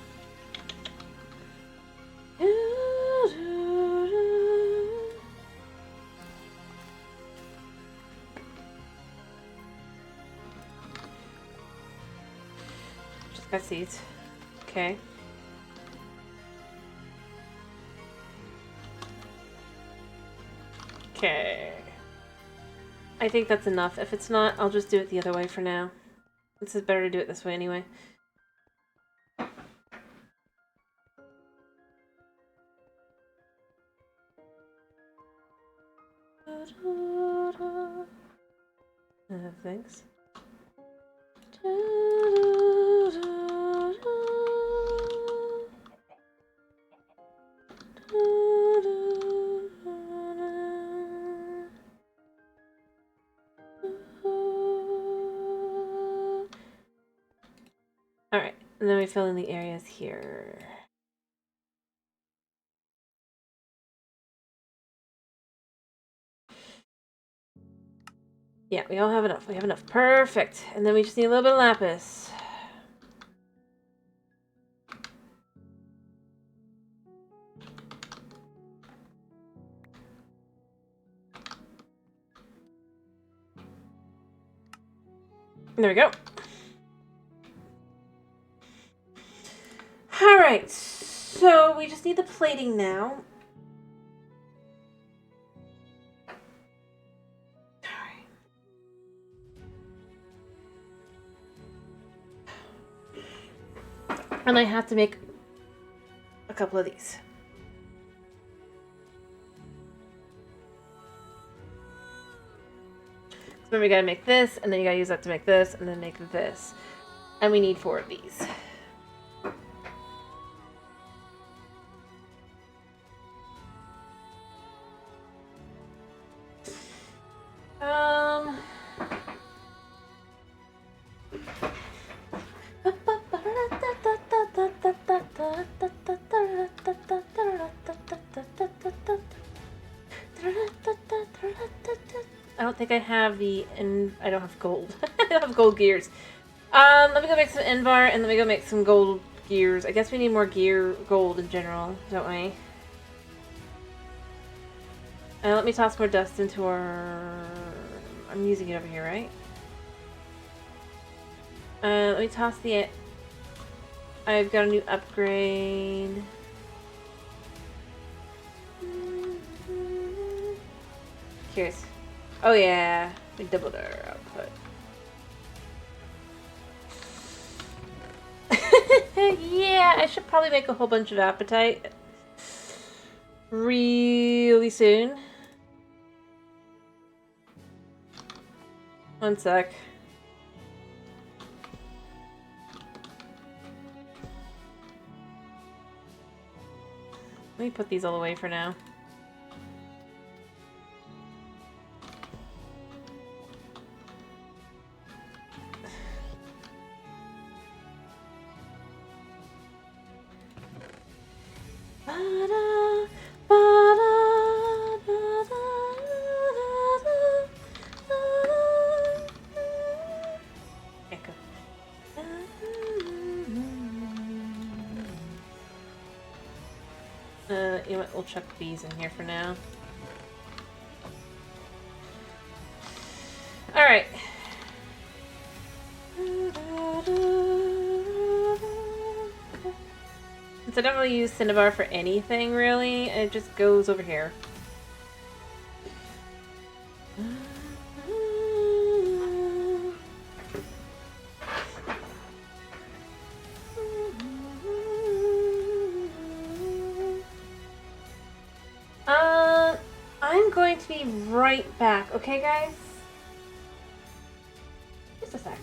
Speaker 1: Just got seeds. Okay. Okay. I think that's enough. If it's not, I'll just do it the other way for now. This is better to do it this way anyway. Thanks. Alright, and then we fill in the areas here. Yeah, we all have enough. We have enough. Perfect. And then we just need a little bit of lapis. There we go. Alright, so we just need the plating now. And I have to make a couple of these. So then we gotta make this, and then you gotta use that to make this, and then make this. And we need 4 of these. I don't think I have the, and I don't have gold. I don't have gold gears. Let me go make some Invar, and let me go make some gold gears. I guess we need more gold in general, don't we? And let me toss more dust into our... I'm using it over here, right? Let me toss the... I've got a new upgrade. Curious. Oh yeah, we doubled our output. Yeah, I should probably make a whole bunch of appetite really soon. One sec. Let me put these all away for now. You know what, we'll chuck these in here for now. Alright. Since I don't really use Cinnabar for anything, really, it just goes over here. I'm going to be right back, okay, guys? Just a sec.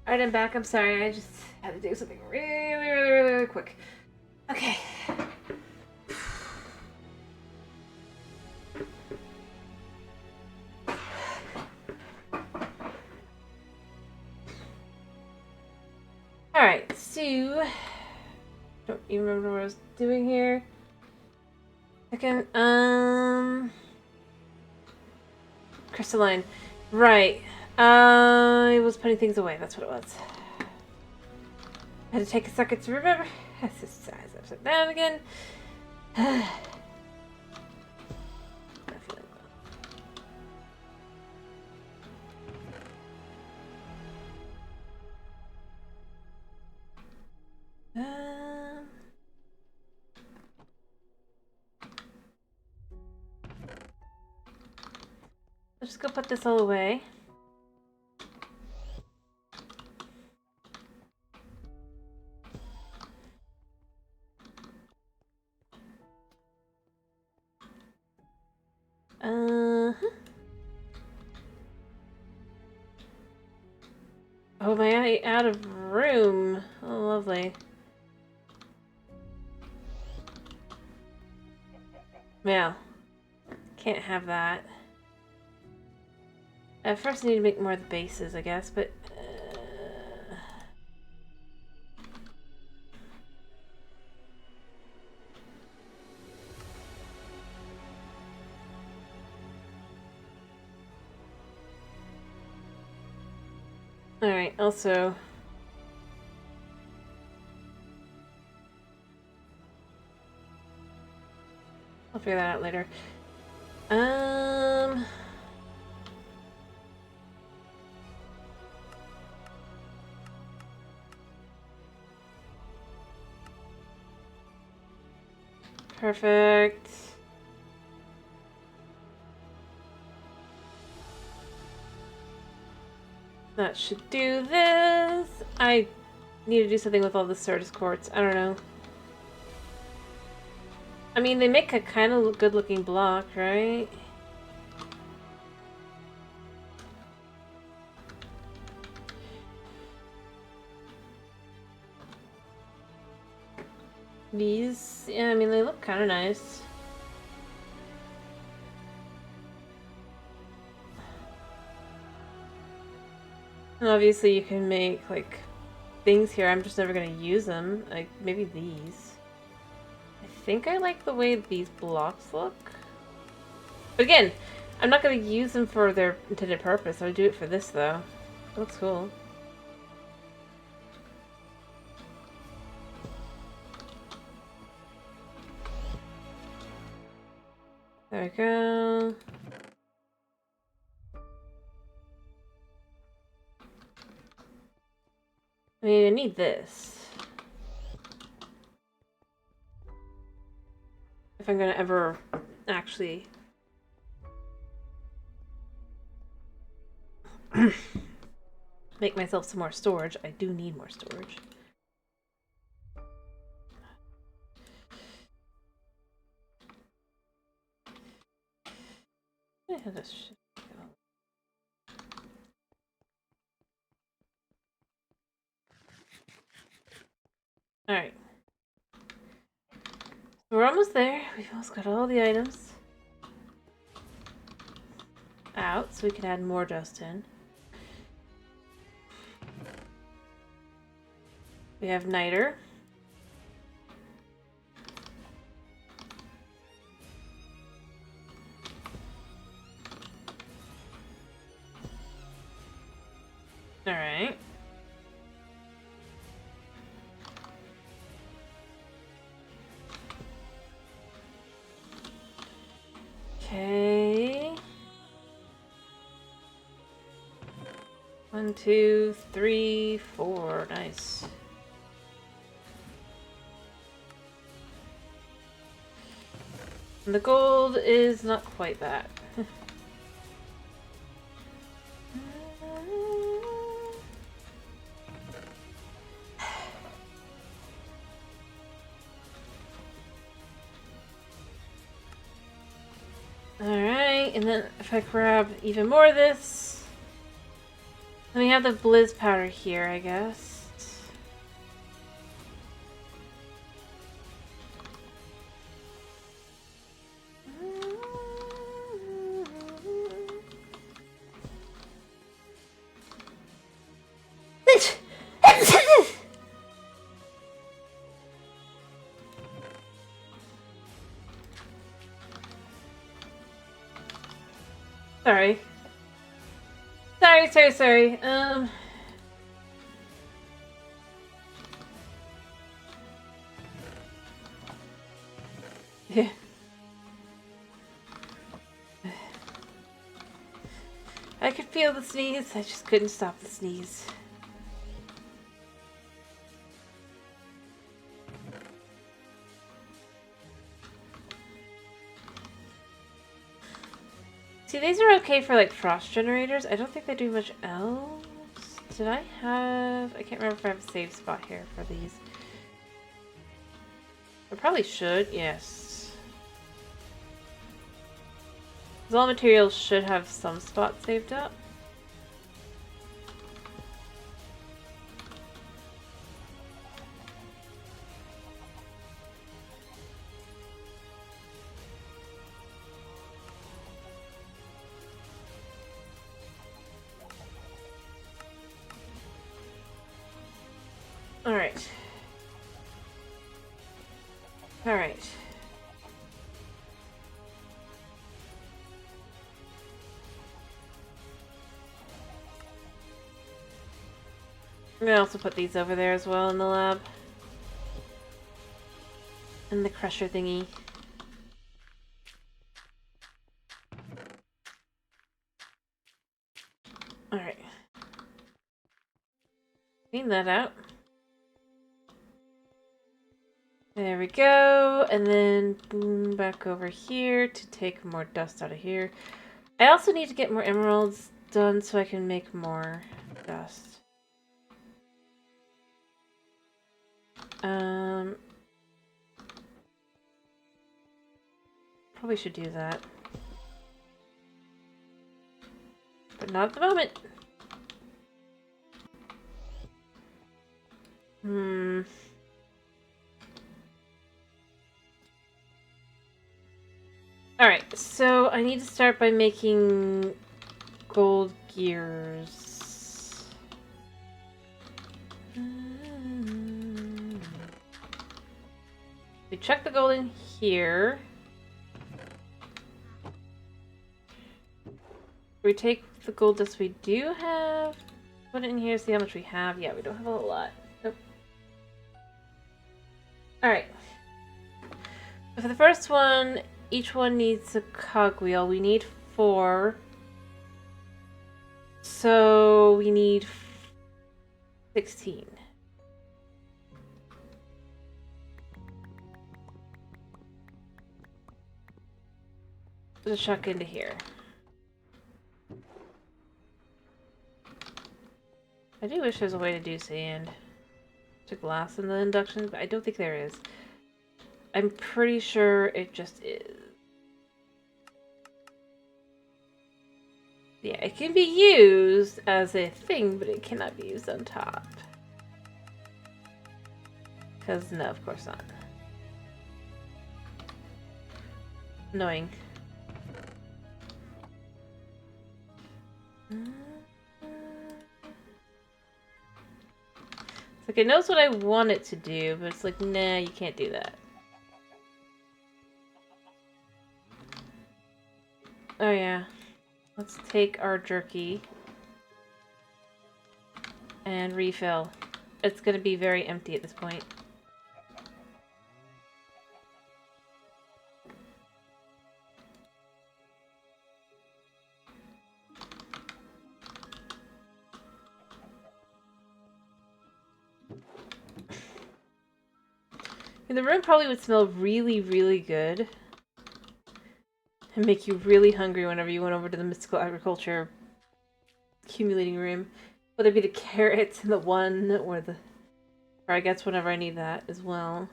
Speaker 1: Alright, I'm back. I'm sorry. I just had to do something really quick. Okay. Alright, so... Don't even remember what I was doing here. Second, crystalline. Right. I was putting things away. That's what it was. I had to take a second to remember. Let's just size upside down again. Let's just go put this all away. Uh-huh. Oh, am I out of room? Oh, lovely. Well, can't have that. At first I need to make more of the bases, I guess, but... Alright, also... I'll figure that out later. Perfect. That should do this. I need to do something with all the Certus quartz. I don't know. I mean, they make a kind of good-looking block, right? These, yeah, I mean, they look kind of nice. And obviously you can make, like, things here. I'm just never going to use them. Like, maybe these. I think I like the way these blocks look. But again, I'm not going to use them for their intended purpose. I'll do it for this, though. It looks cool. There we go. I mean, I need this. If I'm gonna ever actually make myself some more storage, I do need more storage. This Alright. We're almost there. We've almost got all the items out, so we can add more dust in. We have niter. Alright. Okay. 1, 2, 3, 4. Nice. And the gold is not quite that. Alright, and then if I grab even more of this, then we have the blizz powder here, I guess. Sorry. Sorry. Yeah. I could feel the sneeze. I just couldn't stop the sneeze. See, these are okay for, like, frost generators. I don't think they do much else. Did I have... I can't remember if I have a save spot here for these. I probably should, yes. Because all materials should have some spot saved up. Alright. Alright. I'm gonna also put these over there as well in the lab. And the crusher thingy. Alright. Clean that out. There we go. And then boom, back over here to take more dust out of here. I also need to get more emeralds done so I can make more dust. Probably should do that. But not at the moment. Alright, so I need to start by making gold gears. We chuck the gold in here. We take the gold dust we do have, put it in here, see how much we have. Yeah, we don't have a lot. Nope. Alright. So for the first one, each one needs a cogwheel. We need 4. So we need 16. Just chuck into here. I do wish there's a way to do sand to glass in the induction, but I don't think there is. I'm pretty sure it just is. Yeah, it can be used as a thing, but it cannot be used on top. Because, no, of course not. Annoying. It's like, it knows what I want it to do, but it's like, nah, you can't do that. Oh yeah. Let's take our jerky and refill. It's gonna be very empty at this point. And the room probably would smell really, really good. And make you really hungry whenever you went over to the mystical agriculture accumulating room. Whether it be the carrots and the one or the... Or I guess whenever I need that as well.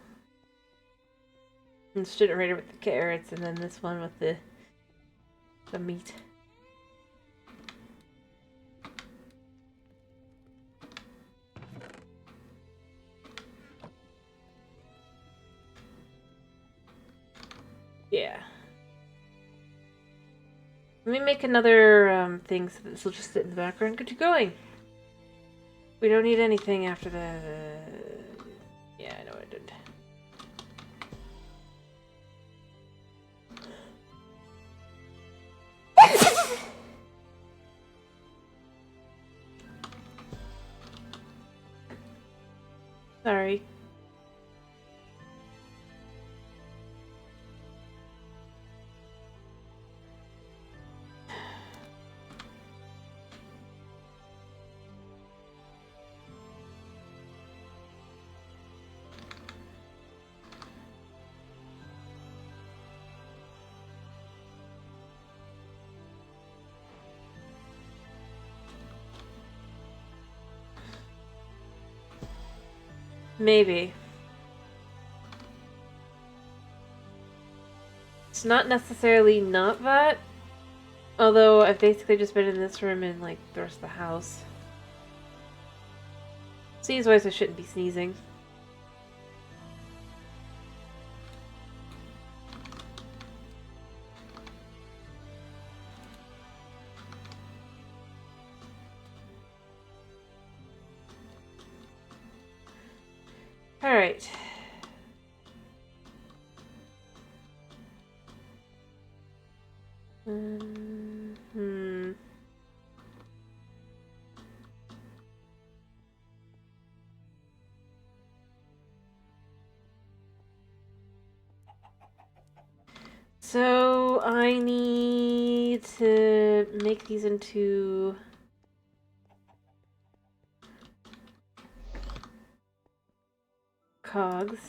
Speaker 1: And the generator with the carrots and then this one with the meat. Yeah. Let me make another thing so this will just sit in the background. Get you going. We don't need anything after the... Yeah, I know I did. Sorry. Maybe. It's not necessarily not that. Although I've basically just been in this room and like the rest of the house. Sneeze-wise, I shouldn't be sneezing. Alright. So I need to make these into cogs.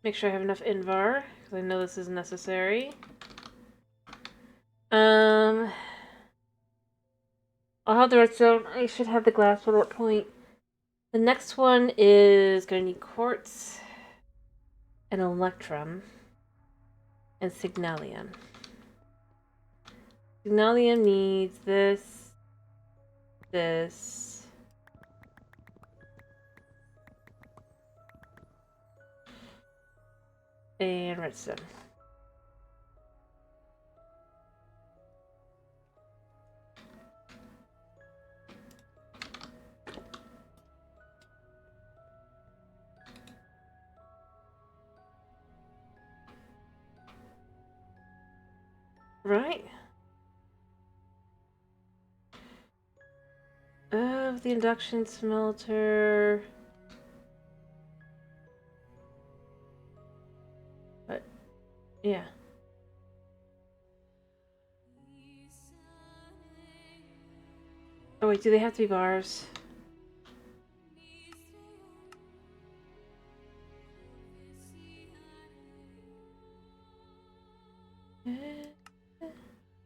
Speaker 1: Make sure I have enough Invar, because I know this is necessary. I'll have the redstone. I should have the glass by that point. The next one is going to need quartz, and electrum, and signalium. Signalium needs this, and redstone. Right. Of the induction smelter. But, yeah. Oh wait, do they have to be bars?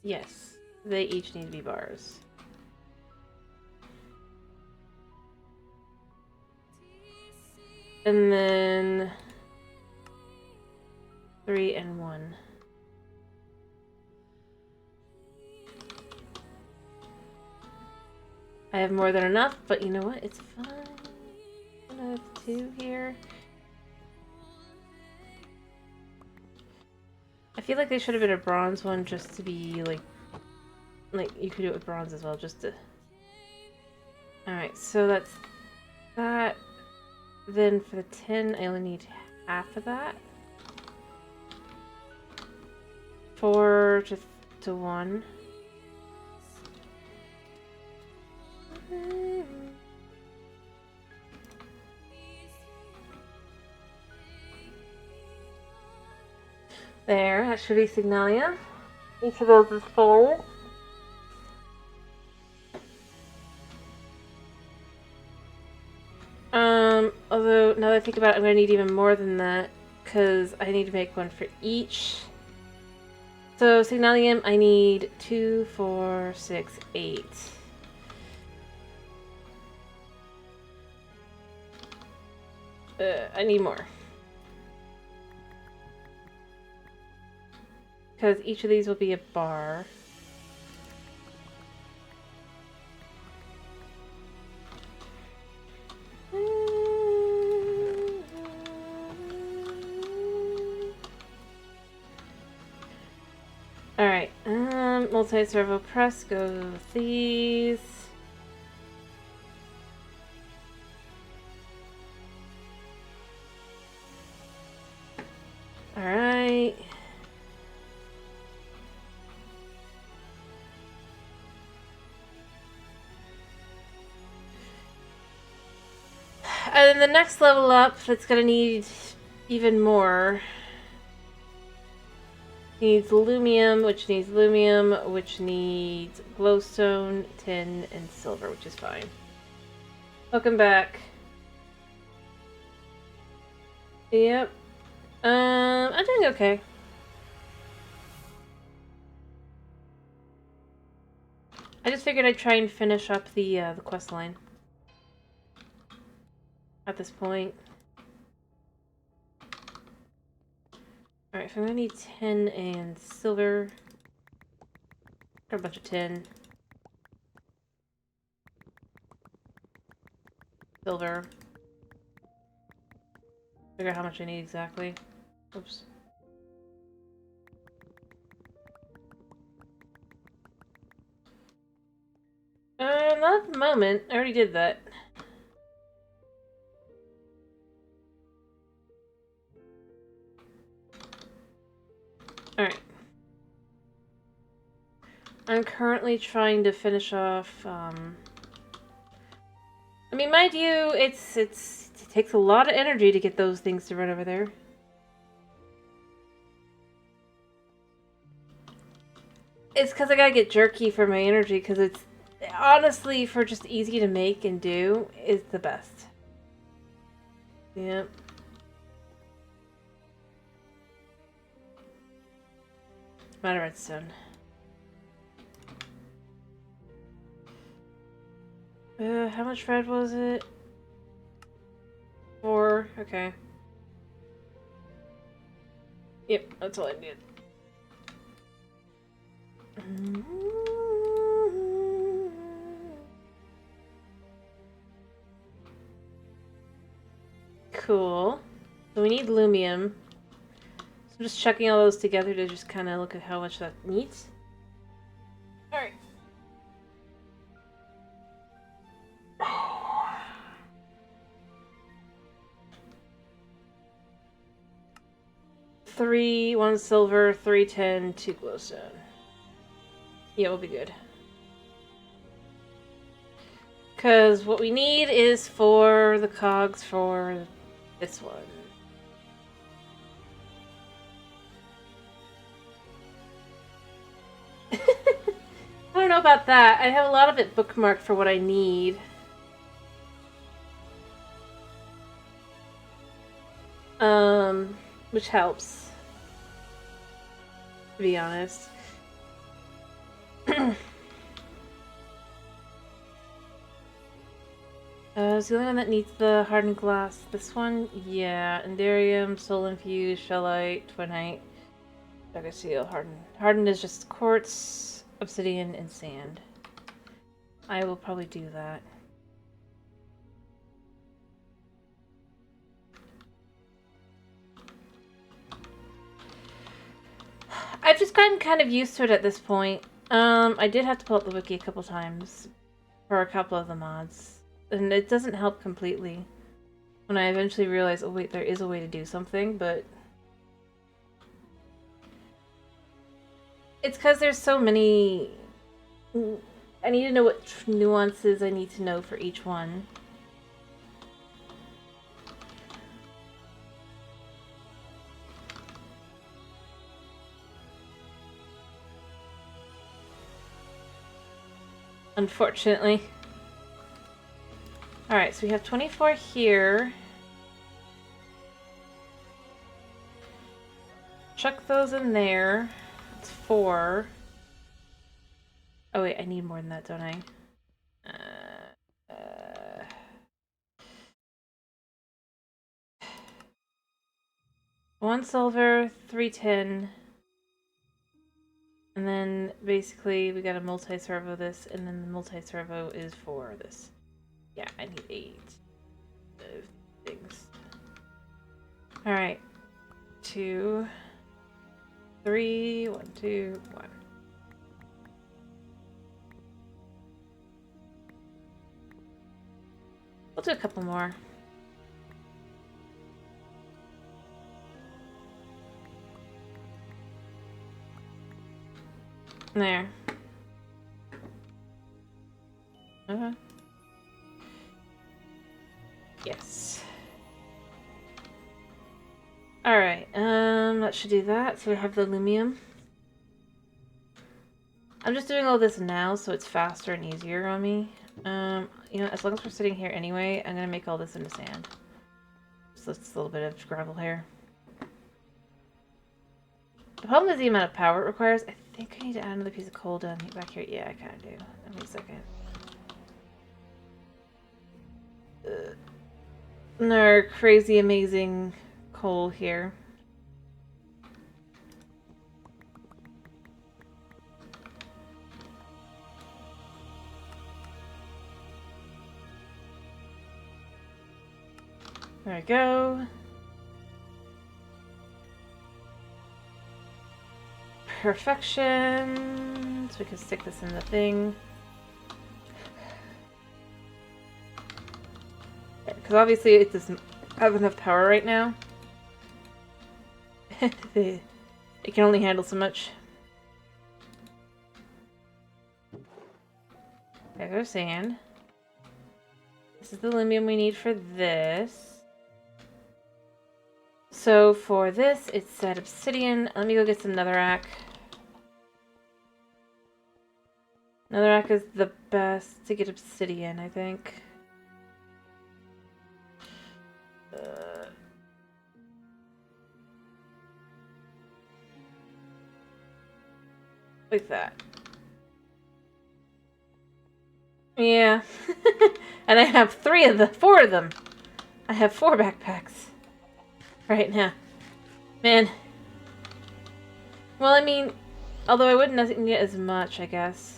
Speaker 1: Yes, they each need to be bars. And then 3 and 1. I have more than enough, but you know what? It's fine. I have 2 here. I feel like they should have been a bronze one just to be like you could do it with bronze as well, just to. Alright, so that's that. Then for the tin, I only need half of that. 4 to 1. There, that should be Signalia. Each of those is full. Although, now that I think about it, I'm going to need even more than that, because I need to make one for each. So, Signalium, I need 2, 4, 6, 8. I need more. Because each of these will be a bar. Alright, multi-servo press goes with these. Alright. And then the next level up, it's gonna need even more. Needs lumium, which needs lumium, which needs glowstone, tin, and silver, which is fine. Welcome back. Yep. I'm doing okay. I just figured I'd try and finish up the quest line at this point. Alright, so I'm gonna need tin and silver. Got a bunch of tin. Silver. Figure out how much I need exactly. Oops. Not at the moment. I already did that. Alright. I'm currently trying to finish off, I mean, mind you, it takes a lot of energy to get those things to run over there. It's because I gotta get jerky for my energy, because it's, honestly, for just easy to make and do, is the best. Yep. I'm out of redstone. How much red was it? 4, okay. Yep, that's all I need. Cool. So we need lumium. So I'm just checking all those together to just kind of look at how much that needs. Alright. Three, 1 silver, 3 tin, 2 glowstone. Yeah, we'll be good. Because what we need is for the cogs for this one. I don't know about that. I have a lot of it bookmarked for what I need. Which helps, to be honest. Is the only one that needs the hardened glass this one? Yeah, Enderium, soul infused, shellite, twinite, dagger seal, hardened. Hardened is just quartz, obsidian, and sand. I will probably do that. I've just gotten kind of used to it at this point. I did have to pull up the wiki a couple times for a couple of the mods, and it doesn't help completely. When I eventually realized, oh wait, there is a way to do something, but it's because there's so many. I need to know what nuances I need to know for each one. Unfortunately. Alright, so we have 24 here. Chuck those in there. It's 4. Oh wait, I need more than that, don't I? 1 silver, 3 tin. And then basically we got a multi-servo this, and then the multi-servo is for this. Yeah, I need 8 of things. Alright. 2, 3, 1, 2, 1. We'll do a couple more. There. Okay. Yes. Alright, that should do that. So we have the lumium. I'm just doing all this now so it's faster and easier on me. You know, as long as we're sitting here anyway, I'm gonna make all this into sand. So it's a little bit of gravel here. The problem is the amount of power it requires. I think I need to add another piece of coal down back here. Yeah, I kind of do. Wait a second. Our crazy amazing coal here. There we go. Perfection. So we can stick this in the thing. Because obviously it doesn't have enough power right now. It can only handle so much. There's our sand. This is the aluminum we need for this. So for this, it's said obsidian. Let me go get some netherrack. Netherrack is the best to get obsidian, I think. Like that. Yeah. And I have 4 of them. I have 4 backpacks. Right now. Man. Well, I mean, although I wouldn't get as much, I guess.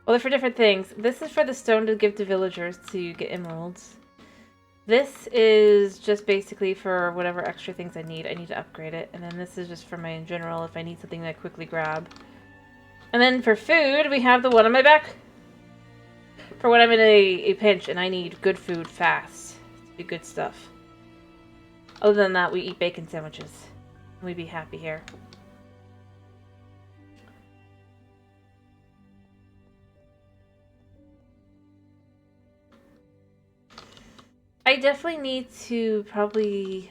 Speaker 1: Well, they're for different things. This is for the stone to give to villagers to get emeralds. This is just basically for whatever extra things I need. I need to upgrade it. And then this is just for my in general if I need something that I quickly grab. And then for food, we have the one on my back. For when I'm in a pinch and I need good food fast. To do good stuff. Other than that, we eat bacon sandwiches. We'd be happy here. I definitely need to probably...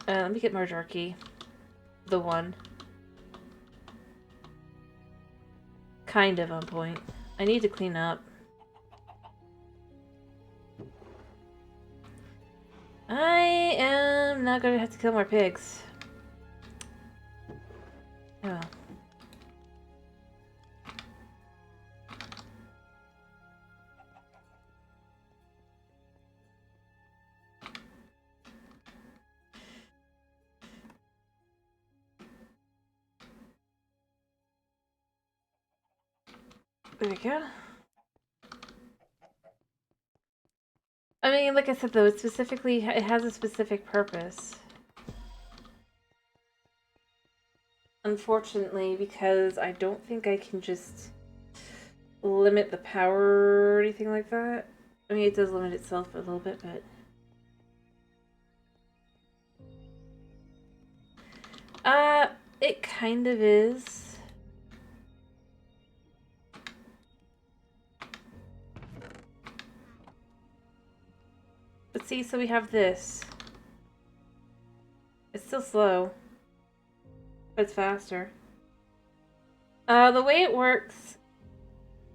Speaker 1: let me get more jerky. The one. Kind of on point. I need to clean up. I am not going to have to kill more pigs. Oh. There we go. I mean, like I said though, it has a specific purpose. Unfortunately, because I don't think I can just limit the power or anything like that. I mean, it does limit itself a little bit, but... it kind of is. But see, so we have this. It's still slow. But it's faster. The way it works...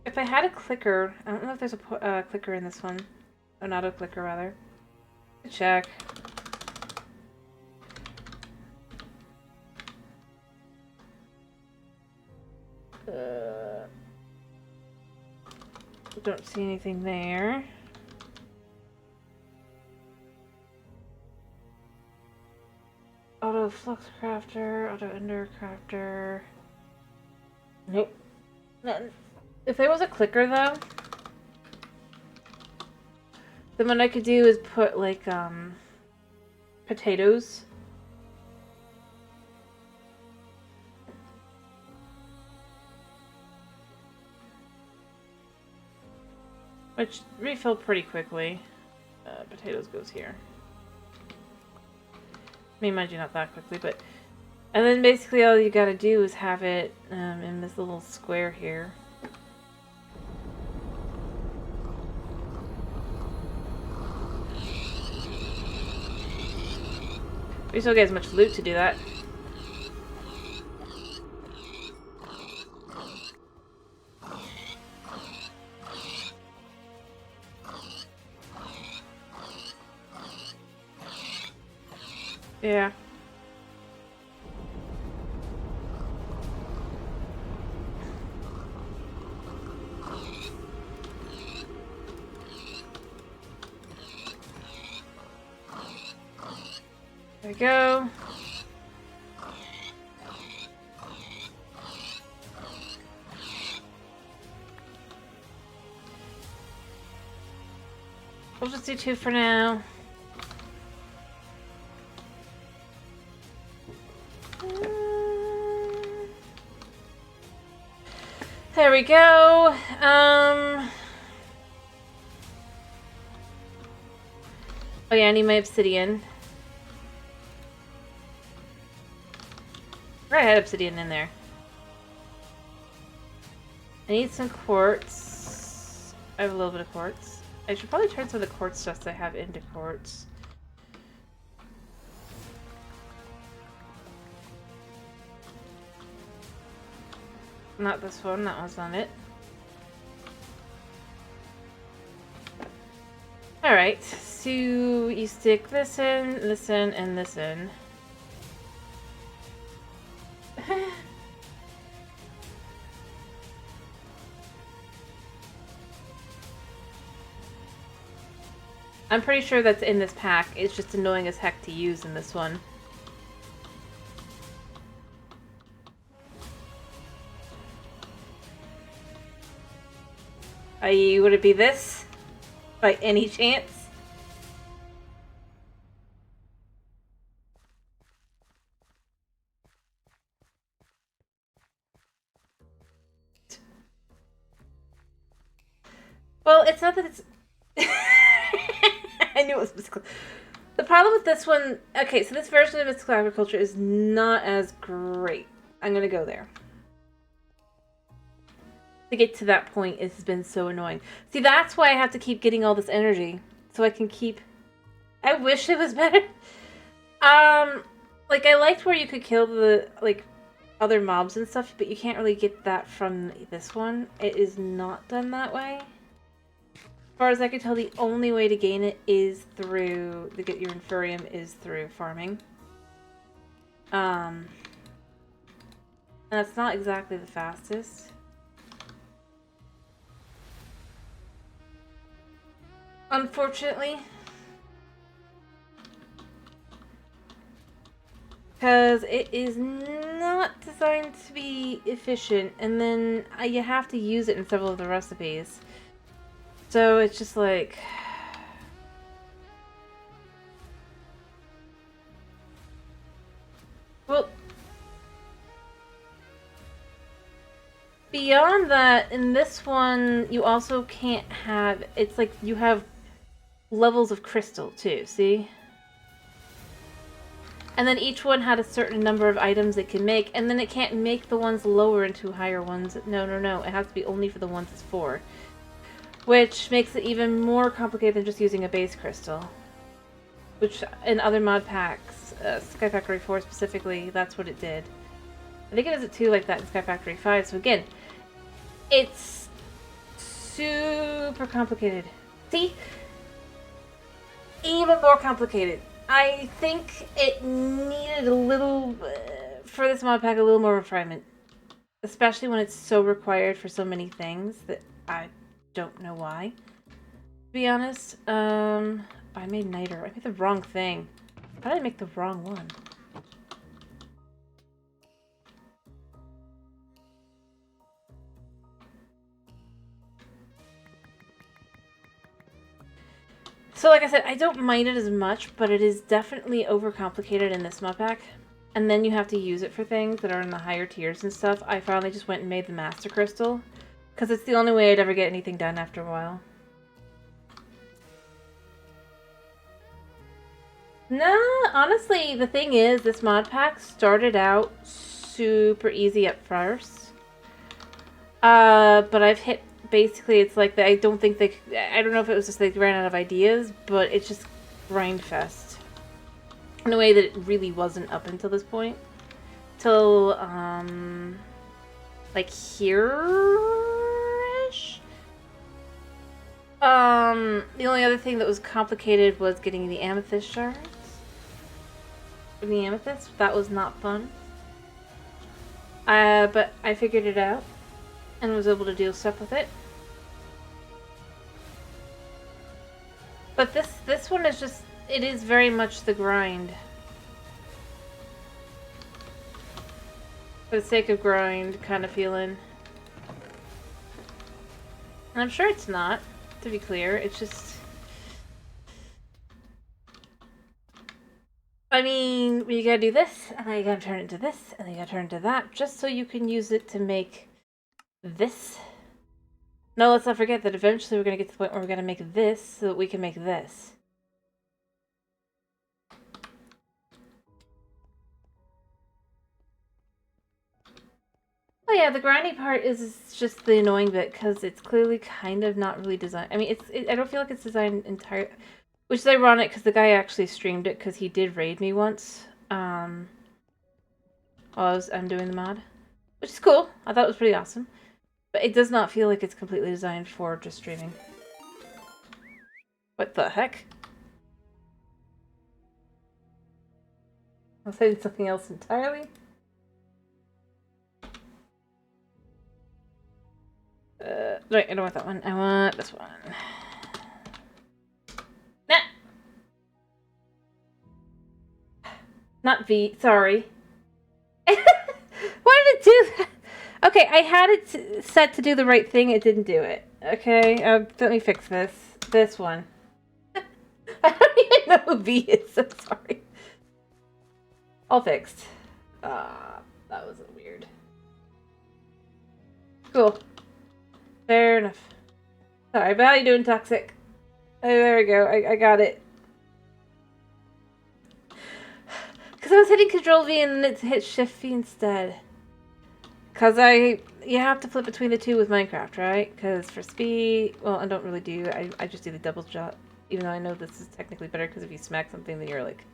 Speaker 1: If I had a clicker... I don't know if there's a clicker in this one. An auto clicker, rather. Check. Don't see anything there. Auto flux crafter, auto ender crafter. Nope. None. If there was a clicker though, then what I could do is put like potatoes. Which refill pretty quickly. Potatoes goes here. I mean, mind you, not that quickly, but... And then basically all you gotta do is have it in this little square here. We still get as much loot to do that. Yeah. There we go. We'll just do 2 for now. There we go. Oh yeah, I need my obsidian. Right, I had obsidian in there. I need some quartz. I have a little bit of quartz. I should probably turn some of the quartz stuff that I have into quartz. Not this one, that one's not it. Alright, so you stick this in, and this in. I'm pretty sure that's in this pack. It's just annoying as heck to use in this one. Would it be this? By any chance? Well, it's not that it's... I knew it was mystical. The problem with this one... Okay, so this version of Mystical Agriculture is not as great. I'm gonna go there. To get to that point, it has been so annoying. See, that's why I have to keep getting all this energy. So I can keep... I wish it was better. Like, I liked where you could kill the, like, other mobs and stuff, but you can't really get that from this one. It is not done that way. As far as I can tell, the only way to gain it is through, to get your Infurium is through farming. And that's not exactly the fastest. Unfortunately. Because it is not designed to be efficient, and then you have to use it in several of the recipes. So it's just like... Well... Beyond that, in this one, you also can't have... It's like you have levels of crystal, too, see? And then each one had a certain number of items it can make, and then it can't make the ones lower into higher ones. No, no, no. It has to be only for the ones it's for. Which makes it even more complicated than just using a base crystal. Which, in other mod packs, Sky Factory 4 specifically, that's what it did. I think it does it too like that in Sky Factory 5. So again, it's super complicated. See? Even more complicated. I think it needed a little, for this mod pack, a little more refinement. Especially when it's so required for so many things that I don't know why. To be honest, I made Niter. I made the wrong thing. How did I make the wrong one? So like I said, I don't mind it as much, but it is definitely overcomplicated in this mod pack. And then you have to use it for things that are in the higher tiers and stuff. I finally just went and made the Master Crystal. Because it's the only way I'd ever get anything done after a while. Nah, honestly, the thing is, this mod pack started out super easy at first. But I've hit... Basically, it's like I don't think they... I don't know if it was just they ran out of ideas, but it's just grind fest. In a way that it really wasn't up until this point. Till, like here-ish? The only other thing that was complicated was getting the amethyst shards. the amethyst. That was not fun. But I figured it out and was able to do stuff with it. But this one is just, it is very much the grind. For the sake of grind kind of feeling. And I'm sure it's not, to be clear. It's just... I mean, you gotta do this, and then you gotta turn it into this, and then you gotta turn it into that, just so you can use it to make this. No, let's not forget that eventually we're gonna get to the point where we're gonna make this so that we can make this. Oh yeah, the grindy part is just the annoying bit, because it's clearly kind of not really designed. I mean, I don't feel like it's designed entirely... Which is ironic, because the guy actually streamed it, because he did raid me once. While I'm doing the mod. Which is cool. I thought it was pretty awesome. But it does not feel like it's completely designed for just streaming. What the heck? I was saying something else entirely. No, I don't want that one. I want this one. Nah! Not V, sorry. Why did it do that? Okay, I had it set to do the right thing, it didn't do it. Okay, let me fix this. This one. I don't even know who V is, I'm sorry. All fixed. That was weird. Cool. Fair enough. Sorry, but how you doing, Toxic? Oh, there we go. I got it. Because I was hitting Control V and then it hit Shift V instead. Because you have to flip between the two with Minecraft, right? Because for speed, well, I don't really do. I just do the double shot. Even though I know this is technically better because if you smack something, then you're like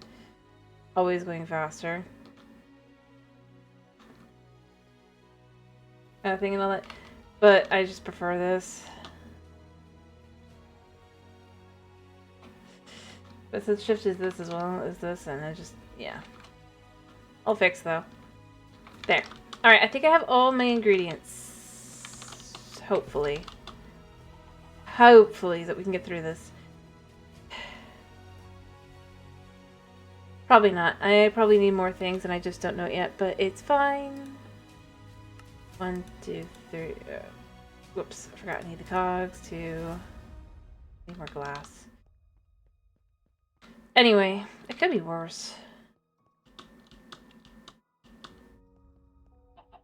Speaker 1: always going faster. Thing and all that. But I just prefer this. But since shift is this as well as this, and I just, yeah. I'll fix though. There. Alright, I think I have all my ingredients. Hopefully. Hopefully that we can get through this. Probably not. I probably need more things and I just don't know it yet, but it's fine. 1, 2, 3. Whoops, I forgot I need the cogs to... Need more glass. Anyway, it could be worse.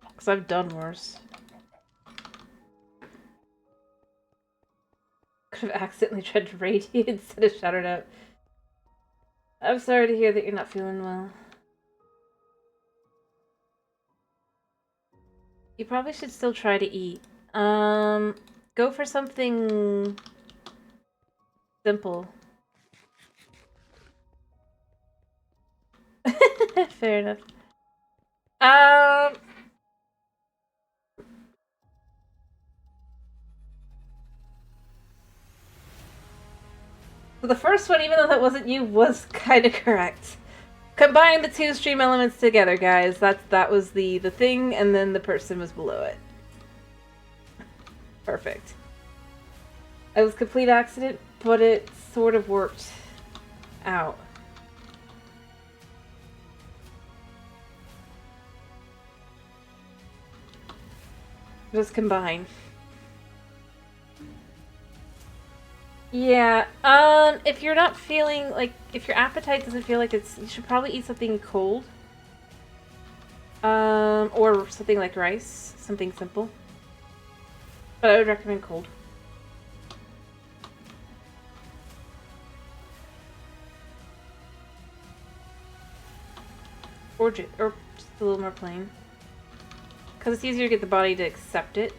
Speaker 1: Because I've done worse. Could have accidentally tried to raid you instead of shouted out. I'm sorry to hear that you're not feeling well. You probably should still try to eat. Go for something simple. Fair enough. So the first one, even though that wasn't you, was kind of correct. Combine the two stream elements together, guys. That was the thing, and then the person was below it. Perfect. It was a complete accident, but it sort of worked out. Just combine. Yeah, if you're not feeling like, if your appetite doesn't feel like it's, you should probably eat something cold. Or something like rice, something simple. But I would recommend cold. Or just a little more plain. Because it's easier to get the body to accept it.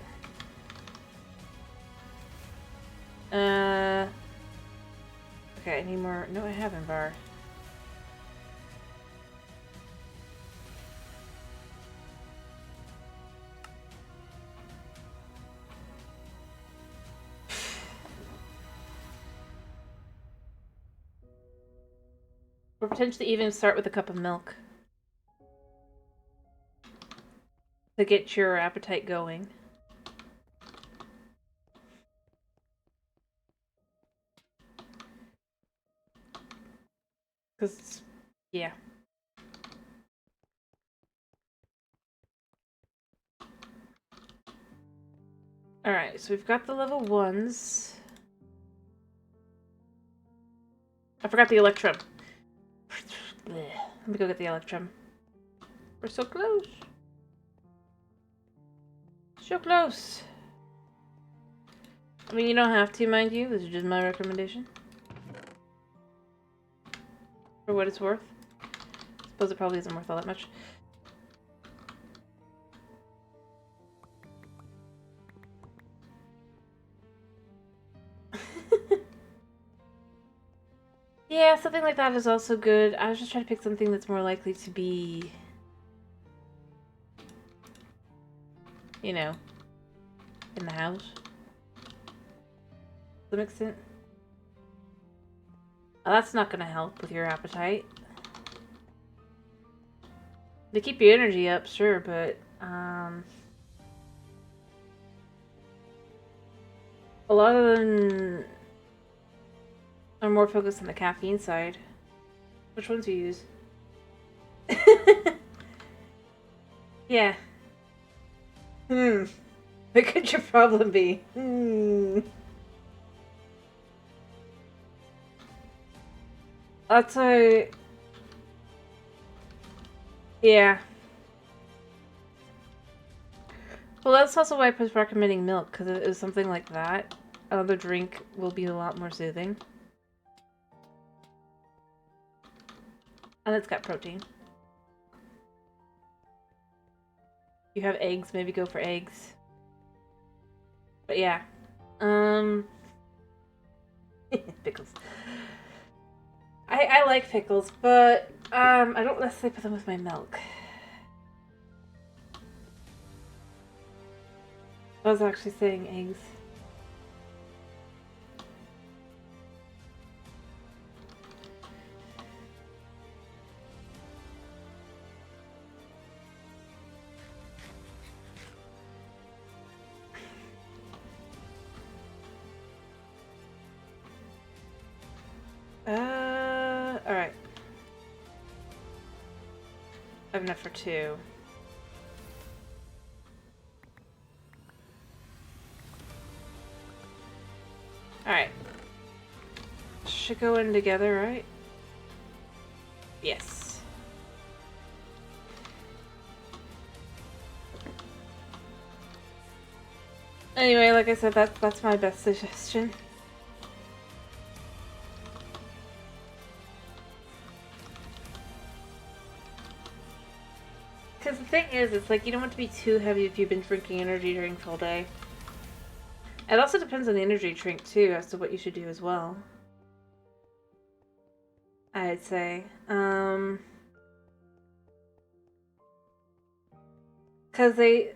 Speaker 1: Okay, I need more. No, I haven't, bar. Or potentially even start with a cup of milk to get your appetite going. Because, yeah. Alright, so we've got the level 1s. I forgot the Electrum. Let me go get the Electrum. We're so close. So close. I mean, you don't have to, mind you. This is just my recommendation. For what it's worth. I suppose it probably isn't worth all that much. Yeah, something like that is also good. I was just trying to pick something that's more likely to be, you know, in the house. To some extent. Oh, that's not gonna help with your appetite. They keep your energy up, sure, but a lot of them are more focused on the caffeine side. Which ones do you use? Yeah. What could your problem be? That's a... Yeah. Well, that's also why I was recommending milk, because it was something like that. Another drink will be a lot more soothing. And it's got protein. You have eggs, maybe go for eggs. But yeah. Pickles. I like pickles, but I don't necessarily put them with my milk. I was actually saying eggs. Alright. I have enough for 2. Alright. Should go in together, right? Yes. Anyway, like I said, that's my best suggestion. Because the thing is, it's like you don't want to be too heavy if you've been drinking energy drinks all day. It also depends on the energy drink too, as to what you should do as well. I'd say. Because a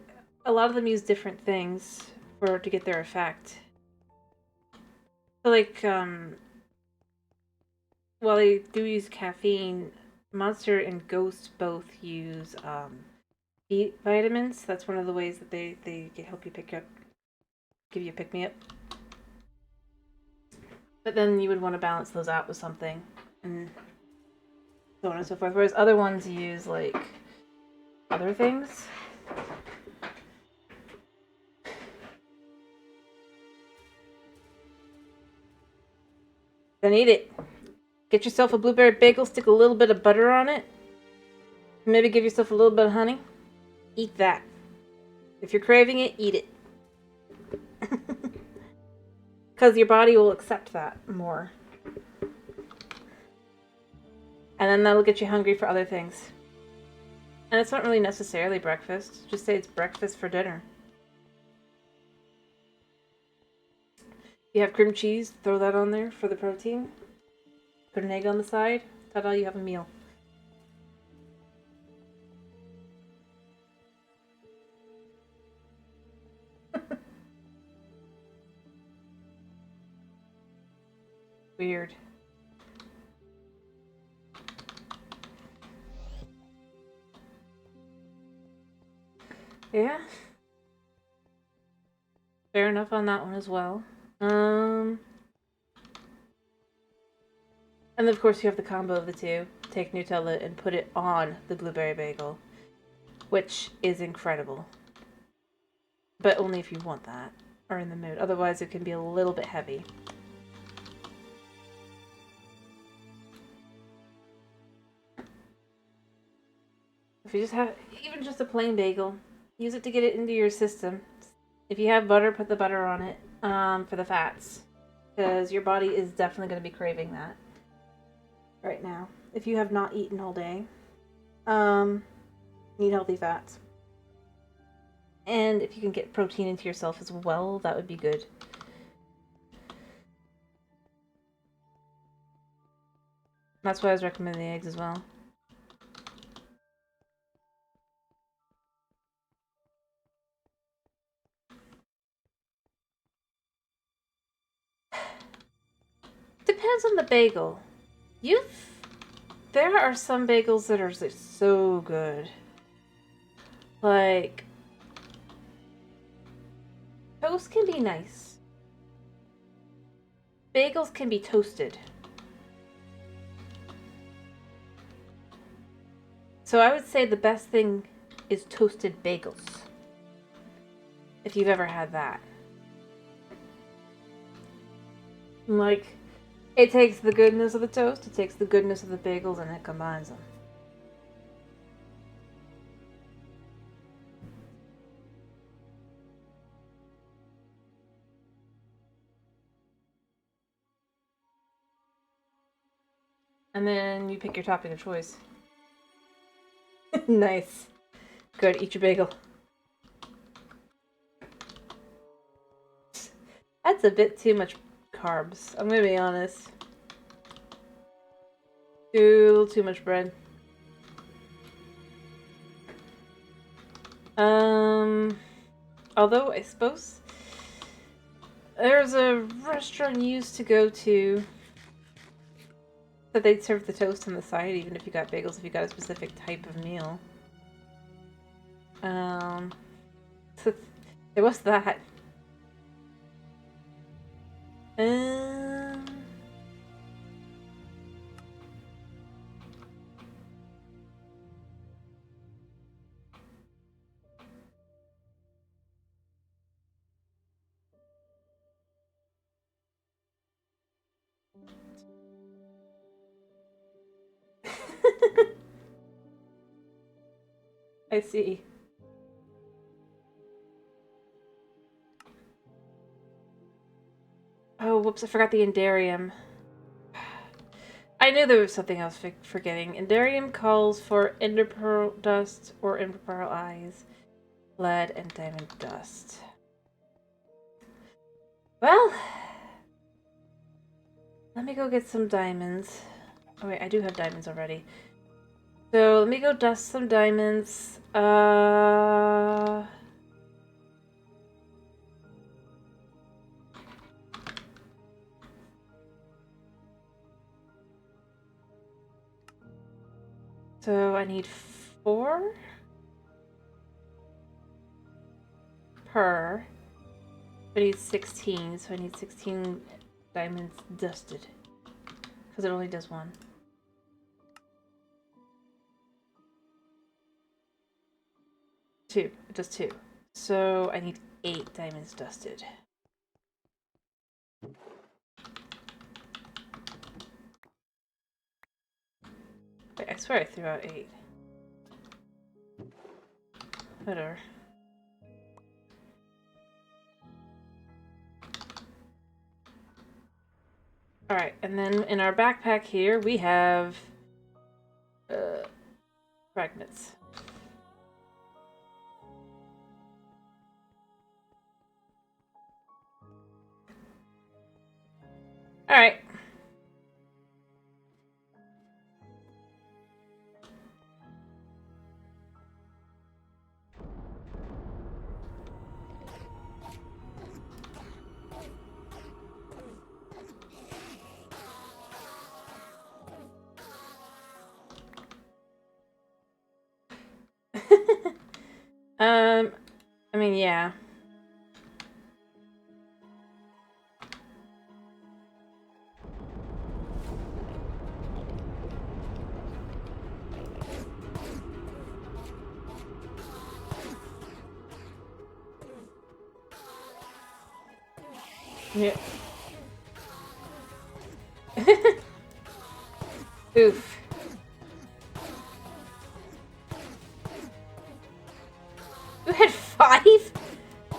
Speaker 1: lot of them use different things to get their effect. So like, while they do use caffeine, Monster and Ghost both use B vitamins. That's one of the ways that they help you give you a pick-me-up. But then you would want to balance those out with something, and so on and so forth. Whereas other ones use, like, other things. Then eat it. Get yourself a blueberry bagel, stick a little bit of butter on it. Maybe give yourself a little bit of honey. Eat that. If you're craving it, eat it. Because your body will accept that more. And then that'll get you hungry for other things. And it's not really necessarily breakfast. Just say it's breakfast for dinner. You have cream cheese, throw that on there for the protein. Put an egg on the side. Ta-da, you have a meal. Yeah. Fair enough on that one as well. And of course you have the combo of the two. Take Nutella and put it on the blueberry bagel, which is incredible. But only if you want that, or in the mood. Otherwise it can be a little bit heavy. If you just have, even just a plain bagel, use it to get it into your system. If you have butter, put the butter on it for the fats. Because your body is definitely going to be craving that right now. If you have not eaten all day, need healthy fats. And if you can get protein into yourself as well, that would be good. That's why I was recommending the eggs as well. Depends on the bagel. There are some bagels that are so good. Like, toast can be nice. Bagels can be toasted. So I would say the best thing is toasted bagels. If you've ever had that. Like, it takes the goodness of the toast, it takes the goodness of the bagels, and it combines them. And then you pick your topping of choice. Nice. Good, eat your bagel. That's a bit too much carbs, I'm gonna be honest. Too much bread. Although I suppose there's a restaurant you used to go to that they'd serve the toast on the side, even if you got bagels, if you got a specific type of meal. So there was that. I see. Oh, whoops, I forgot the Indarium. I knew there was something else forgetting. Indarium calls for enderpearl dust or enderpearl eyes, lead, and diamond dust. Well, let me go get some diamonds. Oh wait, I do have diamonds already. So let me go dust some diamonds. So I need 4 per. But I need 16, so I need 16 diamonds dusted. Because it only does 1. 2. It does 2. So I need 8 diamonds dusted. Wait, I swear I threw out 8. Whatever. Alright, and then in our backpack here we have fragments. Alright. I mean, yeah. Yeah. Oof. You had 5?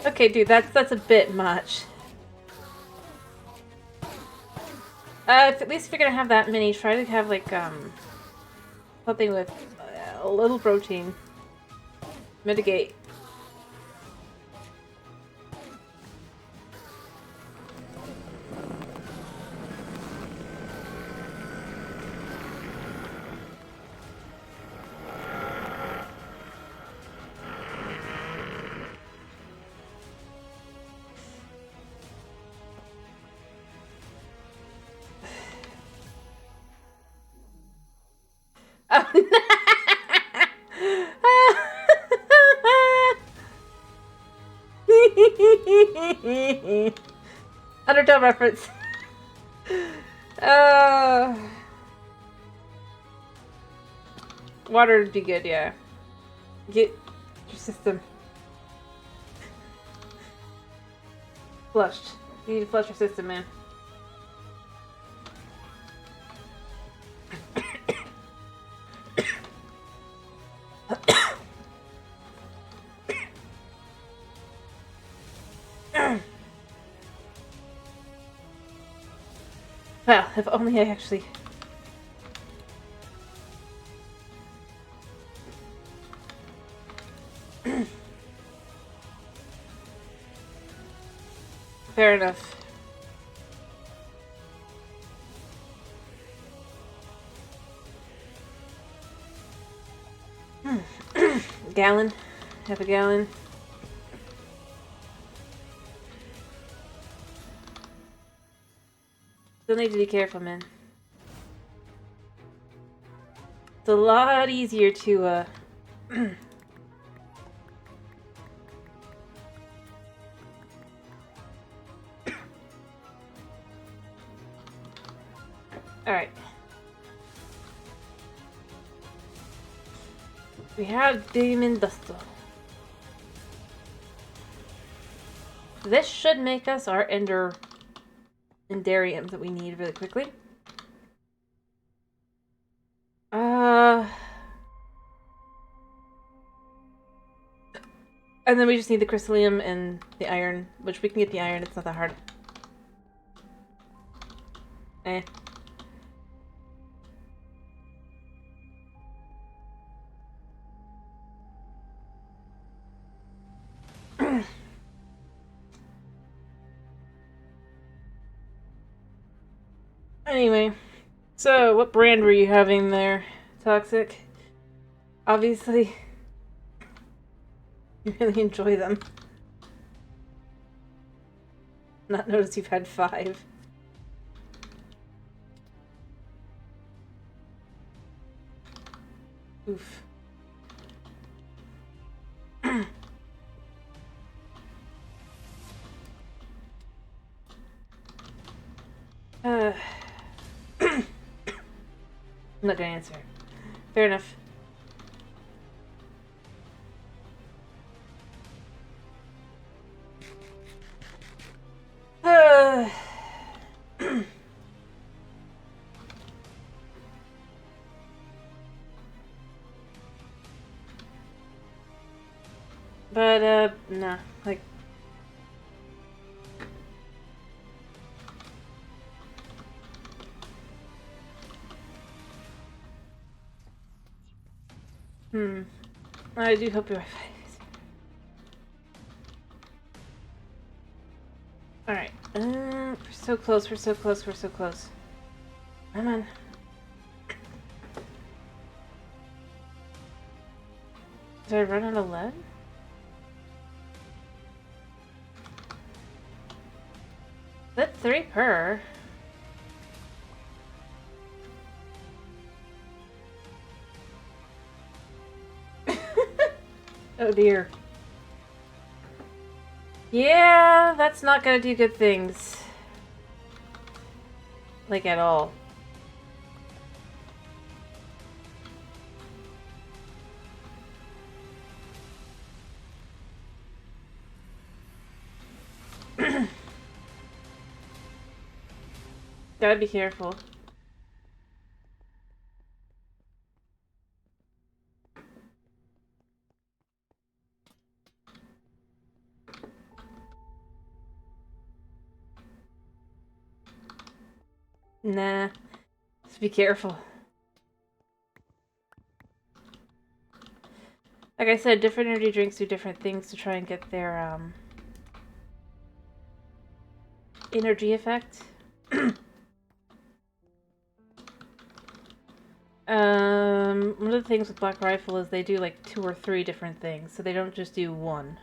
Speaker 1: Okay, dude, that's a bit much. At least if you're gonna have that many, try to have like something with a little protein. Mitigate. Oh. Undertale reference. Water would be good, yeah. Get your system flushed. You need to flush your system, man. Well, if only I actually... Fair enough. Gallon. Half a gallon. Still need to be careful, man. It's a lot easier to, Alright. We have Demon Duster. This should make us our Endariums that we need really quickly. And then we just need the crystallium and the iron, which we can get the iron, it's not that hard. Eh. Anyway, so what brand were you having there, Toxic? Obviously, you really enjoy them. Not notice you've had 5. Oof. I'm not gonna answer. Fair enough. But, nah, like... I do hope your Wi-Fi is... Alright, we're so close, we're so close, we're so close. Come on. Did I run out of lead? That's 3 per. Oh dear. Yeah, that's not gonna do good things. Like, at all. Gotta be careful. Nah. Just be careful. Like I said, different energy drinks do different things to try and get their, energy effect. One of the things with Black Rifle is they do like 2 or 3 different things, so they don't just do one.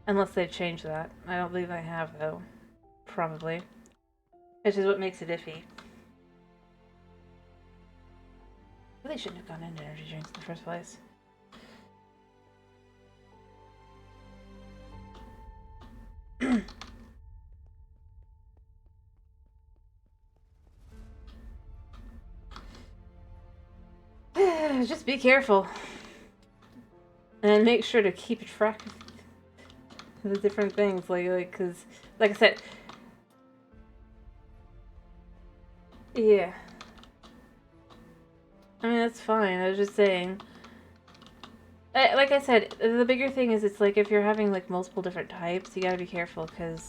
Speaker 1: Unless they've changed that. I don't believe I have, though. Probably. Which is what makes it iffy. They shouldn't have gone into energy drinks in the first place. Just be careful. And make sure to keep track of the different things, because, like I said... Yeah. I mean, that's fine, I was just saying. Like I said, the bigger thing is it's like if you're having, like, multiple different types, you gotta be careful, because...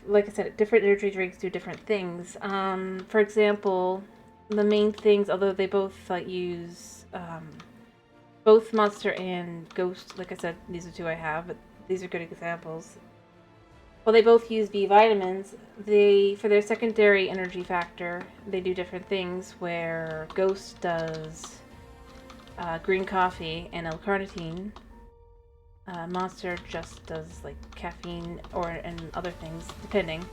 Speaker 1: like I said, different energy drinks do different things. For example, the main things, although they both use both Monster and Ghost, like I said, these are 2 I have, but these are good examples. Well, they both use B vitamins. For their secondary energy factor, they do different things, where Ghost does green coffee and L-carnitine. Monster just does like caffeine and other things, depending.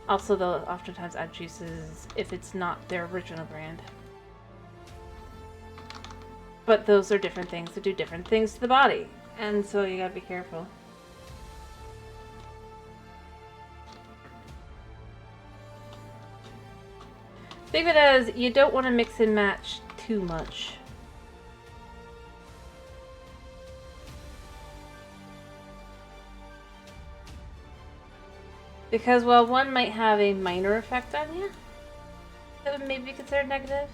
Speaker 1: Also, they'll oftentimes add juices if it's not their original brand. But those are different things that do different things to the body, and so you gotta be careful. Think of it as you don't want to mix and match too much. Because while one might have a minor effect on you, that would maybe be considered negative.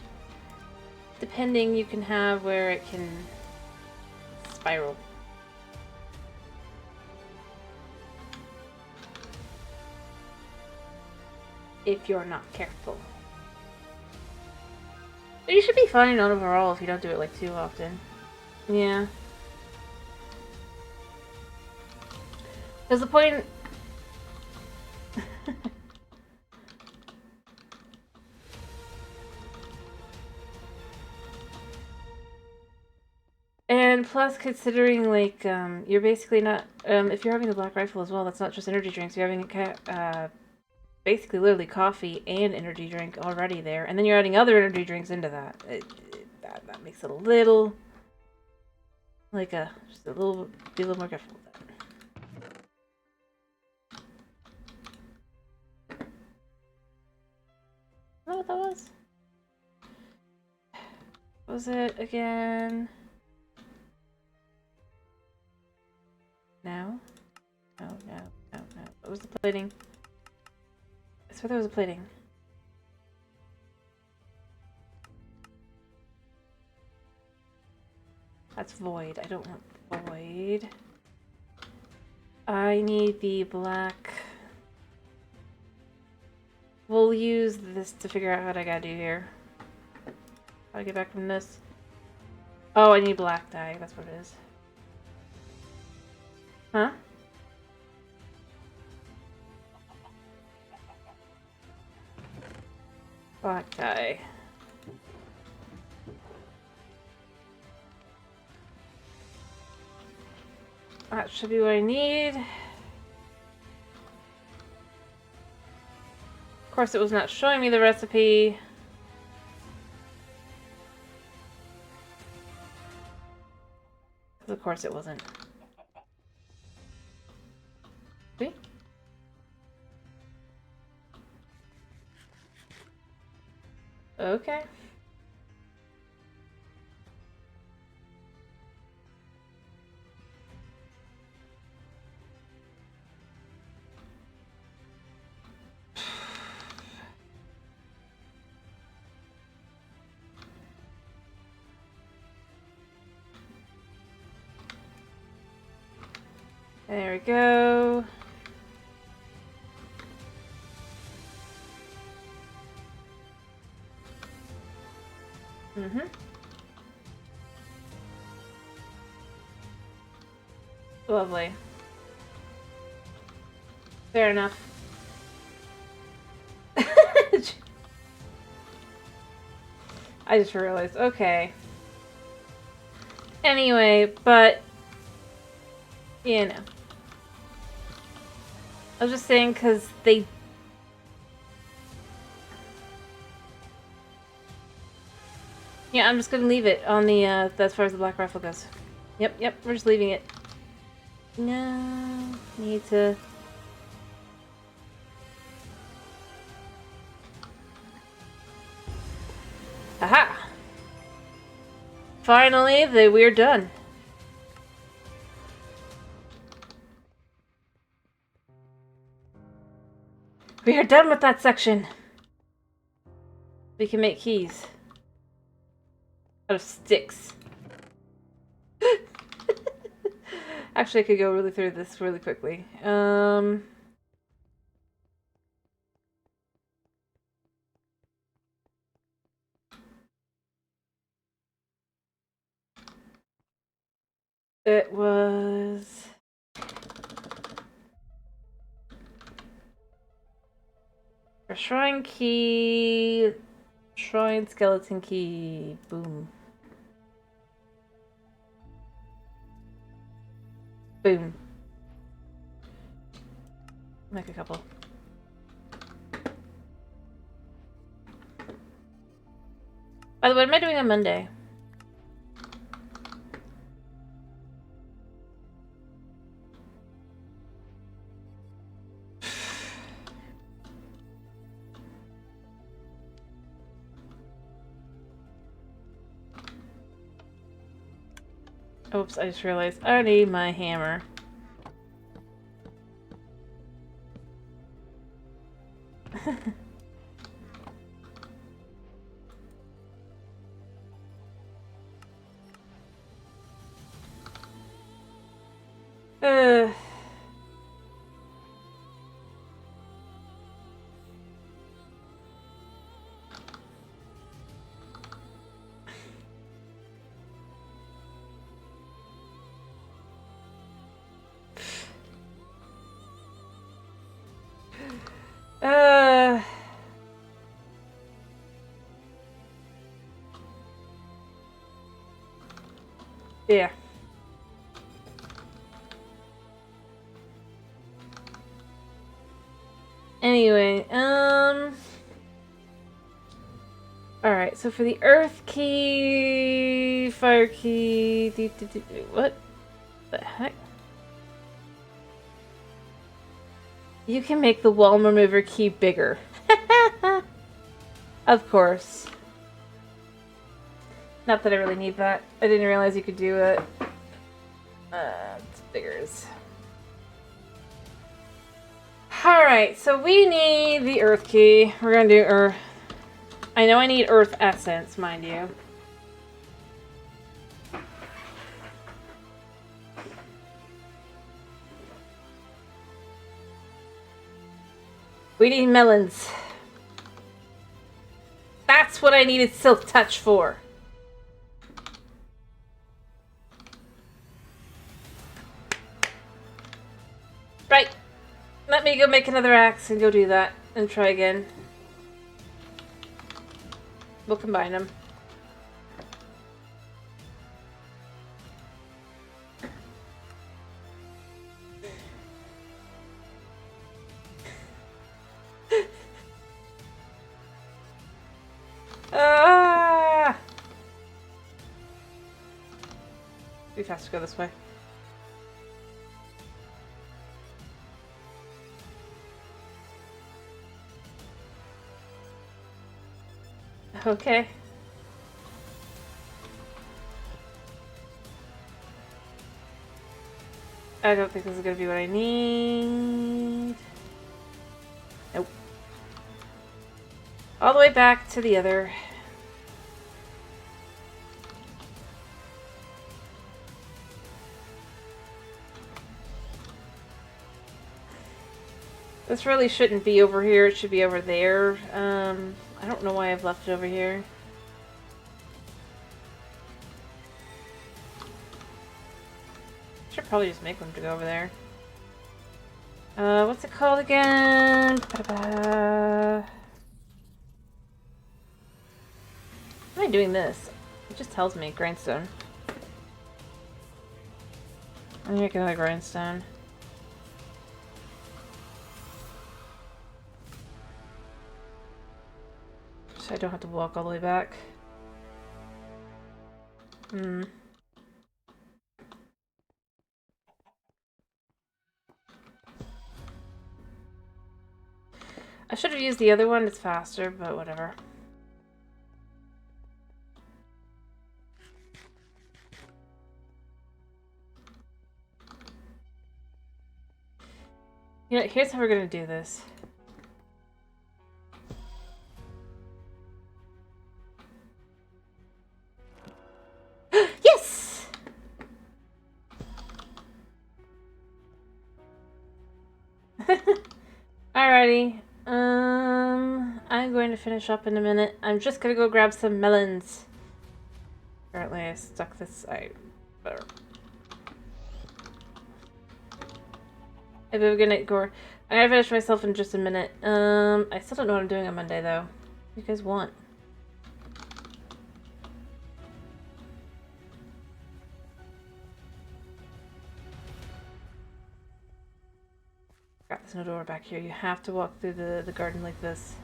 Speaker 1: Depending, you can have where it can spiral. If you're not careful. But you should be fine overall if you don't do it like too often. Yeah. Because the point... And plus, considering, like, you're basically not... if you're having the Black Rifle as well, that's not just energy drinks. You're having basically literally coffee and energy drink already there. And then you're adding other energy drinks into that. That makes it a little... Like, just a little... Be a little more careful with that. I don't know what that was. What was it again? No? No. What was the plating? I swear there was a plating. That's void. I don't want void. I need the black. We'll use this to figure out what I gotta do here. How do I get back from this? Oh, I need black dye. That's what it is. Huh? Black dye. That should be what I need. Of course, it was not showing me the recipe. Of course it wasn't. See? Okay. There we go. Mm-hmm. Lovely. Fair enough. I just realized, okay. Anyway, but, you know. I was just saying, because they... Yeah, I'm just gonna leave it on the, as far as the black rifle goes. Yep, we're just leaving it. No, need to... Aha! Finally, we're done. We are done with that section. We can make keys. Out of sticks. Actually, I could go really through this really quickly. It was... a shrine key... Shrine skeleton key. Boom. Boom. Make a couple. By the way, what am I doing on Monday? Oops, I just realized I need my hammer. uh... Yeah. Anyway, alright, so for the earth key, fire key, what the heck? You can make the wall remover key bigger. Of course. Not that I really need that. I didn't realize you could do it. It's biggers. Alright, so we need the earth key. We're gonna do earth. I know I need earth essence, mind you. We need melons. That's what I needed Silk Touch for. Right. Let me go make another axe and go do that. And try again. We'll combine them. Ah! Be faster to go this way. Okay. I don't think this is gonna be what I need. Nope. All the way back to the other. This really shouldn't be over here, it should be over there. I don't know why I've left it over here. Should probably just make them to go over there. What's it called again? Why am I doing this? It just tells me grindstone. I'm making another grindstone. So I don't have to walk all the way back. I should have used the other one, it's faster, but whatever. You know, here's how we're gonna do this. Yes! Alrighty. I'm going to finish up in a minute. I'm just gonna go grab some melons. Apparently I stuck this... Whatever. I'm gonna finish myself in just a minute. I still don't know what I'm doing on Monday, though. What do you guys want? Crap, there's no door back here. You have to walk through the garden like this.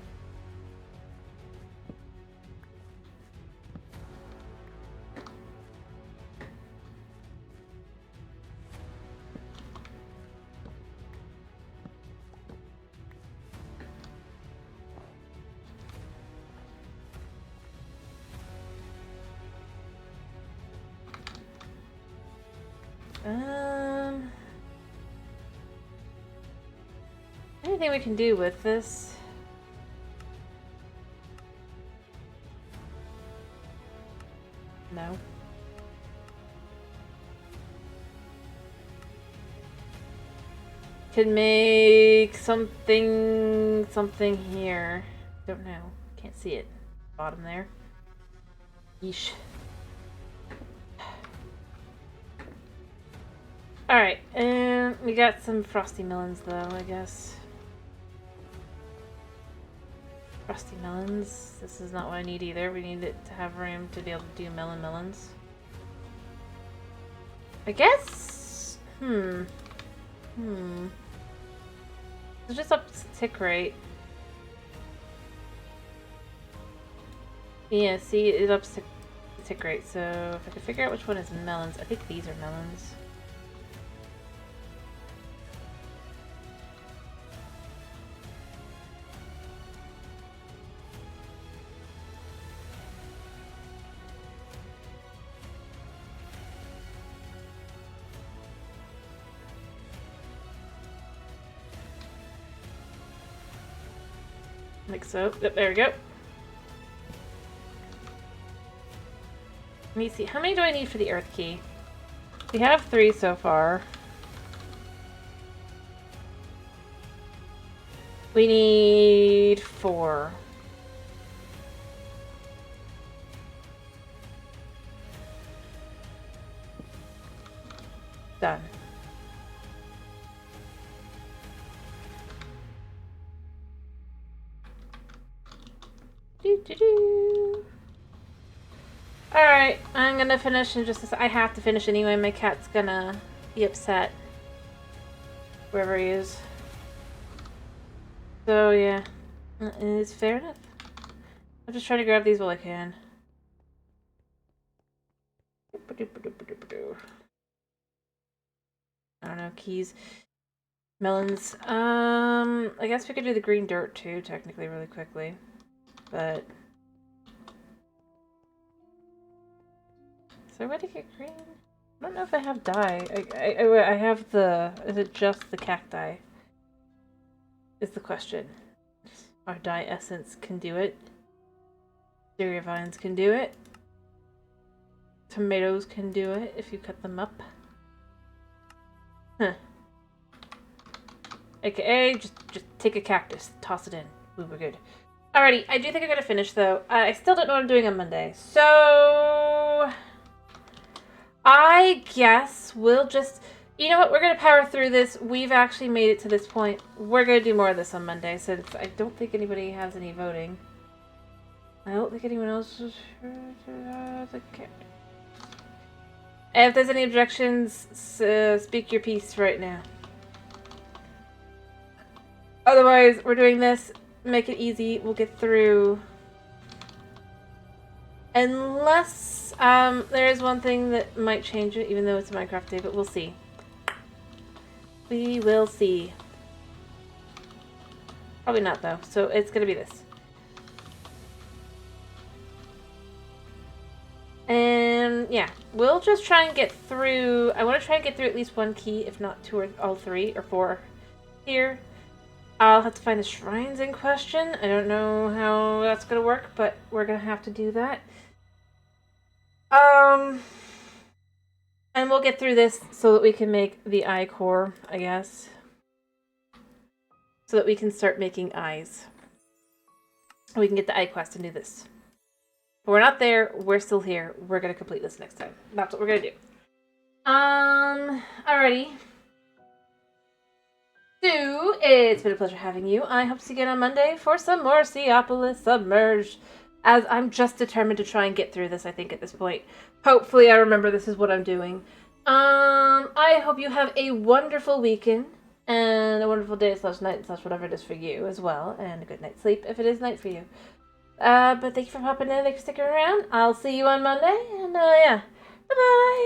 Speaker 1: Anything we can do with this? No. Could make something here. Don't know. Can't see it. Bottom there. Yeesh. Alright, and we got some frosty melons though, I guess. Frosty melons. This is not what I need either. We need it to have room to be able to do melons. I guess? It's just up to tick rate. Yeah, see, it ups to tick rate. So if I can figure out which one is melons, I think these are melons. Like so. Yep, there we go. Let me see. How many do I need for the earth key? We have 3 so far. We need 4. Done. Alright, I'm gonna finish in just a I have to finish anyway. My cat's gonna be upset. Wherever he is. So, yeah. It's fair enough. I'm just trying to grab these while I can. I don't know, keys. Melons. I guess we could do the green dirt too, technically, really quickly. But there a way to get green? I don't know if I have dye. I have the... Is it just the cacti? Is the question. Our dye essence can do it. Cereal vines can do it. Tomatoes can do it if you cut them up. Huh. AKA, just take a cactus, toss it in. Ooh, we're good. Alrighty, I do think I'm gonna finish though. I still don't know what I'm doing on Monday. So I guess we'll just, you know what, we're gonna power through this. We've actually made it to this point. We're gonna do more of this on Monday since I don't think anybody has any voting. I don't think anyone else is... If there's any objections, speak your piece right now. Otherwise, we're doing this. Make it easy. We'll get through. Unless there is one thing that might change it, even though it's a Minecraft day, but we'll see. We will see. Probably not, though. So it's going to be this. And yeah, we'll just try and get through. I want to try and get through at least one key, if not two or all three or four here. I'll have to find the shrines in question. I don't know how that's going to work, but we're going to have to do that. And we'll get through this so that we can make the eye core, I guess. So that we can start making eyes. We can get the eye quest and do this. But we're not there. We're still here. We're going to complete this next time. That's what we're going to do. Alrighty. So, it's been a pleasure having you. I hope to see you again on Monday for some more Seaopolis Submerged. As I'm just determined to try and get through this, I think, at this point. Hopefully I remember this is what I'm doing. I hope you have a wonderful weekend. And a wonderful day / night / whatever it is for you as well. And a good night's sleep if it is night for you. But thank you for popping in. Thanks for sticking around. I'll see you on Monday. And, yeah. Bye-bye.